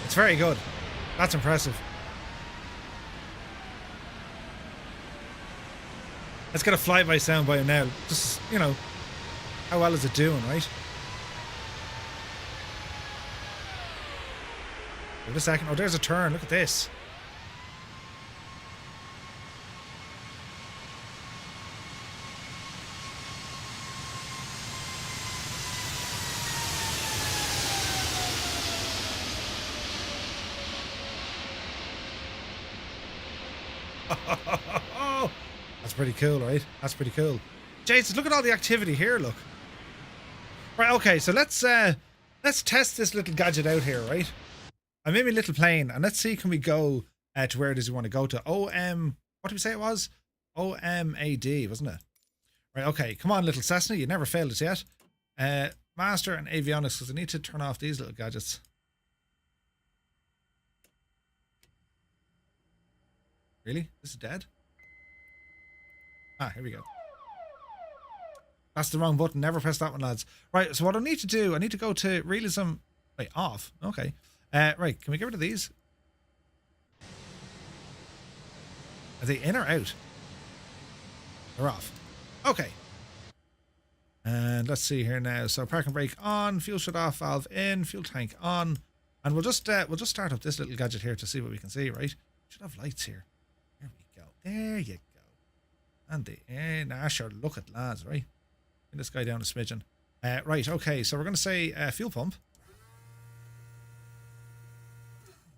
[SPEAKER 1] It's very good. That's impressive. Let's get a flyby sound by him now. Just, you know, how well is it doing, right? Wait a second. Oh, there's a turn. Look at this. That's pretty cool, right? That's pretty cool. Jesus, look at all the activity here, look. Right, okay, so let's test this little gadget out here, right? I'm in my little plane, and let's see, can we go to where it is we want to go to? OM, what did we say it was? OMAD, wasn't it? Right, okay, come on, little Cessna, you never failed us yet. Master and avionics, because I need to turn off these little gadgets. Really? This is dead? Ah, here we go. That's the wrong button. Never press that one, lads. Right, so what I need to do, I need to go to realism. Wait, off. Okay. Right, can we get rid of these? Are they in or out? They're off. Okay. And let's see here now. So park and brake on, fuel shut off, valve in, fuel tank on, and we'll just start up this little gadget here to see what we can see. Right? Should have lights here. There we go. There you go. And the sure. Look at lads, right? Bring this guy down a smidgen. Right. Okay. So we're gonna say fuel pump.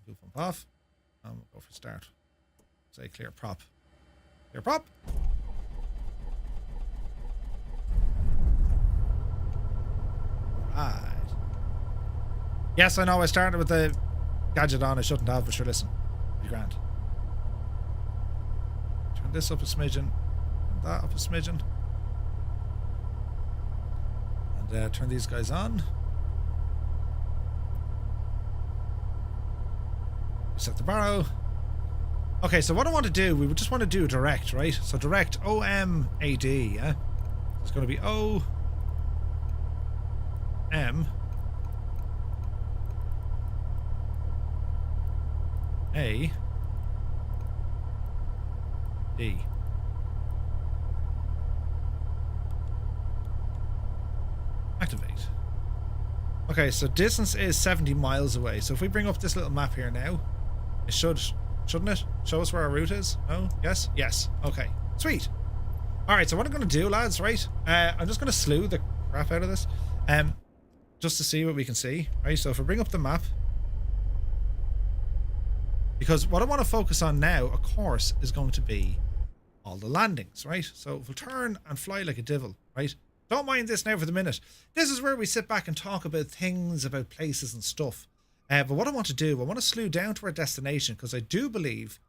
[SPEAKER 1] Fuel pump off. And we'll go for start. Say clear prop. Clear prop. Right. Yes, I know I started with the gadget on. I shouldn't have, but sure, listen. Be grand. Turn this up a smidgen. Turn that up a smidgen. And turn these guys on. Set the barrow. Okay, so what I want to do, we would just want to do direct, right? So direct OMAD, yeah? It's going to be O M A D. Activate. Okay, so distance is 70 miles away. So if we bring up this little map here now, it shouldn't it? Show us where our route is? No? Yes? Yes. Okay. Sweet. Alright, so what I'm going to do, lads, right? I'm just going to slew the crap out of this. Just to see what we can see, right? So if I bring up the map, because what I want to focus on now, of course, is going to be all the landings, right? So if we'll turn and fly like a devil, right? Don't mind this now for the minute. This is where we sit back and talk about things, about places and stuff. But what I want to do, I want to slew down to our destination, because I do believe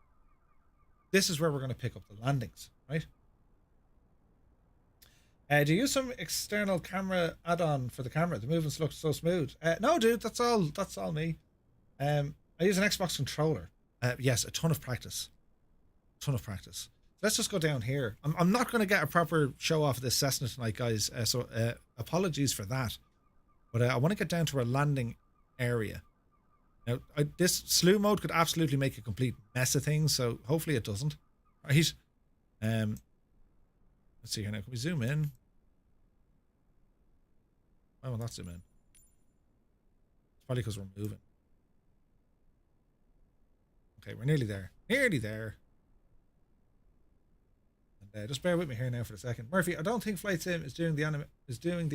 [SPEAKER 1] this is where we're going to pick up the landings, right? Do you use some external camera add-on for the camera? The movements look so smooth. No, dude, that's all me. I use an Xbox controller. Yes, a ton of practice. Let's just go down here. I'm not going to get a proper show off of this Cessna tonight, guys. So apologies for that. But I want to get down to our landing area. Now, this slew mode could absolutely make a complete mess of things, so hopefully it doesn't. Right? Let's see here now. Can we zoom in? Why will not zoom in? It's probably because we're moving. Okay, we're nearly there. Nearly there. And just bear with me here now for a second. Murphy, I don't think Flight Sim is doing the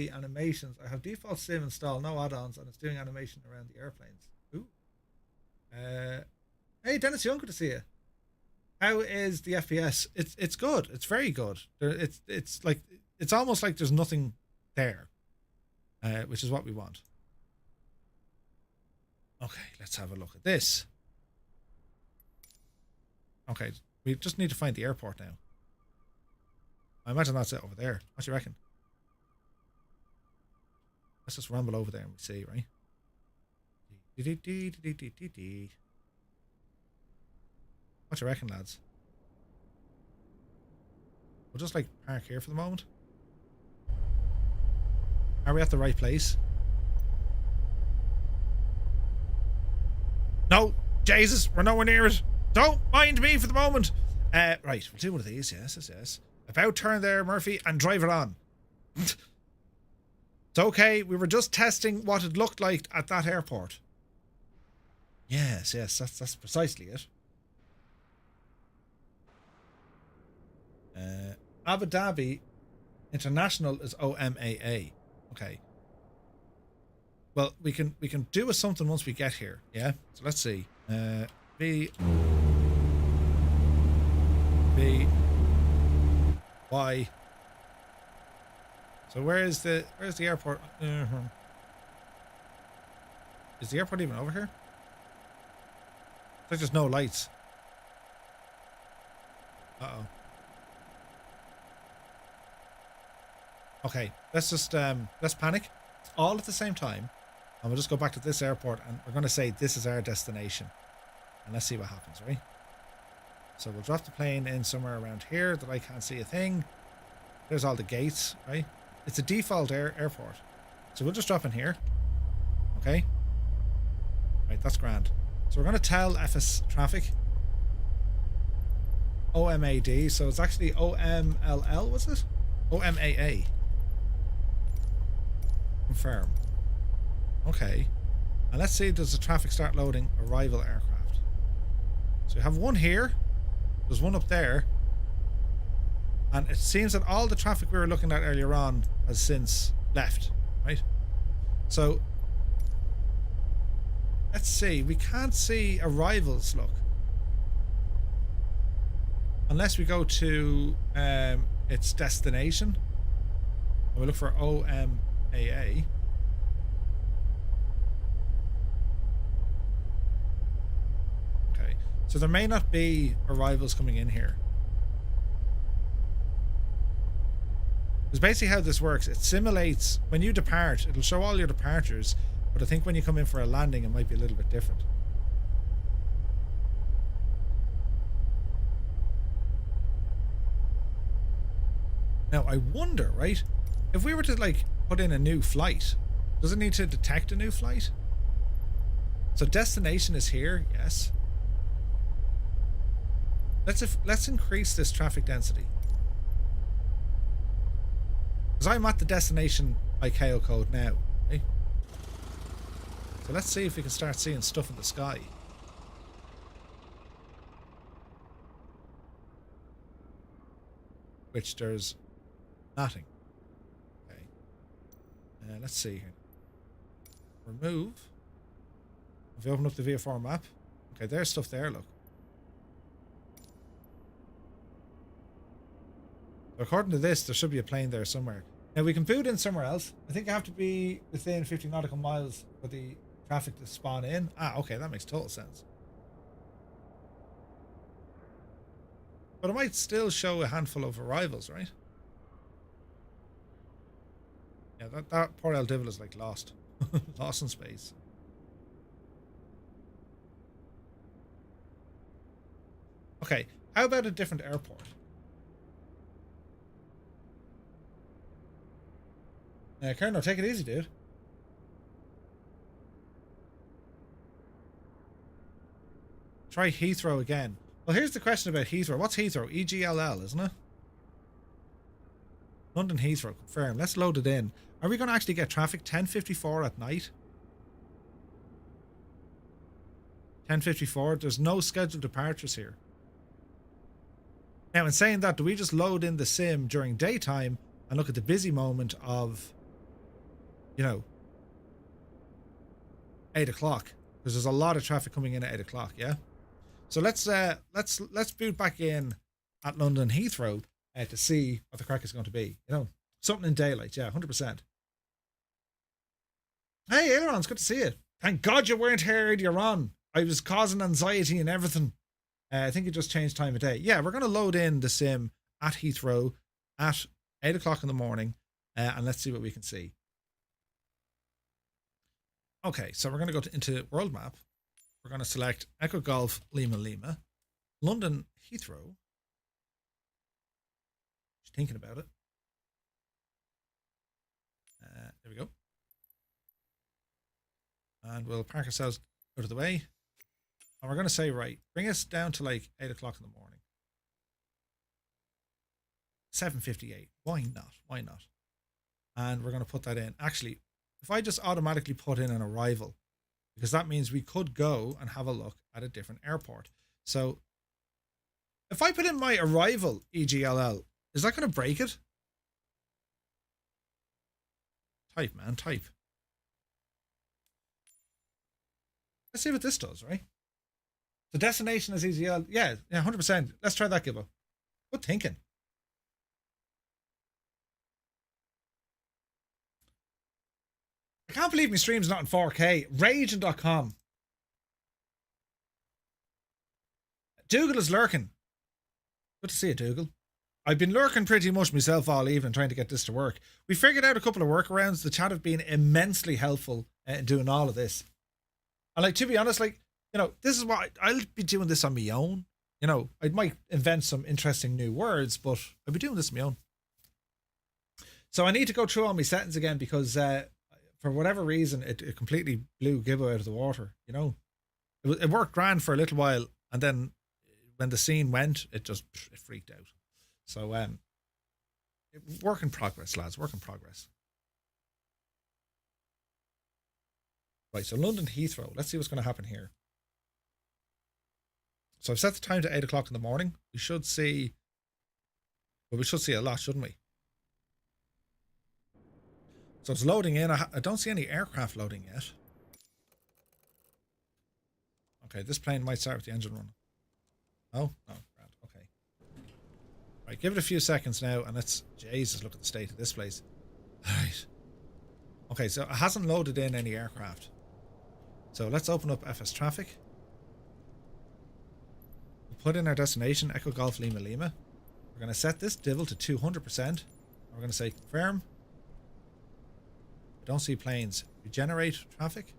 [SPEAKER 1] animations. I have default sim installed, no add-ons, and it's doing animation around the airplanes. Ooh. Hey, Dennis Young, good to see you. How is the FPS? It's good. It's very good. It's like it's almost like there's nothing there, which is what we want. Okay, let's have a look at this. Okay, we just need to find the airport now. I imagine that's it over there. What do you reckon? Let's just rumble over there and we see, right? What do you reckon, lads? We'll just like park here for the moment. Are we at the right place? No, Jesus, we're nowhere near it. Don't mind me for the moment. Right, we'll do one of these. Yes. About turn there, Murphy, and drive it on. It's okay. We were just testing what it looked like at that airport. Yes, that's precisely it. Abu Dhabi International is OMAA. Okay. Well, we can do with something once we get here. Yeah. So let's see. B Y. So where's the airport? Is the airport even over here? It's like there's no lights. Uh-oh. Okay, let's just let's panic all at the same time, and we'll just go back to this airport, and we're going to say this is our destination, and let's see what happens, right? So we'll drop the plane in somewhere around here that I can't see a thing. There's all the gates, right? It's a default airport. So we'll just drop in here. Okay. Right, that's grand. So we're going to tell FS traffic. OMAD. So it's actually OMLL, was it? OMAA. Confirm. Okay. And let's see, does the traffic start loading arrival aircraft? So we have one here. There's one up there. And it seems that all the traffic we were looking at earlier on has since left, right? So let's see. We can't see arrivals, look. Unless we go to its destination. And we look for OMAA. Okay. So there may not be arrivals coming in here. Because basically how this works, it simulates when you depart, it'll show all your departures, but I think when you come in for a landing it might be a little bit different. Now I wonder, right, if we were to like put in a new flight, does it need to detect a new flight? So destination is here, yes. Let's increase this traffic density. Because I'm at the destination ICAO code now. Okay? So let's see if we can start seeing stuff in the sky. Which there's nothing. Okay. Let's see here. Remove. If we open up the VFR map. Okay, there's stuff there, look. According to this, there should be a plane there somewhere. Now, we can boot in somewhere else. I think I have to be within 50 nautical miles for the traffic to spawn in. Ah, okay, that makes total sense. But it might still show a handful of arrivals, right? Yeah, that poor old devil is like lost. Lost in space. Okay, how about a different airport? Colonel, take it easy, dude. Try Heathrow again. Well, here's the question about Heathrow. What's Heathrow? EGLL, isn't it? London Heathrow, confirm. Let's load it in. Are we going to actually get traffic? 10:54 at night? 10:54. There's no scheduled departures here. Now, in saying that, do we just load in the sim during daytime and look at the busy moment of, you know, 8 o'clock? Because there's a lot of traffic coming in at 8 o'clock, yeah? So let's boot back in at London Heathrow to see what the crack is going to be. You know, something in daylight, yeah, 100%. Hey, Aileron, it's good to see you. Thank God you weren't here earlier on. I was causing anxiety and everything. I think it just changed time of day. Yeah, we're going to load in the sim at Heathrow at 8 o'clock in the morning, and let's see what we can see. Okay, so we're going to go into world map. We're going to select Echo Golf Lima Lima, London Heathrow. Just thinking about it. There we go. And we'll park ourselves out of the way. And we're going to say, right, bring us down to like 8 o'clock in the morning. 7:58. Why not? Why not? And we're going to put that in. Actually, if I just automatically put in an arrival, because that means we could go and have a look at a different airport. So if I put in my arrival EGLL, is that going to break it? Type, man, type. Let's see what this does, right? The destination is EGL. Yeah, 100%. Let's try that, Gibbo. Good thinking. I can't believe my stream's not in 4K. Raging.com. Dougal is lurking. Good to see you, Dougal. I've been lurking pretty much myself all evening trying to get this to work. We figured out a couple of workarounds. The chat have been immensely helpful in doing all of this. And like, to be honest, like, you know, this is what I'll be doing this on my own. You know, I might invent some interesting new words, but I'll be doing this on my own. So I need to go through all my settings again because for whatever reason, it completely blew Gibbo out of the water. You know, it worked grand for a little while, and then when the scene went, it freaked out. So work in progress, lads. Work in progress. Right, so London Heathrow. Let's see what's going to happen here. So I've set the time to 8 o'clock in the morning. We should see a lot, shouldn't we? So it's loading in. I don't see any aircraft loading yet. Okay, this plane might start with the engine running. Oh, no, grand. Okay. Right, give it a few seconds now, and let's... Jesus, look at the state of this place. Right. Okay, so it hasn't loaded in any aircraft. So let's open up FS Traffic. We'll put in our destination, Echo Golf Lima Lima. We're going to set this divil to 200%. We're going to say confirm. I don't see planes. Regenerate traffic.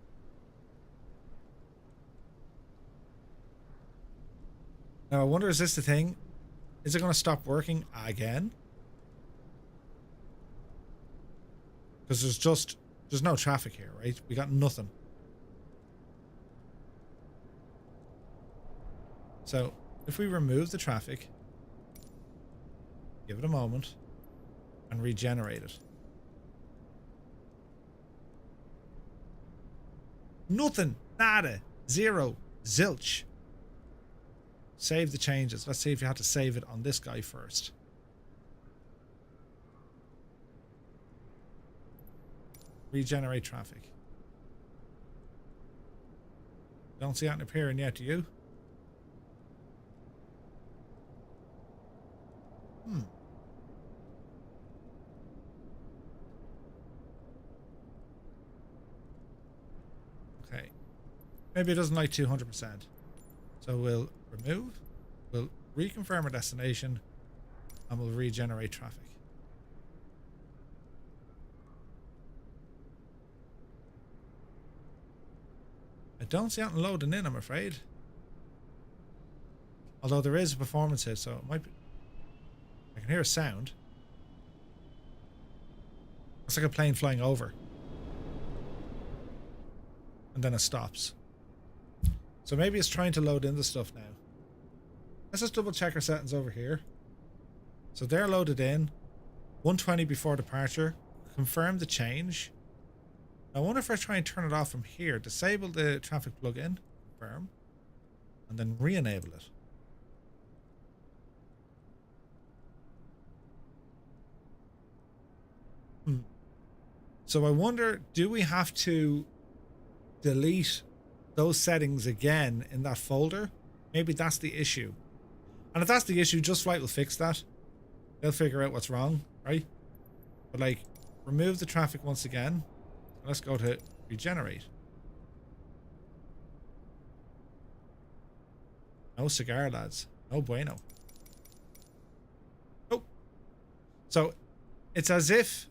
[SPEAKER 1] Now I wonder, is this the thing? Is it going to stop working again? Because there's no traffic here, right? We got nothing. So if we remove the traffic, give it a moment, and regenerate it. Nothing. Nada. Zero. Zilch. Save the changes. Let's see if you had to save it on this guy first. Regenerate traffic. Don't see that appearing yet, do you? Okay. Maybe it doesn't like 200%. So we'll remove, we'll reconfirm our destination, and we'll regenerate traffic. I don't see anything loading in, I'm afraid. Although there is a performance hit, so it might be... I can hear a sound. It's like a plane flying over. And then it stops. So maybe it's trying to load in the stuff now. Let's just double check our settings over here. So they're loaded in. 120 before departure. Confirm the change. I wonder if I try and turn it off from here. Disable the traffic plugin. Confirm. And then re-enable it. So I wonder, do we have to delete those settings again in that folder? Maybe that's the issue. And if that's the issue, Just Flight will fix that. They'll figure out what's wrong, right? But like, remove the traffic once again. Let's go to regenerate. No cigar, lads. No bueno. Oh. So it's as if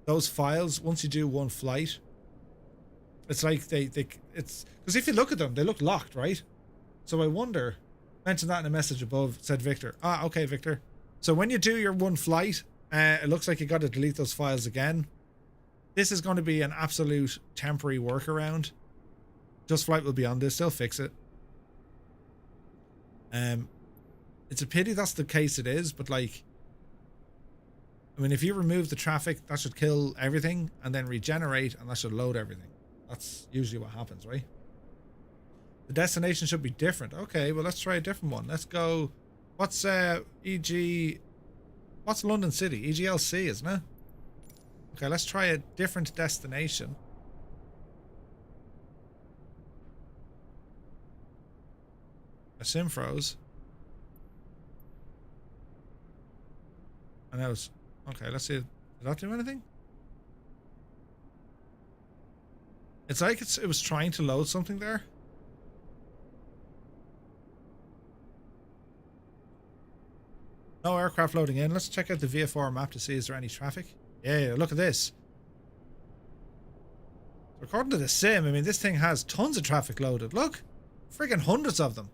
[SPEAKER 1] those files, once you do one flight, it's like it's because if you look at them, they look locked, right? So I wonder, mention that in a message above, said Victor. Ah, okay, Victor. So when you do your one flight, it looks like you got to delete those files again. This is going to be an absolute temporary workaround. Just Flight will be on this, they'll fix it. It's a pity that's the case it is, but like, I mean, if you remove the traffic, that should kill everything, and then regenerate, and that should load everything. That's usually what happens, right? The destination should be different. Okay, well, let's try a different one. Let's go... What's what's London City? EGLC, isn't it? Okay, let's try a different destination. A sim froze. And that was... Okay, let's see. Did that do anything? It's like it was trying to load something there. No aircraft loading in. Let's check out the VFR map to see is there any traffic. Yeah, look at this. According to the sim, I mean, this thing has tons of traffic loaded. Look, friggin' hundreds of them.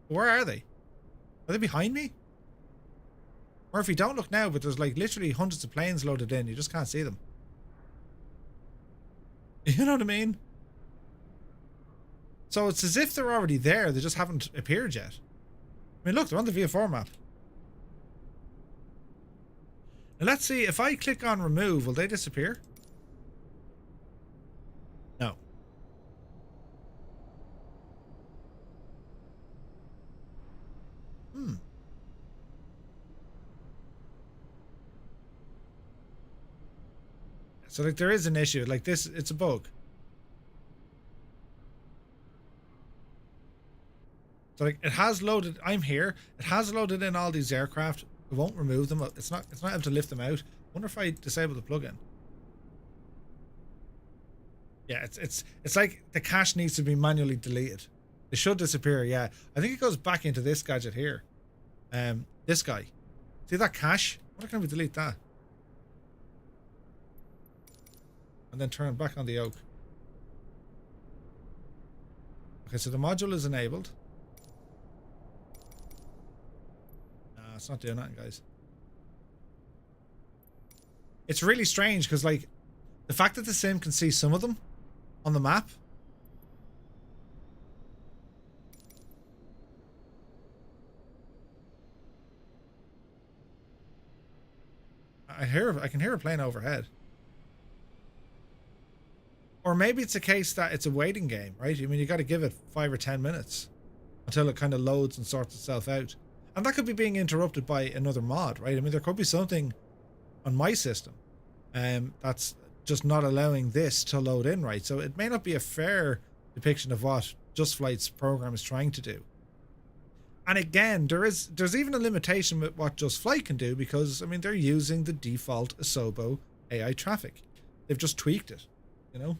[SPEAKER 1] Where are they? Are they behind me? Or if you don't look now, but there's like literally hundreds of planes loaded in, you just can't see them. You know what I mean? So it's as if they're already there, they just haven't appeared yet. I mean, look, they're on the VF4 map. Now let's see, if I click on remove, will they disappear? No. So like there is an issue, like this, it's a bug. So like it has loaded, I'm here, it has loaded in all these aircraft. It won't remove them. It's not able to lift them out. I wonder if I disable the plugin. Yeah, it's like the cache needs to be manually deleted. It should disappear, yeah. I think it goes back into this gadget here. This guy. See that cache? Why can't we delete that? And then turn back on the yoke. Okay, so the module is enabled. It's not doing that, guys. It's really strange because, like, the fact that the sim can see some of them on the map. I can hear a plane overhead. Or maybe it's a case that it's a waiting game, right? I mean, you got to give it 5 or 10 minutes until it kind of loads and sorts itself out. And that could be being interrupted by another mod, right? I mean, there could be something on my system that's just not allowing this to load in right. So it may not be a fair depiction of what Just Flight's program is trying to do. And again, there's even a limitation with what Just Flight can do because, I mean, they're using the default Asobo AI traffic. They've just tweaked it, you know?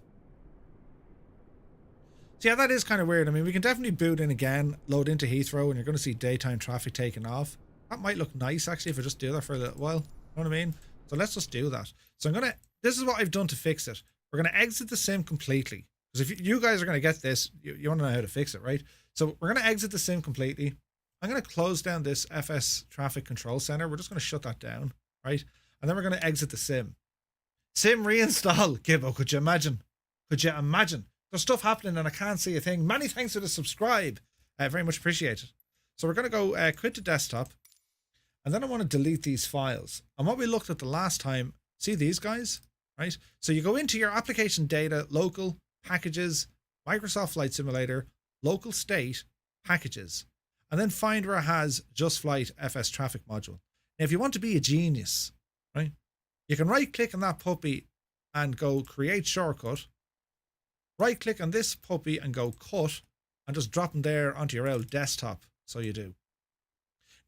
[SPEAKER 1] So yeah, that is kind of weird. I mean, we can definitely boot in again, load into Heathrow, and you're going to see daytime traffic taking off. That might look nice, actually, if I just do that for a little while. You know what I mean? So let's just do that. So this is what I've done to fix it. We're going to exit the sim completely. Because if you guys are going to get this, you want to know how to fix it, right? So we're going to exit the sim completely. I'm going to close down this FS Traffic Control Center. We're just going to shut that down, right? And then we're going to exit the sim. Sim reinstall. Gibbo, could you imagine? Could you imagine? There's stuff happening and I can't see a thing. Many thanks for the subscribe. Very much appreciated. So we're going to go quit the desktop. And then I want to delete these files. And what we looked at the last time, see these guys, right? So you go into your application data, local, packages, Microsoft Flight Simulator, local state, packages. And then find where it has Just Flight FS Traffic Module. Now, if you want to be a genius, right, you can right click on that puppy and go create shortcut. Right click on this puppy and go cut and just drop them there onto your old desktop. So you do.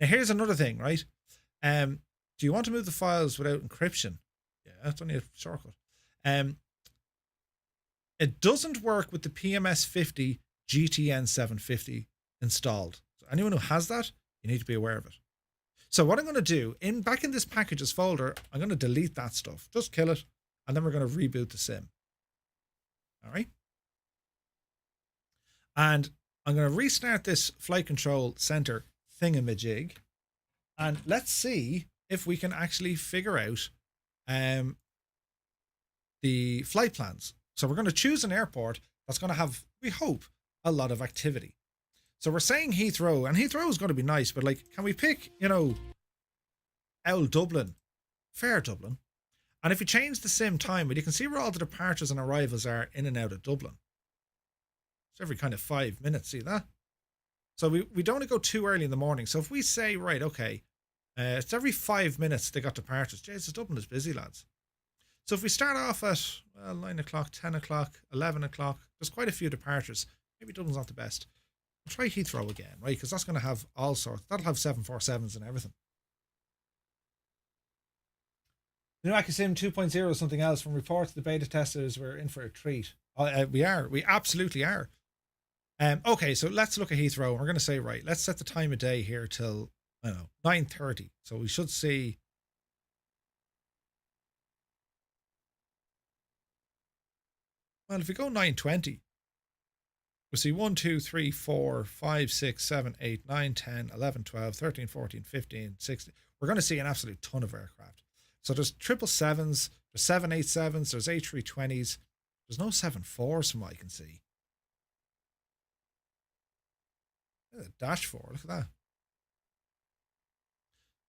[SPEAKER 1] Now here's another thing, right? Do you want to move the files without encryption? Yeah, that's only a shortcut. It doesn't work with the PMS 50 GTN 750 installed. So anyone who has that, you need to be aware of it. So what I'm going to do, back in this packages folder, I'm going to delete that stuff. Just kill it, and then we're going to reboot the sim. All right. And I'm going to restart this flight control center thingamajig. And let's see if we can actually figure out the flight plans. So we're going to choose an airport that's going to have, we hope, a lot of activity. So we're saying Heathrow, and Heathrow is going to be nice, but like, can we pick, you know, Dublin, fair Dublin? And if you change the sim time, but you can see where all the departures and arrivals are in and out of Dublin. It's every kind of 5 minutes, see that? So we don't want to go too early in the morning. So if we say, right, okay, it's every 5 minutes they got departures. Jesus, Dublin is busy, lads. So if we start off at 9 o'clock, 10 o'clock, 11 o'clock, there's quite a few departures. Maybe Dublin's not the best. We'll try Heathrow again, right? Because that's going to have all sorts. That'll have 747s and everything. The new AccuSim 2.0 is something else. From reports, the beta testers were in for a treat. We are. We absolutely are. Okay, so let's look at Heathrow. We're going to say, right, let's set the time of day here till, I don't know, 9:30. So we should see. Well, if we go 920, we see 1, 2, 3, 4, 5, 6, 7, 8, 9, 10, 11, 12, 13, 14, 15, 16. We're going to see an absolute ton of aircraft. So there's 777s, there's 787s, there's A320s. There's no 74s from what I can see. Dash 4, look at that.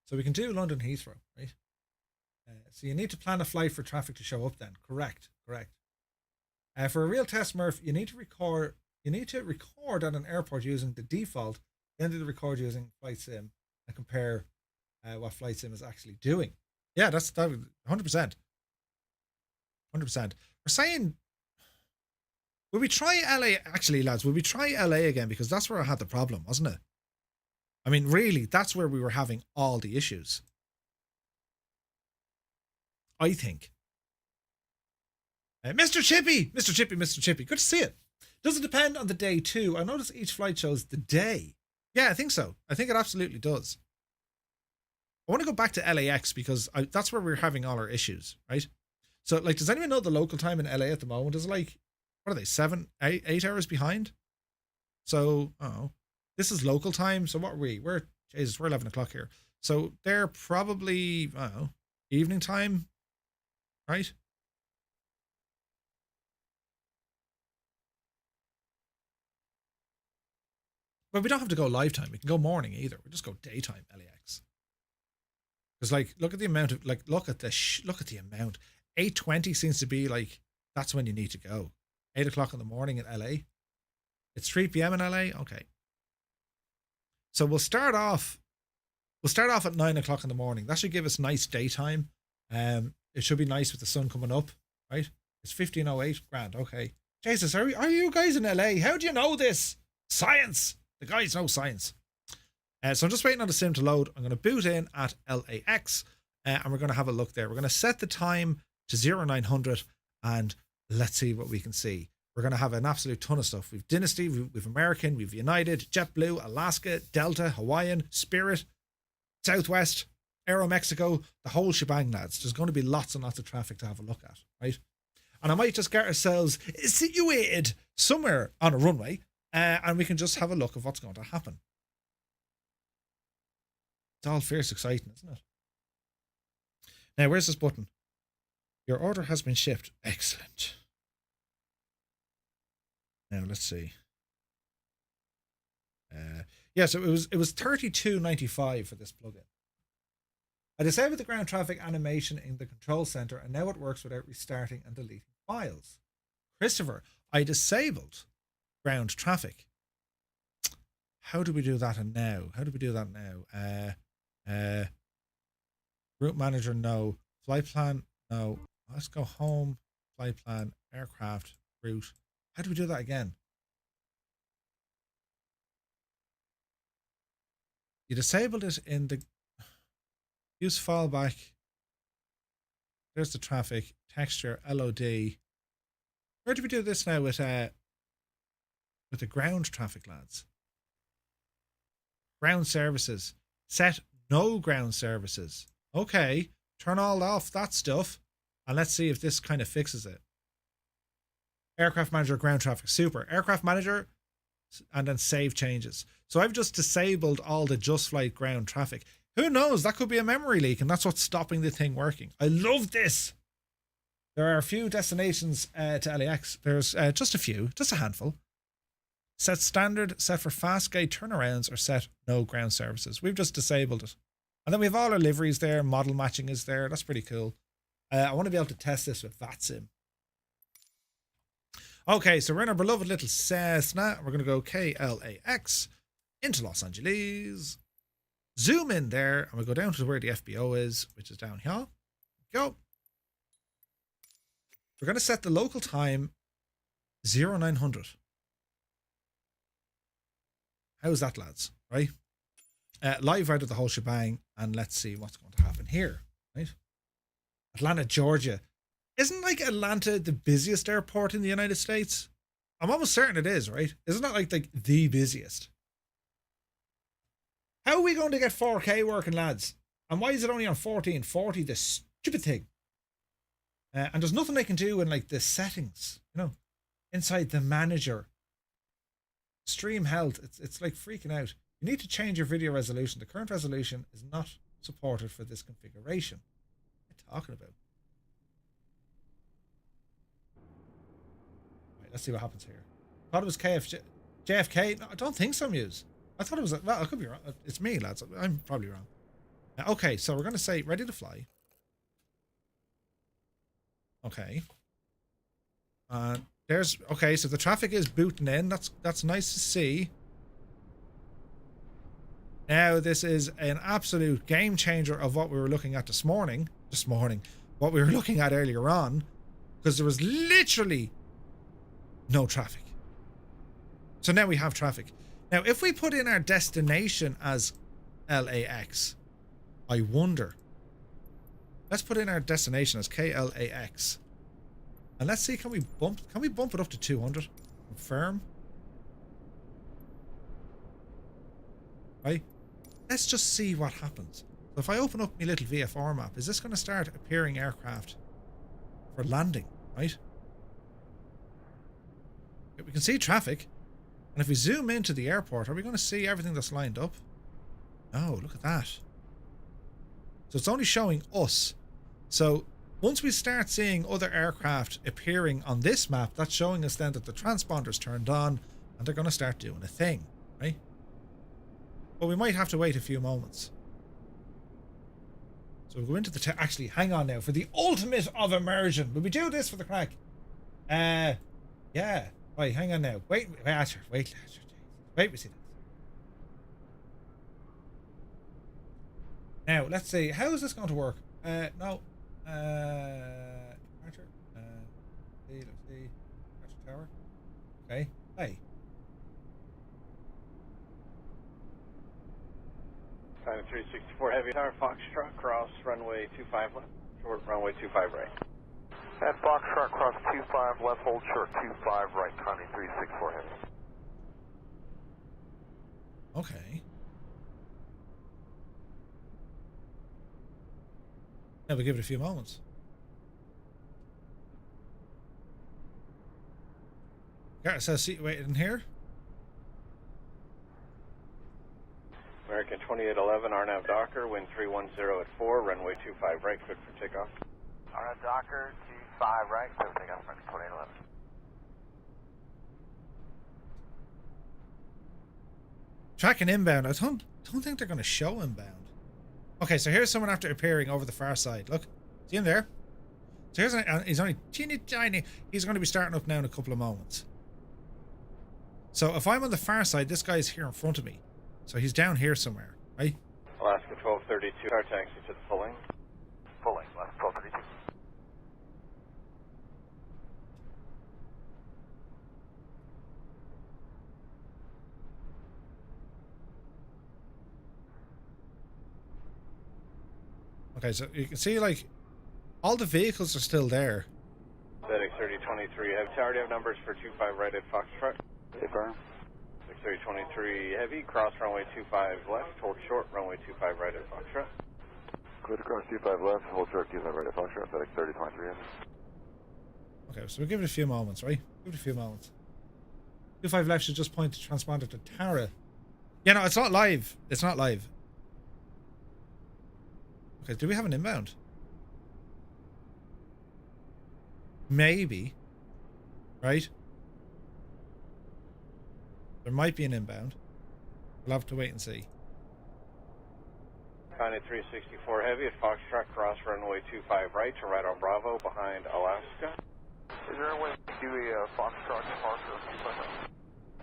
[SPEAKER 1] So we can do London Heathrow, right? So you need to plan a flight for traffic to show up then. Correct. For a real test, Murph, you need to record at an airport using the default, then do the record using Flight Sim and compare what Flight Sim is actually doing. Yeah, that 100%. 100%. We're saying, will we try LA? Actually, lads, will we try LA again? Because that's where I had the problem, wasn't it? I mean, really, that's where we were having all the issues. I think. Mr. Chippy, good to see it. Does it depend on the day too? I notice each flight shows the day. Yeah, I think so. I think it absolutely does. I want to go back to LAX because that's where we're having all our issues, right? So, like, does anyone know the local time in LA at the moment? Is it like, what are they, 7, 8 hours behind? So, this is local time. So what are we? We're 11 o'clock here. So they're probably, evening time, right? But we don't have to go live time. We can go morning either. We just go daytime LAX. Because, like, look at the amount of, like, look at the amount. 8:20 seems to be like, that's when you need to go. 8 o'clock in the morning in LA. It's 3 p.m. in LA. Okay. So we'll start off at 9 o'clock in the morning. That should give us nice daytime. It should be nice with the sun coming up, right? It's 15:08. Grand. Okay. Jesus, are you guys in LA? How do you know this? Science. The guys know science. So I'm just waiting on the sim to load. I'm going to boot in at LAX and we're going to have a look there. We're going to set the time to 0900 and let's see what we can see. We're going to have an absolute ton of stuff. We've Dynasty, we've American, we've United, JetBlue, Alaska, Delta, Hawaiian, Spirit, Southwest, Aeromexico, the whole shebang, lads. There's going to be lots and lots of traffic to have a look at, right? And I might just get ourselves situated somewhere on a runway and we can just have a look of what's going to happen. It's all fierce exciting, isn't it? Now, where's this button? Your order has been shipped. Excellent. Now, let's see. So it was $32.95 for this plugin. I disabled the ground traffic animation in the control center, and now it works without restarting and deleting files. Christopher, I disabled ground traffic. How do we do that now? Route manager, no. Flight plan, no. Let's go home. Flight plan, aircraft, route. How do we do that again? You disabled it in the use fallback. There's the traffic, texture, LOD. Where do we do this now with the ground traffic, lads? Ground services. Set no ground services. Okay. Turn all off that stuff. And let's see if this kind of fixes it. Aircraft manager, ground traffic. Super. Aircraft manager, and then save changes. So I've just disabled all the just flight ground traffic. Who knows? That could be a memory leak, and that's what's stopping the thing working. I love this. There are a few destinations to LAX. There's just a few, just a handful. Set standard, set for fast gate turnarounds, or set no ground services. We've just disabled it. And then we have all our liveries there. Model matching is there. That's pretty cool. I want to be able to test this with VATSIM. Okay, so we're in our beloved little Cessna. We're going to go KLAX into Los Angeles. Zoom in there, and we'll go down to where the FBO is, which is down here. Go. We're going to set the local time 0900. How's that, lads? Right? Live out of the whole shebang, and let's see what's going to happen here. Right? Atlanta, Georgia. Isn't like Atlanta the busiest airport in the United States? I'm almost certain it is, right? Isn't that like the busiest? How are we going to get 4K working, lads? And why is it only on 1440, this stupid thing? And there's nothing I can do in like the settings, you know. inside the manager. Stream health. It's like freaking out. You need to change your video resolution. The current resolution is not supported for this configuration. What are you talking about? Right, let's see what happens here. I thought it was JFK. No, I don't think so, Muse. I thought it was, well, I could be wrong. It's me, lads. I'm probably wrong. Okay, so we're going to say ready to fly. Okay. There's, okay, so the traffic is booting in. That's nice to see. Now, this is an absolute game changer of what we were looking at this morning. What we were looking at earlier on. Because there was literally no traffic. So now we have traffic. Now, if we put in our destination as LAX, I wonder. Let's put in our destination as KLAX. And let's see, can we bump it up to 200? Confirm. Right? Let's just see what happens. So if I open up my little VFR map, is this going to start appearing aircraft for landing, right? We can see traffic. And if we zoom into the airport, are we going to see everything that's lined up? Oh, look at that. So it's only showing us. So once we start seeing other aircraft appearing on this map, that's showing us then that the transponder's turned on and they're going to start doing a thing, right? But we might have to wait a few moments. So we'll go into the... Actually, hang on now. For the ultimate of immersion. Will we do this for the crack? Yeah. Right, hang on now. Wait, we see this. Now, let's see. How is this going to work? No. Departure. Let's see. Departure tower. Okay. Hey.
[SPEAKER 4] Time 364 heavy tower, Foxtrot, cross runway 25 left, short runway 25 right.
[SPEAKER 5] At Foxtrot, cross 25 left, hold short 25 right, Connie 364 heavy.
[SPEAKER 1] Okay. Now we'll give it a few moments. Got ourselves situated in here.
[SPEAKER 4] American 2811, RNAV Docker, wind 310 at 4, runway 25 right, cleared for takeoff.
[SPEAKER 5] RNAV Docker, 25 right, clear for takeoff, American 2811.
[SPEAKER 1] Tracking inbound. I don't think they're going to show inbound. Okay, so here's someone after appearing over the far side. Look, see him there? So he's only teeny tiny. He's going to be starting up now in a couple of moments. So if I'm on the far side, this guy's here in front of me. So he's down here somewhere, right?
[SPEAKER 4] Alaska 1232, car taxi to the full lane.
[SPEAKER 5] Full lane, left 1232.
[SPEAKER 1] Okay, so you can see, like, all the vehicles are still there.
[SPEAKER 4] FedEx 3023 heavy tower, do you have numbers for 25 right at Foxtrot?
[SPEAKER 5] Affirm.
[SPEAKER 4] 3023 heavy, cross runway 25 left, hold short, runway 25 right at Foxtrot.
[SPEAKER 5] Clear to cross 25 left, hold short 25 right at Foxtrot, FedEx 3023 heavy.
[SPEAKER 1] Okay, so we'll give it a few moments, right? Give it a few moments. 25 left should just point the transponder to Tara. Yeah, no, it's not live. It's not live. Okay, do we have an inbound? Maybe. Right? There might be an inbound. We'll have to wait and see.
[SPEAKER 4] Connie 364 heavy at Foxtrot, cross runway 25 right to right on Bravo behind Alaska.
[SPEAKER 5] Is there a way to do a Foxtrot departure?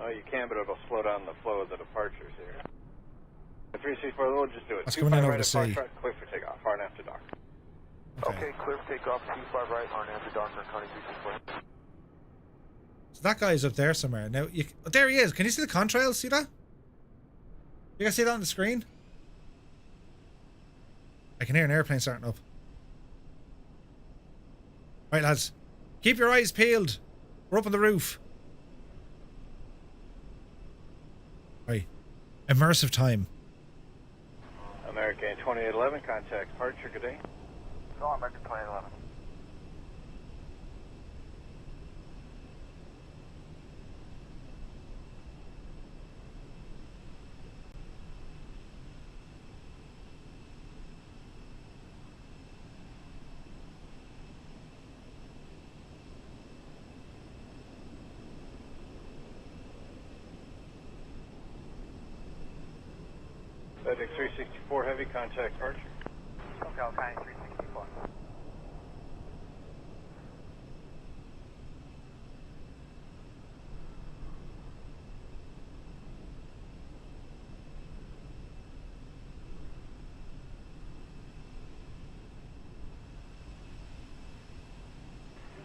[SPEAKER 4] Oh, you can, but it'll slow down the flow of the departures here. 364, we'll just do it.
[SPEAKER 1] That's coming in over
[SPEAKER 4] right
[SPEAKER 1] the sea.
[SPEAKER 4] Foxtrot, clear for takeoff, RNAV to dock.
[SPEAKER 5] Okay, clear for takeoff, 25 right, RNAV to dock, Connie 364.
[SPEAKER 1] So that guy's up there somewhere. Now, there he is. Can you see the contrails? See that? You guys see that on the screen? I can hear an airplane starting up. Right, lads. Keep your eyes peeled. We're up on the roof. Right. Immersive time.
[SPEAKER 4] American 2811, contact departure, good day.
[SPEAKER 5] No, American 2811.
[SPEAKER 4] FedEx 364 Heavy, contact departure.
[SPEAKER 5] SoCal County 364.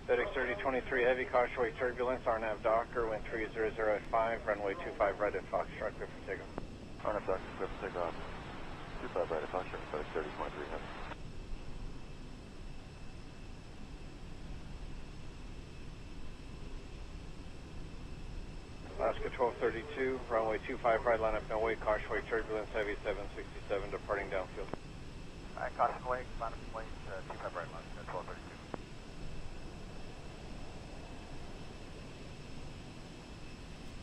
[SPEAKER 4] FedEx 3023 Heavy, caution wake turbulence, RNAV Docker, wind 300 at 5, runway 25 right at Foxtrot, clear for takeoff.
[SPEAKER 5] RNAV Docker, clear for takeoff. 25 right at Foxtrot, FedEx 3023 Heavy.
[SPEAKER 4] Alaska 1232, runway 25 right, line up no wake, caution wake turbulence, Heavy 767, departing downfield.
[SPEAKER 5] Alright, caution wake, line up and wake, 25 right, line up 1232.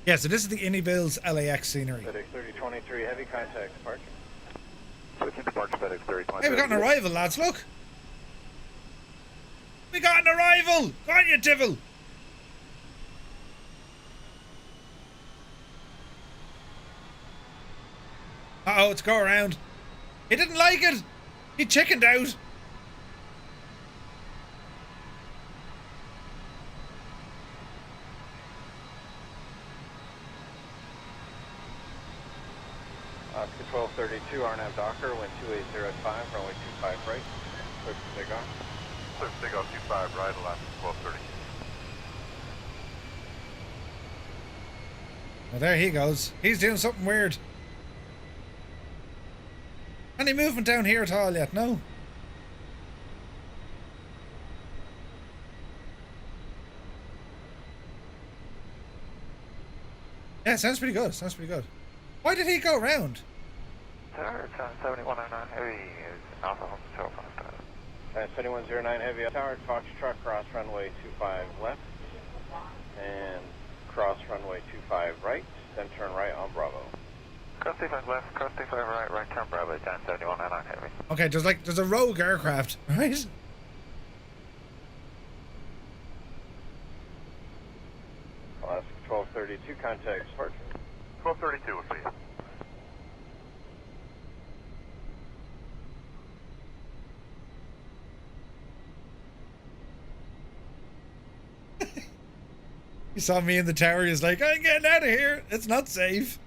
[SPEAKER 1] Yeah, so this is the Innibills LAX scenery.
[SPEAKER 4] FedEx 3023 Heavy, contact departure.
[SPEAKER 5] Switching departure, FedEx 3023.
[SPEAKER 1] Hey, we got an arrival, lads, look! We got an arrival! Go on, you devil! Uh-oh, it's go around. He didn't like it! He chickened out!
[SPEAKER 4] Alaska 1232, RNAV Docker, wind 280 at 5, runway 25 right, clear for takeoff.
[SPEAKER 5] Clear for takeoff 25 right, Alaska 1232.
[SPEAKER 1] Well, there he goes. He's doing something weird. Any movement down here at all yet? No. Yeah, sounds pretty good. Sounds pretty good. Why did he go around?
[SPEAKER 5] Tower 7109 Heavy is Alpha Home Patrol 55.
[SPEAKER 4] 7109 Heavy, Tower, Foxtrot, cross runway 25 left, and cross runway 25 right, then turn right on Bravo.
[SPEAKER 5] Cross 25 left, cross 25 right, right turn Bravo, John 7109 Heavy.
[SPEAKER 1] Okay, there's a rogue aircraft, right?
[SPEAKER 4] Alaska 1232, contact departure.
[SPEAKER 5] 1232 will see you.
[SPEAKER 1] He saw me in the tower. He's like, I'm getting out of here. It's not safe.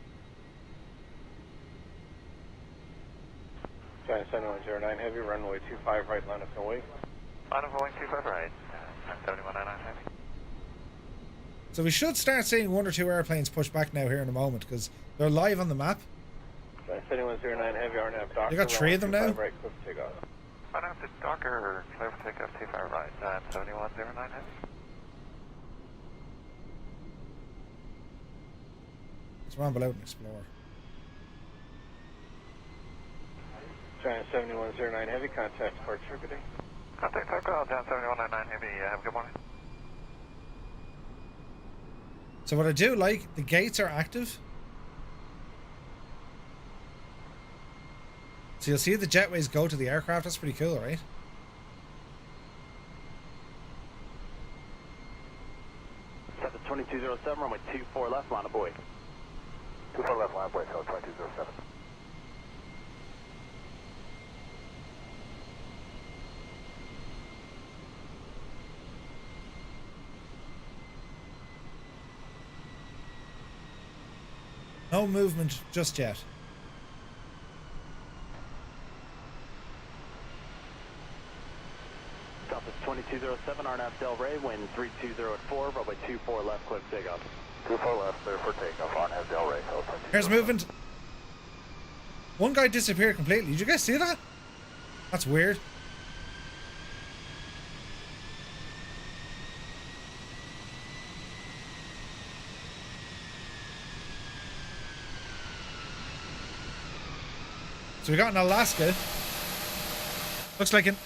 [SPEAKER 4] China 7109 Heavy, runway 25 right, line up and wait.
[SPEAKER 5] Line up and wait 25 right, 7109 Heavy.
[SPEAKER 1] So we should start seeing one or two airplanes push back now here in a moment because they're live on the map.
[SPEAKER 4] China 7109 Heavy, RNAV Docker.
[SPEAKER 1] You got three of them now?
[SPEAKER 4] Right, clear for takeoff.
[SPEAKER 5] RNAV to Docker, clear for takeoff 25 right, 7109 Heavy.
[SPEAKER 1] Let's ramble out and explore.
[SPEAKER 4] China 7109 Heavy, contact departure, good day.
[SPEAKER 5] Contact Docker, John 7109 Heavy, have a good morning.
[SPEAKER 1] So what I do like, the gates are active. So you'll see the jetways go to the aircraft. That's pretty cool, right?
[SPEAKER 6] That's 2207, runway 24 left, line of buoy.
[SPEAKER 5] 24 left line, boy, 2207.
[SPEAKER 1] No movement just yet.
[SPEAKER 6] Southwest 2207, RNAV Del Rey, wind 320 at 4, runway 24 left, clear for takeoff.
[SPEAKER 5] 24 left, clear for takeoff, RNAV Del Rey,
[SPEAKER 1] Here's movement. One guy disappeared completely. Did you guys see that? That's weird. So we got an Alaska. Looks like an...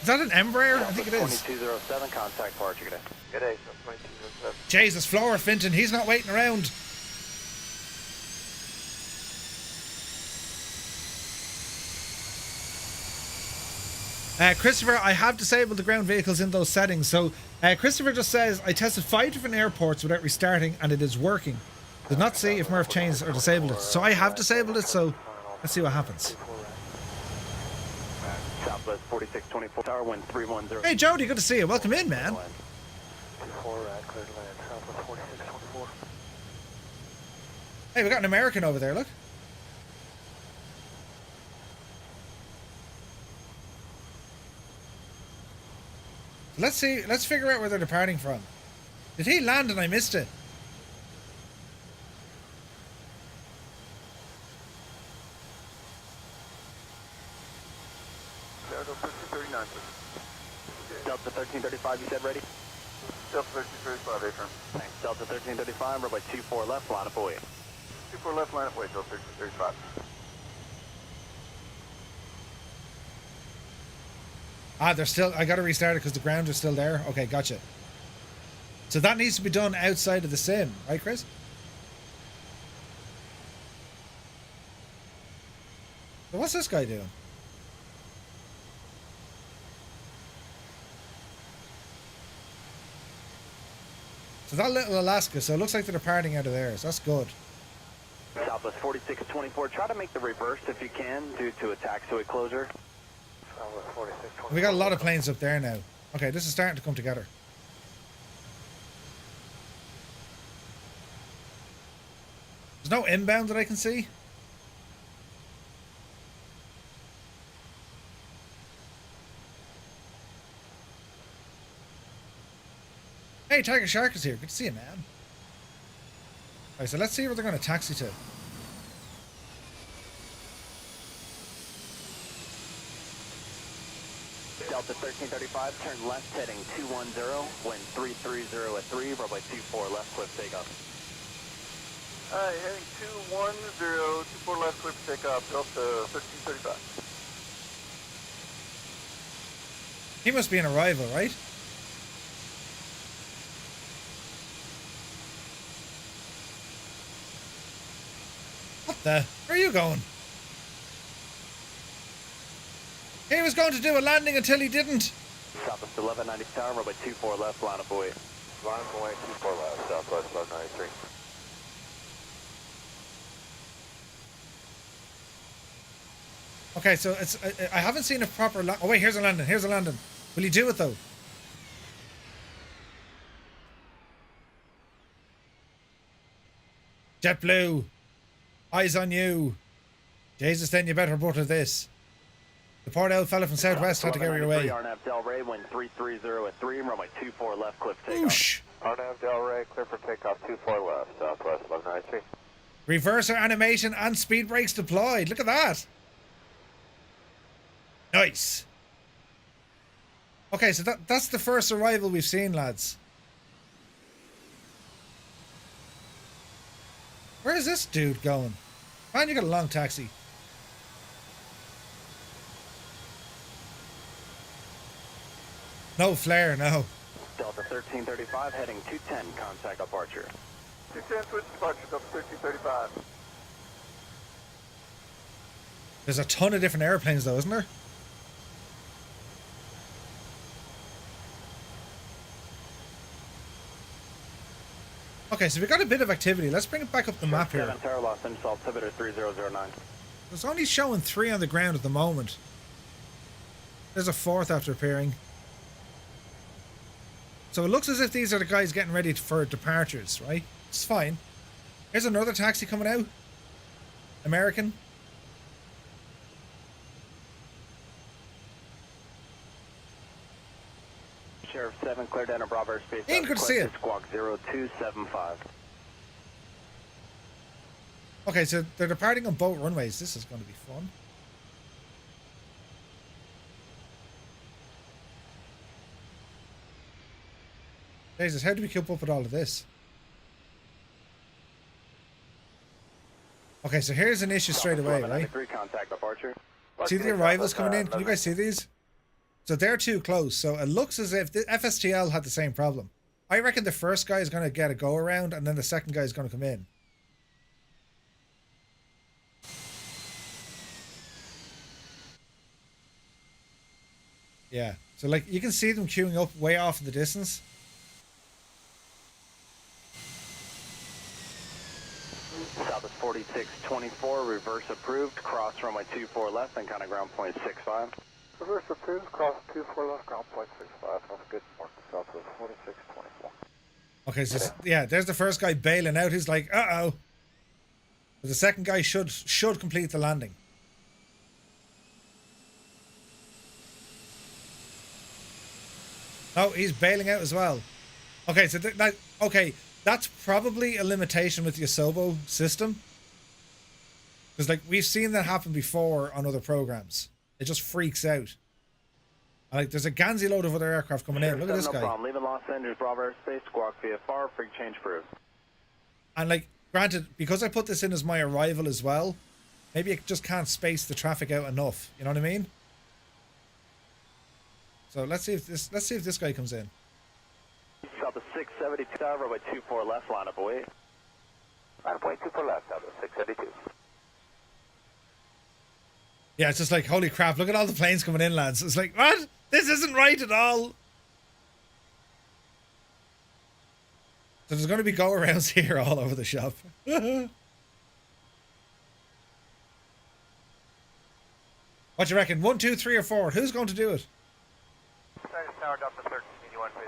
[SPEAKER 1] Is that an Embraer? I think it is.
[SPEAKER 6] 2207, contact departure, good day.
[SPEAKER 5] Good day, 2207.
[SPEAKER 1] Jesus, Flower Finton, he's not waiting around. Christopher, I have disabled the ground vehicles in those settings. So Christopher just says, I tested 5 different airports without restarting and it is working. Did not see if Murph changed or disabled it. So I have disabled it, so Let's see what happens.
[SPEAKER 6] Southwest 4624, tower wind 310.
[SPEAKER 1] Hey Jody, good to see you. Welcome in, man.
[SPEAKER 5] 24 rad, clear to land, Southwest 4624.
[SPEAKER 1] Hey, we got an American over there, look. Let's see, let's figure out where they're departing from. Did he land and I missed it?
[SPEAKER 5] Delta 1339,
[SPEAKER 6] Delta 1335, you said ready?
[SPEAKER 5] Delta 1335, A-firm.
[SPEAKER 6] Thanks. Delta 1335, runway 24 left, line up away.
[SPEAKER 5] 24 left, line up, wait, Delta 1335.
[SPEAKER 1] Ah, they're still, I gotta restart it because the ground is still there. Okay, gotcha. So that needs to be done outside of the sim, right, Chris? So what's this guy doing? So that little Alaska, so it looks like they're departing out of there, so that's good.
[SPEAKER 6] Southwest 4624, try to make the reverse if you can due to a taxiway closure.
[SPEAKER 5] Southwest 4624.
[SPEAKER 1] We got a lot of planes up there now. Okay, this is starting to come together. There's no inbound that I can see. Hey, Tiger Shark is here. Good to see you, man. Alright, so let's see where they're going to taxi to.
[SPEAKER 6] Delta 1335, turn left heading 210, wind 330 at 3, runway 24 left, cliff takeoff.
[SPEAKER 5] Heading 210, 24 left, clear for takeoff, Delta 1335.
[SPEAKER 1] He must be an arrival, right? What the? Where are you going? He was going to do a landing until he didn't.
[SPEAKER 6] Southwest 1190 tower, runway 24 left, line up away.
[SPEAKER 5] Line up away, 24 left, Southwest 1193.
[SPEAKER 1] Okay, so it's I haven't seen a proper oh wait, here's a landing. Here's a landing. Will he do it though? JetBlue, eyes on you. Jesus, then you better butter this. The poor old fella from Southwest had to get your way.
[SPEAKER 6] RNAV Delray, wind 330 at 3, runway 24 left, cliff takeoff.
[SPEAKER 1] Whoosh.
[SPEAKER 5] RNAV Delray, clear for takeoff, 24 left, Southwest 1193.
[SPEAKER 1] Reverser animation and speed brakes deployed. Look at that. Nice. Okay, so that's the first arrival we've seen, lads. Where is this dude going? Man, you got a long taxi. No flare, no.
[SPEAKER 6] Delta 1335, heading 210, contact departure.
[SPEAKER 5] 210, switch departure, Delta 1335.
[SPEAKER 1] There's a ton of different airplanes though, isn't there? Okay, so we got a bit of activity. Let's bring it back up the map here.
[SPEAKER 6] 7 Tower, Los Angeles, altimeter 3009.
[SPEAKER 1] It's only showing 3 on the ground at the moment. There's a 4th after appearing. So it looks as if these are the guys getting ready for departures, right? It's fine. Here's another taxi coming out. American.
[SPEAKER 6] Sheriff 7, clear down to Bravo airspace.
[SPEAKER 1] Ian, good to see you.
[SPEAKER 6] Squawk 0275.
[SPEAKER 1] Okay, so they're departing on both runways. This is going to be fun. Jesus, how do we keep up with all of this? Okay, so here's an issue straight away, right?
[SPEAKER 6] Contact departure.
[SPEAKER 1] See the arrivals coming in? Can you guys see these? So they're too close. So it looks as if the FSTL had the same problem. I reckon the first guy is going to get a go around and then the second guy is going to come in. Yeah. So like you can see them queuing up way off in the distance.
[SPEAKER 6] Southwest 4624, 24, reverse approved, cross runway 24 left, and kind of ground point 65.
[SPEAKER 5] Reverse approved, cross 24 left, ground point 65. Sounds good. Mark the south of 4624.
[SPEAKER 1] Okay, so yeah, there's the first guy bailing out. He's like, uh-oh. But the second guy should complete the landing. Oh, he's bailing out as well. Okay, so that's probably a limitation with the Asobo system. Because like we've seen that happen before on other programs. It just freaks out. Like there's a Ganzi load of other aircraft coming in. Look at this guy.
[SPEAKER 6] No problem. Leaving Los Angeles, Bravo airspace, squawk VFR, frig change approved.
[SPEAKER 1] And like, granted, because I put this in as my arrival as well, maybe it just can't space the traffic out enough. You know what I mean? So let's see if this guy comes in.
[SPEAKER 6] South of 672 tower, runway 24 left, line up away.
[SPEAKER 5] Line up away 24 left, south of 672.
[SPEAKER 1] Yeah, it's just like, holy crap, look at all the planes coming in, lads. It's like, what? This isn't right at all. So there's going to be go-arounds here all over the shop. What do you reckon? 1, 2, 3, or 4? Who's going to do it?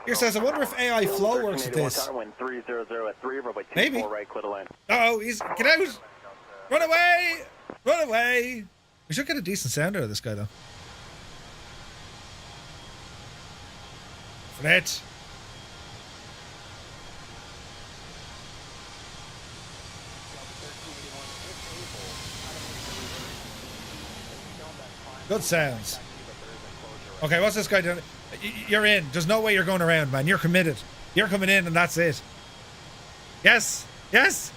[SPEAKER 1] Here says, I wonder if AI flow works with this. Maybe. Uh-oh, get out! Run away! Run away! We should get a decent sound out of this guy, though. Fret. Good sounds. Okay, what's this guy doing? You're in. There's no way you're going around, man. You're committed. You're coming in and that's it. Yes. Yes.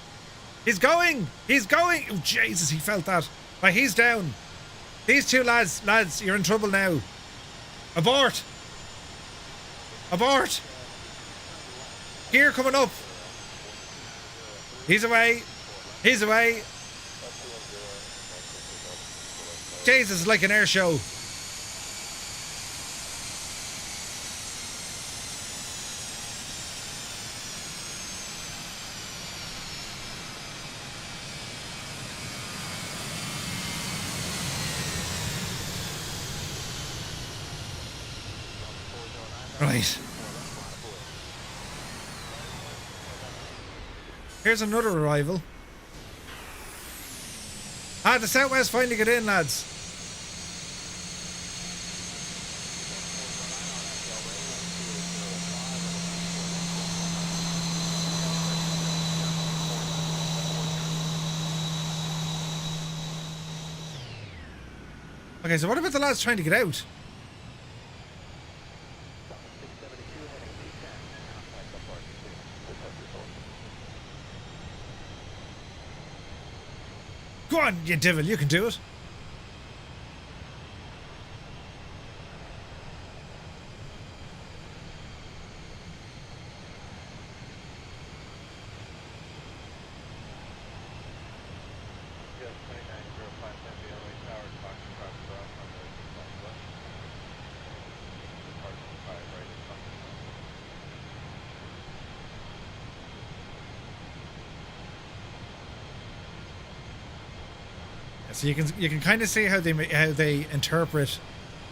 [SPEAKER 1] He's going. He's going. Oh, Jesus, he felt that. Right, he's down. These two lads, you're in trouble now. Abort. Abort. Gear coming up. He's away. He's away. Jesus, it's like an air show. Right. Here's another arrival. Ah, the Southwest finally get in, lads. Okay, so what about the lads trying to get out? Go on, you devil, you can do it. So you can kind of see how they interpret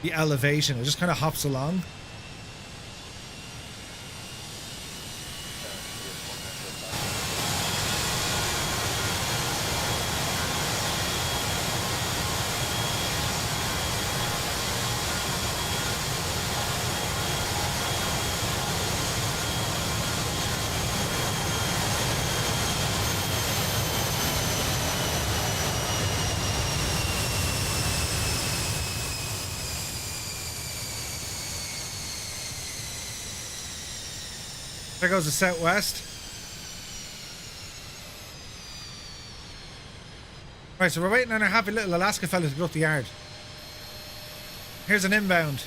[SPEAKER 1] the elevation. It just kind of hops along. There goes the Southwest. Right, so we're waiting on our happy little Alaska fella to go up the yard. Here's an inbound.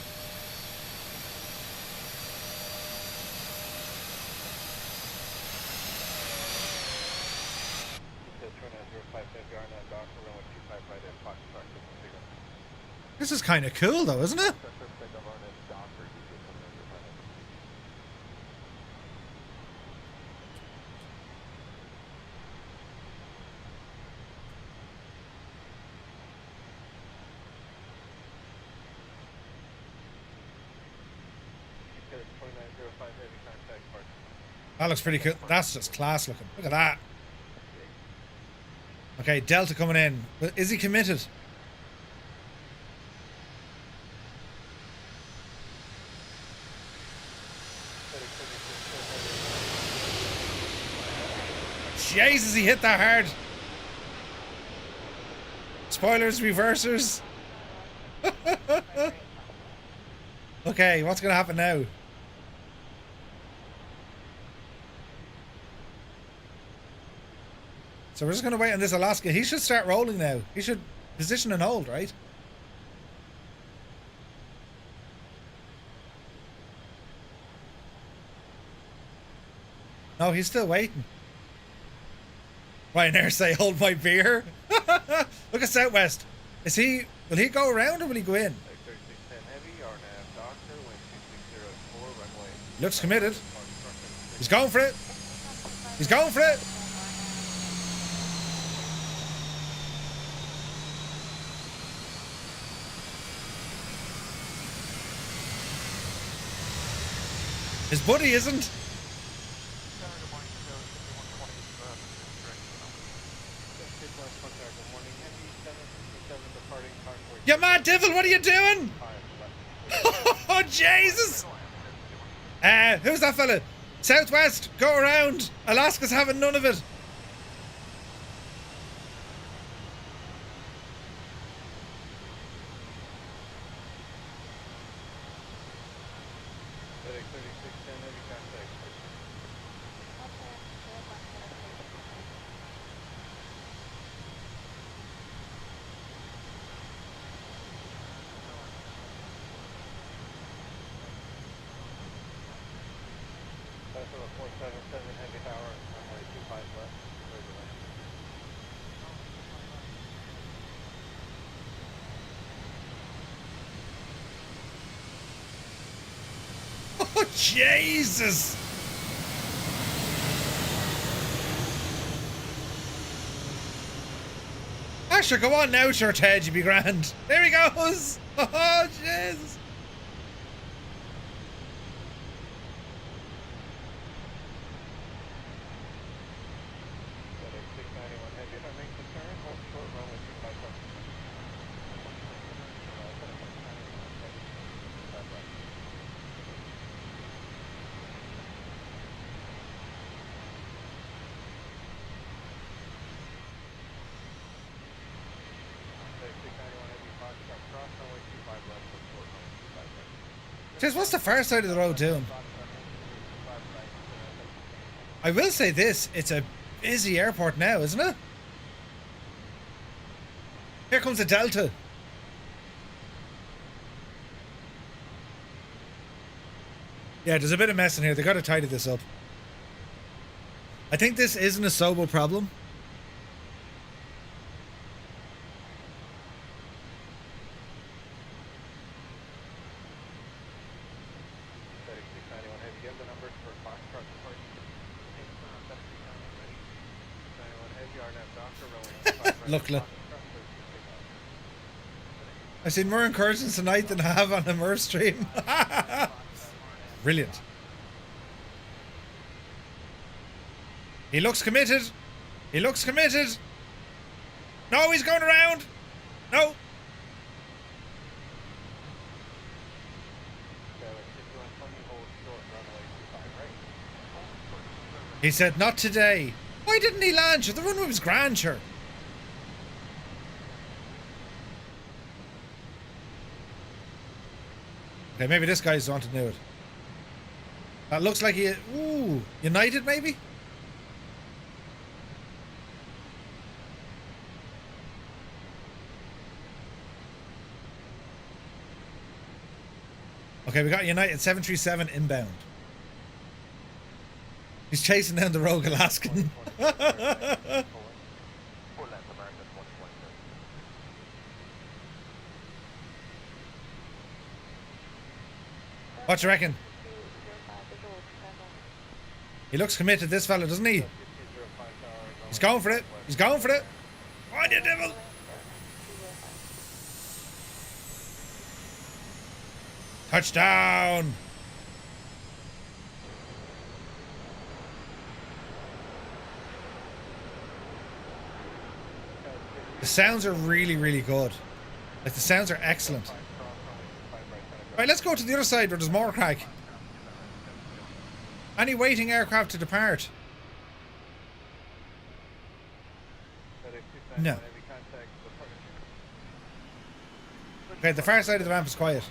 [SPEAKER 1] This is kind of cool though, isn't it? That looks pretty cool. That's just class looking. Look at that. Okay, Delta coming in. Is he committed? Jesus, he hit that hard. Spoilers, reversers. Okay, what's going to happen now? So we're just going to wait on this Alaska. He should start rolling now. He should position and hold, right? No, he's still waiting. Ryanair say, hold my beer. Look at Southwest. Is he, will he go around or will he go in? Looks committed. He's going for it. He's going for it. His buddy isn't. You mad devil, what are you doing? Oh, Jesus. Who's that fella? Southwest, go around. Alaska's having none of it. Oh, Jesus! Asher, go on now, short head, you be grand. There he goes! Oh, Jesus! Jeez, what's the far side of the road doing? I will say this, it's a busy airport now, isn't it? Here comes the Delta. Yeah, there's a bit of mess in here. They got to tidy this up. I think this isn't a Sobo problem. Look. I've seen more incursions tonight than I have on a Murph stream. Brilliant. He looks committed. He looks committed. No, he's going around. No. He said, not today. Why didn't he land? Sure, the runway was grand, sure. Okay, maybe this guy's wanting to do it. That looks like he... Ooh, United maybe? Okay, we got United 737 inbound. He's chasing down the rogue Alaskan. What you reckon? He looks committed, this fella, doesn't he? He's going for it. He's going for it. On you, devil! Touchdown! The sounds are really, really good. Like, the sounds are excellent. Right, let's go to the other side where there's more crack. Any waiting aircraft to depart? No. Okay, the far side of the ramp is quiet.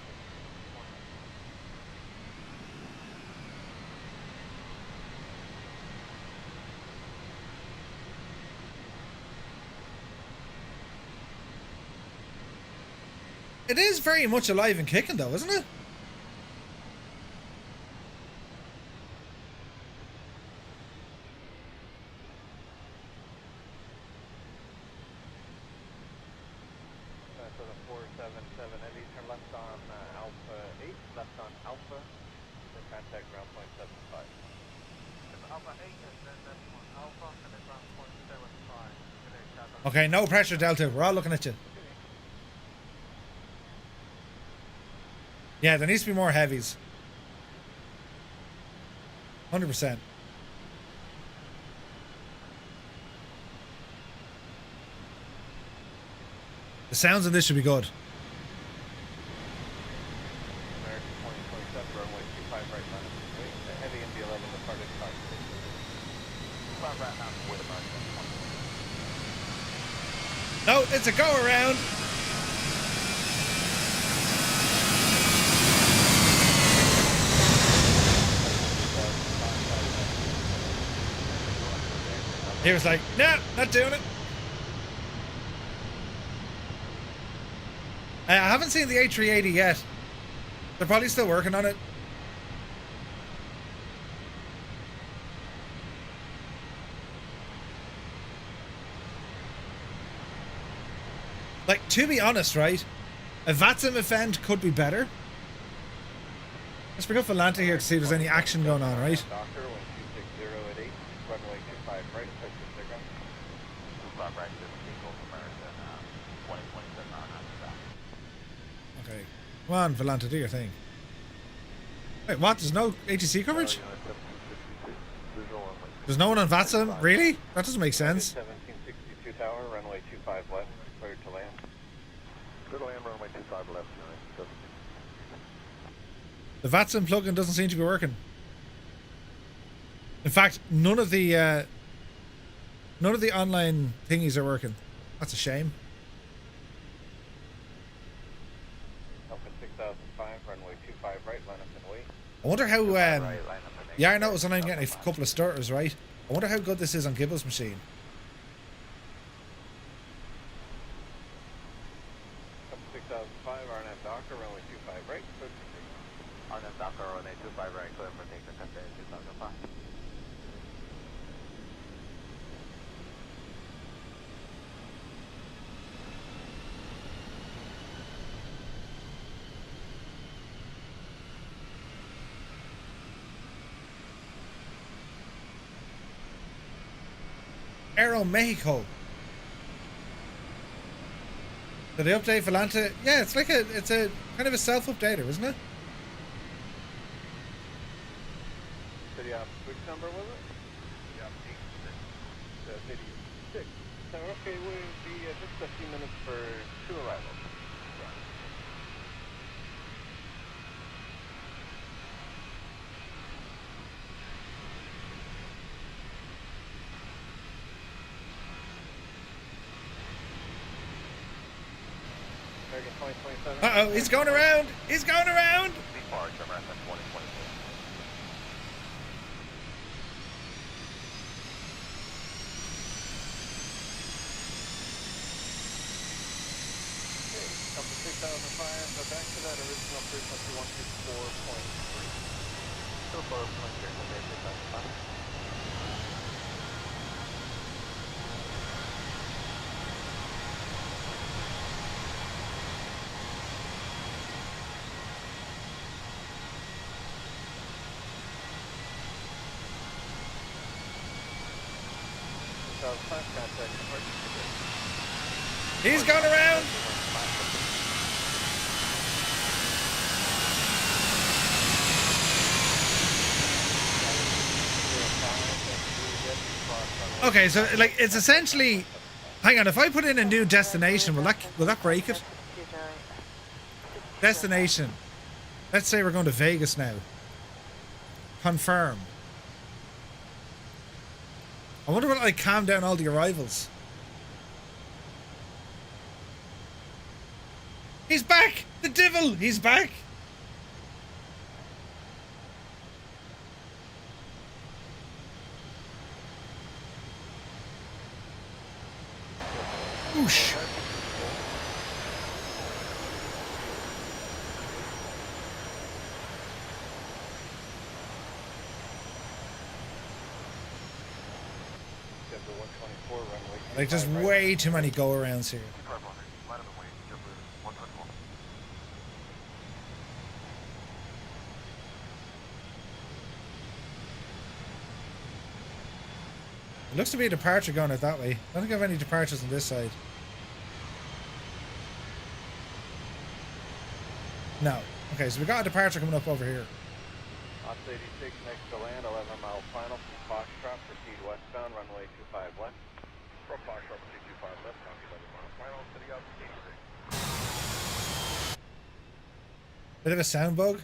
[SPEAKER 1] It is very much alive and kicking though, isn't it?
[SPEAKER 4] So the 477 Eddie, turn left on Alpha 8, left on Alpha, then contact ground point 75. Alpha 8 and then that's Alpha and then ground point 75.
[SPEAKER 1] Okay, no pressure, Delta. We're all looking at you. Yeah, there needs to be more heavies. 100%. The sounds of this should be good.
[SPEAKER 4] American 2027, runway 25 right line. Wait, the heavy MD-11 departed Fox 6. Right now, with American 20.
[SPEAKER 1] No, it's a go around. He was like, nah, not doing it. I haven't seen the A380 yet. They're probably still working on it. Like, to be honest, right? A VATSIM event could be better. Let's bring up Volante here to see if there's any action going on, right?
[SPEAKER 4] Doctor, 1260 at 8, runway 25 right, touch the signal. 25 right, 15 Gulf American, 2027 on stop.
[SPEAKER 1] Okay. Come on, Volante, do your thing. Wait, what? There's no ATC coverage? There's no one on VATSIM? Really? That doesn't make sense.
[SPEAKER 4] 1762 tower, runway 25 left, cleared to land. Clear to land, runway 25 left,
[SPEAKER 1] The VATSIM plugin doesn't seem to be working. In fact, none of the online thingies are working. That's a shame.
[SPEAKER 4] Alpha 6005, runway 25 right, line up and wait.
[SPEAKER 1] I wonder how. Yeah, I noticed I'm getting a couple of starters, right? I wonder how good this is on Gibble's machine.
[SPEAKER 4] Alpha 6005, RNF Doctor, runway 25 right, clear to signal. RNF Doctor, runway 25 right, clear for taking the 2005.
[SPEAKER 1] Aero Mexico. Did they update Volante? Yeah, it's like it's a kind of a self-updater, isn't it?
[SPEAKER 4] City off, which number was it? Yeah, 86. So, okay, we'll be just a few minutes for 2 arrivals. American 2027.
[SPEAKER 1] Uh-oh, he's going around! He's going around!
[SPEAKER 4] Departure, American 2026. Up to 6005, but back to that original frequency 124.3. Still above 605.
[SPEAKER 1] He's going around! Okay, so like it's essentially Hang on, if I put in a new destination, will that break it? Destination. Let's say we're going to Vegas now. Confirm. I wonder will it like calm down all the arrivals. He's back! The devil! He's back! Whoosh! Like, there's way too many go-arounds here. It looks to be a departure going out that way. I don't think I have any departures on this side. No. Okay, so we got a departure coming up over here.
[SPEAKER 4] Ops 86 next to land, 11 mile final from Foxtrot, proceed westbound, runway 25 left. From Foxtrot, proceed 25 left, copy 11 mile final, city ops 86.
[SPEAKER 1] Bit of a sound bug.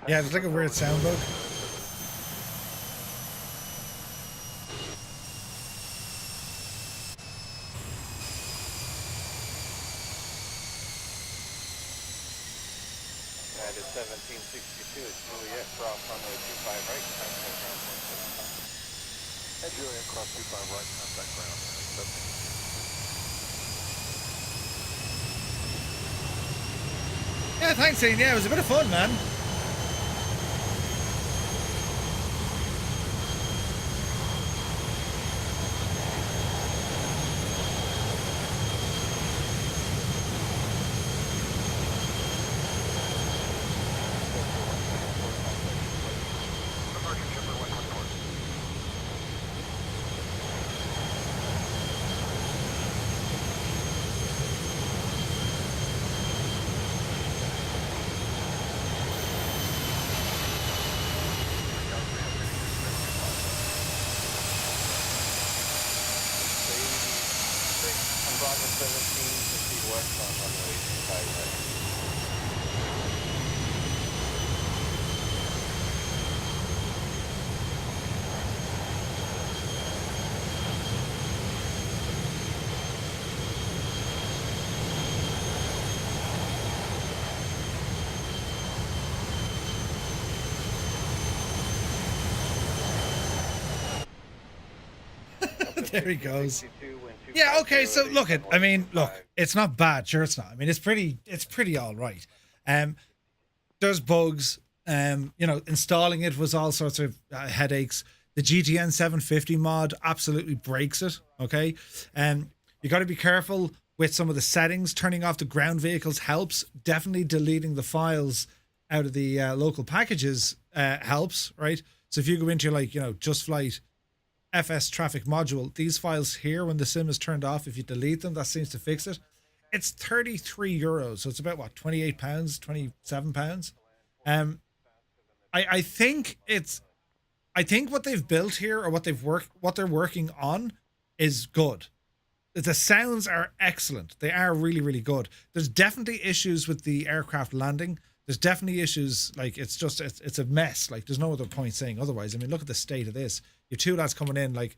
[SPEAKER 1] Yeah, there's like a weird sound bug.
[SPEAKER 4] United 1762, it's Juliet, cross runway 25 right, contact ground 175. Juliet, cross 25 right, contact ground 175.
[SPEAKER 1] Yeah, thanks, Ian. Yeah, it was a bit of fun, man. There he goes. Yeah, okay, so look, it's not bad, sure it's not. I mean, it's pretty all right. There's bugs, installing it was all sorts of headaches. The GTN 750 mod absolutely breaks it, okay? You got to be careful with some of the settings. Turning off the ground vehicles helps. Definitely deleting the files out of the local packages helps, right? So if you go into Just Flight FS traffic module, these files here, when the sim is turned off, if you delete them, that seems to fix it. It's 33 euros, so it's about what, 28 pounds, 27 pounds. I think what they've built here, or what they're working on, is good. The sounds are excellent. They are really, really good. There's definitely issues with the aircraft landing. There's definitely issues, like it's a mess. Like there's no other point saying otherwise. I mean, look at the state of this. Your two lads coming in, like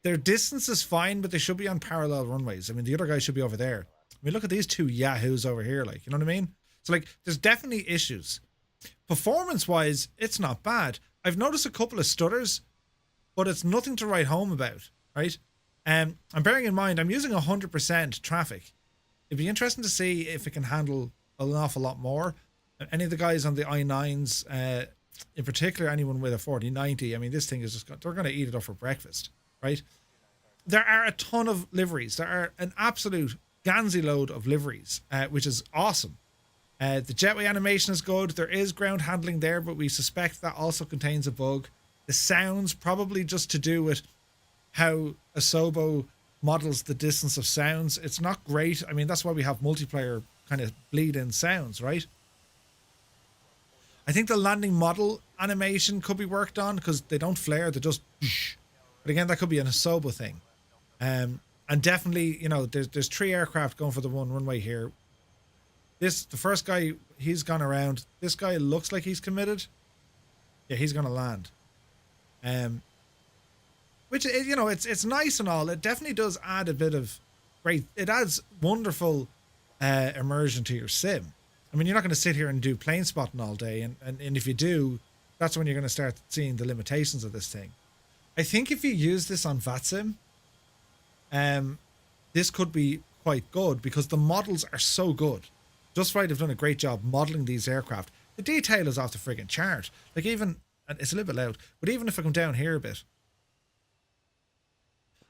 [SPEAKER 1] their distance is fine, but they should be on parallel runways. I mean, the other guy should be over there. I mean, look at these two yahoos over here. Like, you know what I mean? So like, there's definitely issues. Performance-wise, it's not bad. I've noticed a couple of stutters, but it's nothing to write home about, right? And bearing in mind, I'm using 100% traffic. It'd be interesting to see if it can handle an awful lot more. Any of the guys on the i9s, in particular, anyone with a 4090, I mean, this thing is just, they're going to eat it up for breakfast, right? There are a ton of liveries. There are an absolute Gansy load of liveries, which is awesome. The jetway animation is good. There is ground handling there, but we suspect that also contains a bug. The sounds, probably just to do with how Asobo models the distance of sounds. It's not great. I mean, that's why we have multiplayer kind of bleed-in sounds, right? I think the landing model animation could be worked on because they don't flare, they just... But again, that could be an Asobo thing. And definitely, you know, there's 3 aircraft going for the one runway here. The first guy, he's gone around. This guy looks like he's committed. Yeah, he's going to land. Which, you know, it's nice and all. It definitely does add a bit of great... It adds wonderful immersion to your sim. I mean, you're not going to sit here and do plane spotting all day. And if you do, that's when you're going to start seeing the limitations of this thing. I think if you use this on VATSIM, this could be quite good because the models are so good. Just Right have done a great job modeling these aircraft. The detail is off the friggin' chart. Like even, and it's a little bit loud, but even if I come down here a bit,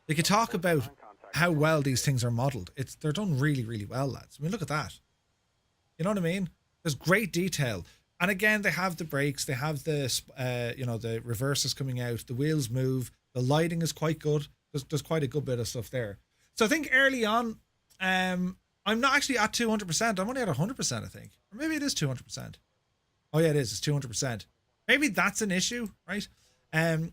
[SPEAKER 1] we could talk about how well these things are modeled. They're done really, really well, lads. I mean, look at that. You know what I mean? There's great detail. And again, they have the brakes, they have the, you know, the reverses coming out, the wheels move, the lighting is quite good. There's quite a good bit of stuff there. So I think early on, I'm not actually at 200%. I'm only at 100%, I think. Or maybe it is 200%. Oh yeah, it is. It's 200%. Maybe that's an issue, right? There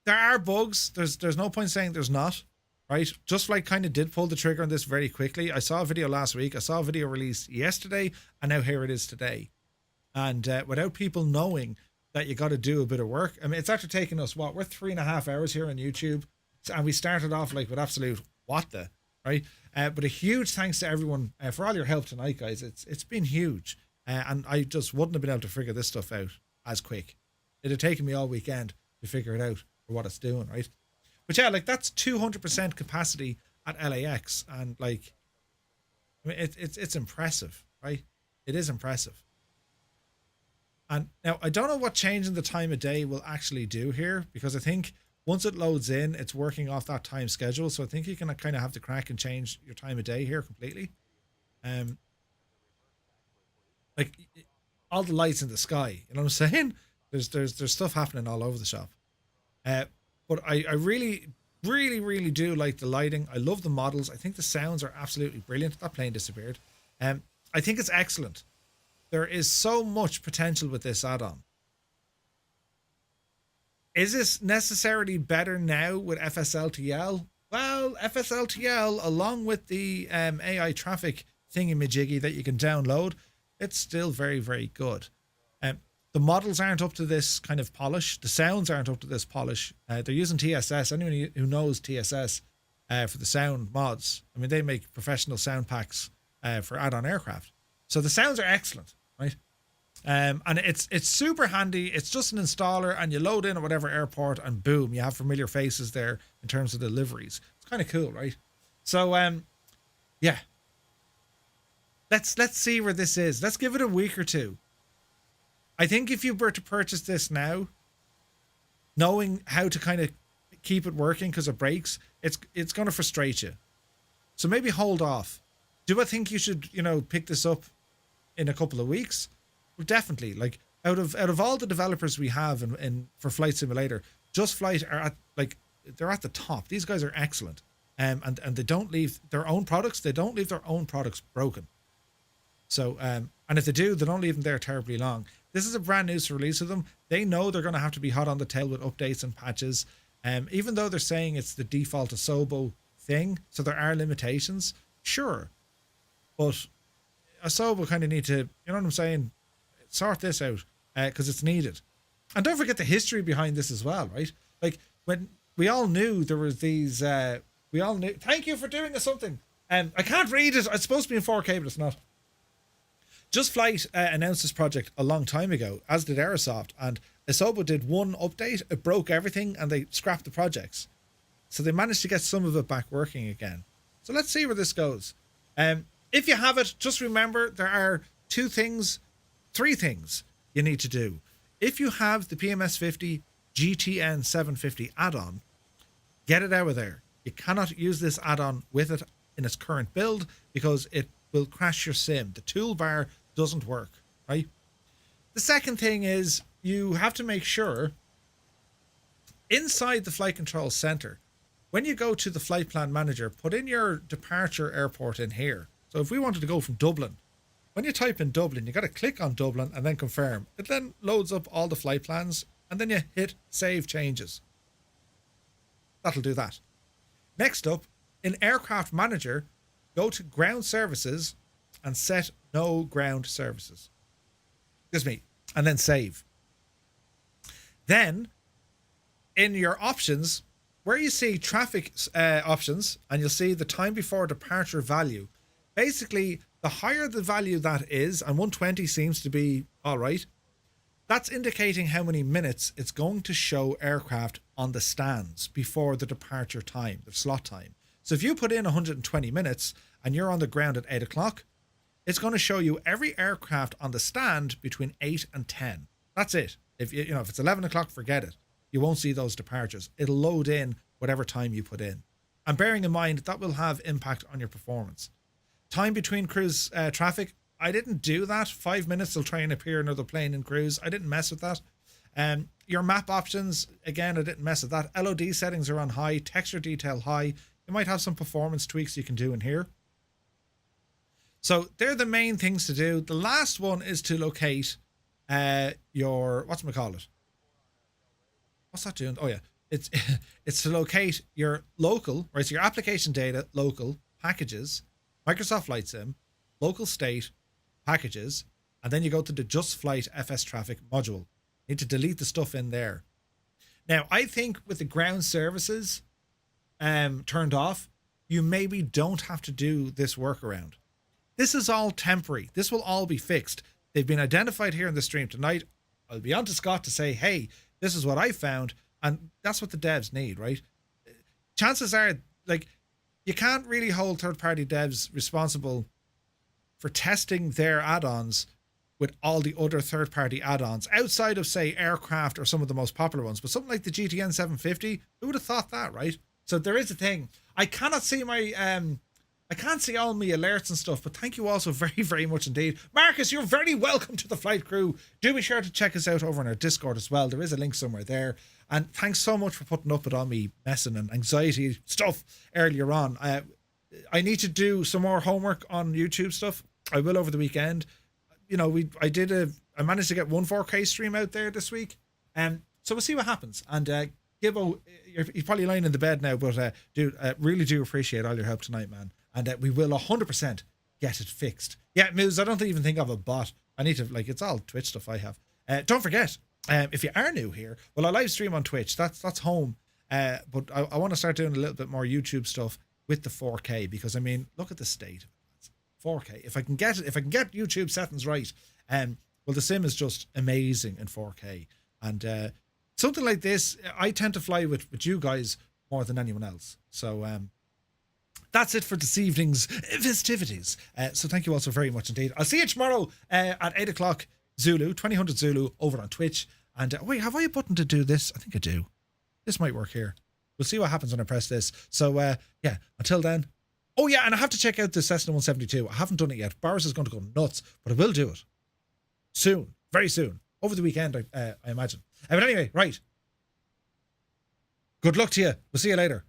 [SPEAKER 1] are bugs. There's no point saying there's not, right? Just Like kind of did pull the trigger on this very quickly. I saw a video last week. I saw a video released yesterday, and now here it is today. And without people knowing that you got to do a bit of work. I mean, it's after taking us, what, we're 3.5 hours here on YouTube, and we started off like with absolute what the, right? But a huge thanks to everyone for all your help tonight, guys. It's been huge. And I just wouldn't have been able to figure this stuff out as quick. It'd have taken me all weekend to figure it out for what it's doing, right? But yeah, like that's 200% capacity at LAX. And like, I mean, it's impressive, right? It is impressive. And now I don't know what changing the time of day will actually do here, because I think once it loads in, it's working off that time schedule. So I think you can kind of have the crack and change your time of day here completely. Like all the lights in the sky, you know what I'm saying? There's stuff happening all over the shop. But I really, really, really do like the lighting. I love the models. I think the sounds are absolutely brilliant. That plane disappeared. I think it's excellent. There is so much potential with this add-on. Is this necessarily better now with FSLTL? Well, FSLTL, along with the AI traffic thingy-majiggy that you can download, it's still very, very good. The models aren't up to this kind of polish. The sounds aren't up to this polish. They're using TSS. Anyone who knows TSS for the sound mods, I mean, they make professional sound packs for add-on aircraft. So the sounds are excellent, right? And it's super handy. It's just an installer, and you load in at whatever airport, and boom, you have familiar faces there in terms of the liveries. It's kind of cool, right? So, yeah. Let's see where this is. Let's give it a week or two. I think if you were to purchase this now, knowing how to kind of keep it working because it breaks, it's going to frustrate you. So maybe hold off. Do I think you should, you know, pick this up in a couple of weeks? Well, definitely. Like out of all the developers we have in for Flight Simulator, Just Flight are at they're at the top. These guys are excellent. And they don't leave their own products. They don't leave their own products broken. So and if they do, they don't leave them there terribly long. This is a brand new release of them. They know they're going to have to be hot on the tail with updates and patches. Even though they're saying it's the default Asobo thing, so there are limitations, sure. But Asobo kind of need to, you know what I'm saying, sort this out because it's needed. And don't forget the history behind this as well, right? Like when we all knew there was these, we all knew. Thank you for doing something. I can't read it. It's supposed to be in 4K, but it's not. Just Flight announced this project a long time ago, as did Aerosoft, and Asobo did one update. It broke everything, and they scrapped the projects. So they managed to get some of it back working again. So let's see where this goes. If you have it, just remember there are three things you need to do. If you have the PMS50 GTN 750 add-on, get it out of there. You cannot use this add-on with it in its current build because it will crash your sim. The toolbar doesn't work, right? The second thing is you have to make sure inside the flight control center, when you go to the flight plan manager, put in your departure airport in here. So if we wanted to go from Dublin, when you type in Dublin, you got to click on Dublin and then confirm. It then loads up all the flight plans and then you hit save changes. That'll do that. Next up, in Aircraft Manager, go to Ground Services and set No Ground Services. Excuse me. And then save. Then, in your options, where you see traffic options, and you'll see the time before departure value. Basically, the higher the value that is, and 120 seems to be all right, that's indicating how many minutes it's going to show aircraft on the stands before the departure time, the slot time. So if you put in 120 minutes and you're on the ground at 8 o'clock, it's going to show you every aircraft on the stand between 8 and 10. That's it. If if it's 11 o'clock, forget it. You won't see those departures. It'll load in whatever time you put in. And bearing in mind, that will have impact on your performance. Time between cruise traffic, I didn't do that. 5 minutes will try and appear another plane in cruise. I didn't mess with that. Your map options, again, I didn't mess with that. LOD settings are on high, texture detail high. You might have some performance tweaks you can do in here. So they're the main things to do. The last one is to locate your, whatchamacallit? What's that doing? Oh yeah, it's to locate your local, right? So your application data, local, packages, Microsoft Flight Sim, local state, packages, and then you go to the Just Flight FS Traffic module. You need to delete the stuff in there. Now, I think with the ground services turned off, you maybe don't have to do this workaround. This is all temporary. This will all be fixed. They've been identified here in the stream tonight. I'll be on to Scott to say, hey, this is what I found, and that's what the devs need, right? Chances are, like, you can't really hold third-party devs responsible for testing their add-ons with all the other third-party add-ons outside of, say, aircraft or some of the most popular ones. But something like the GTN 750, who would have thought that, right? So there is a thing. I cannot see my I can't see all my alerts and stuff, but thank you all so very, very much indeed. Marcus, you're very welcome to the flight crew. Do be sure to check us out over on our Discord as well. There is a link somewhere there. And thanks so much for putting up with all me messing and anxiety stuff earlier on. I need to do some more homework on YouTube stuff. I will over the weekend. You know, I managed to get one 4K stream out there this week. So we'll see what happens. And Gibbo, you're probably lying in the bed now, but dude, really do appreciate all your help tonight, man. And we will 100% get it fixed. Yeah, Moose, I don't even think I have a bot. I need to, it's all Twitch stuff I have. Don't forget, if you are new here, well, I live stream on Twitch. That's home. But I want to start doing a little bit more YouTube stuff with the 4K because, I mean, look at the state. 4K. If I can get YouTube settings right, well, the sim is just amazing in 4K. And something like this, I tend to fly with you guys more than anyone else. So, that's it for this evening's festivities. So thank you all so very much indeed. I'll see you tomorrow at 8 o'clock Zulu, 2000 Zulu over on Twitch. And wait, have I a button to do this? I think I do. This might work here. We'll see what happens when I press this. So yeah, until then. Oh yeah, and I have to check out the Cessna 172. I haven't done it yet. Boris is going to go nuts, but I will do it. Soon. Very soon. Over the weekend, I imagine. But anyway, right. Good luck to you. We'll see you later.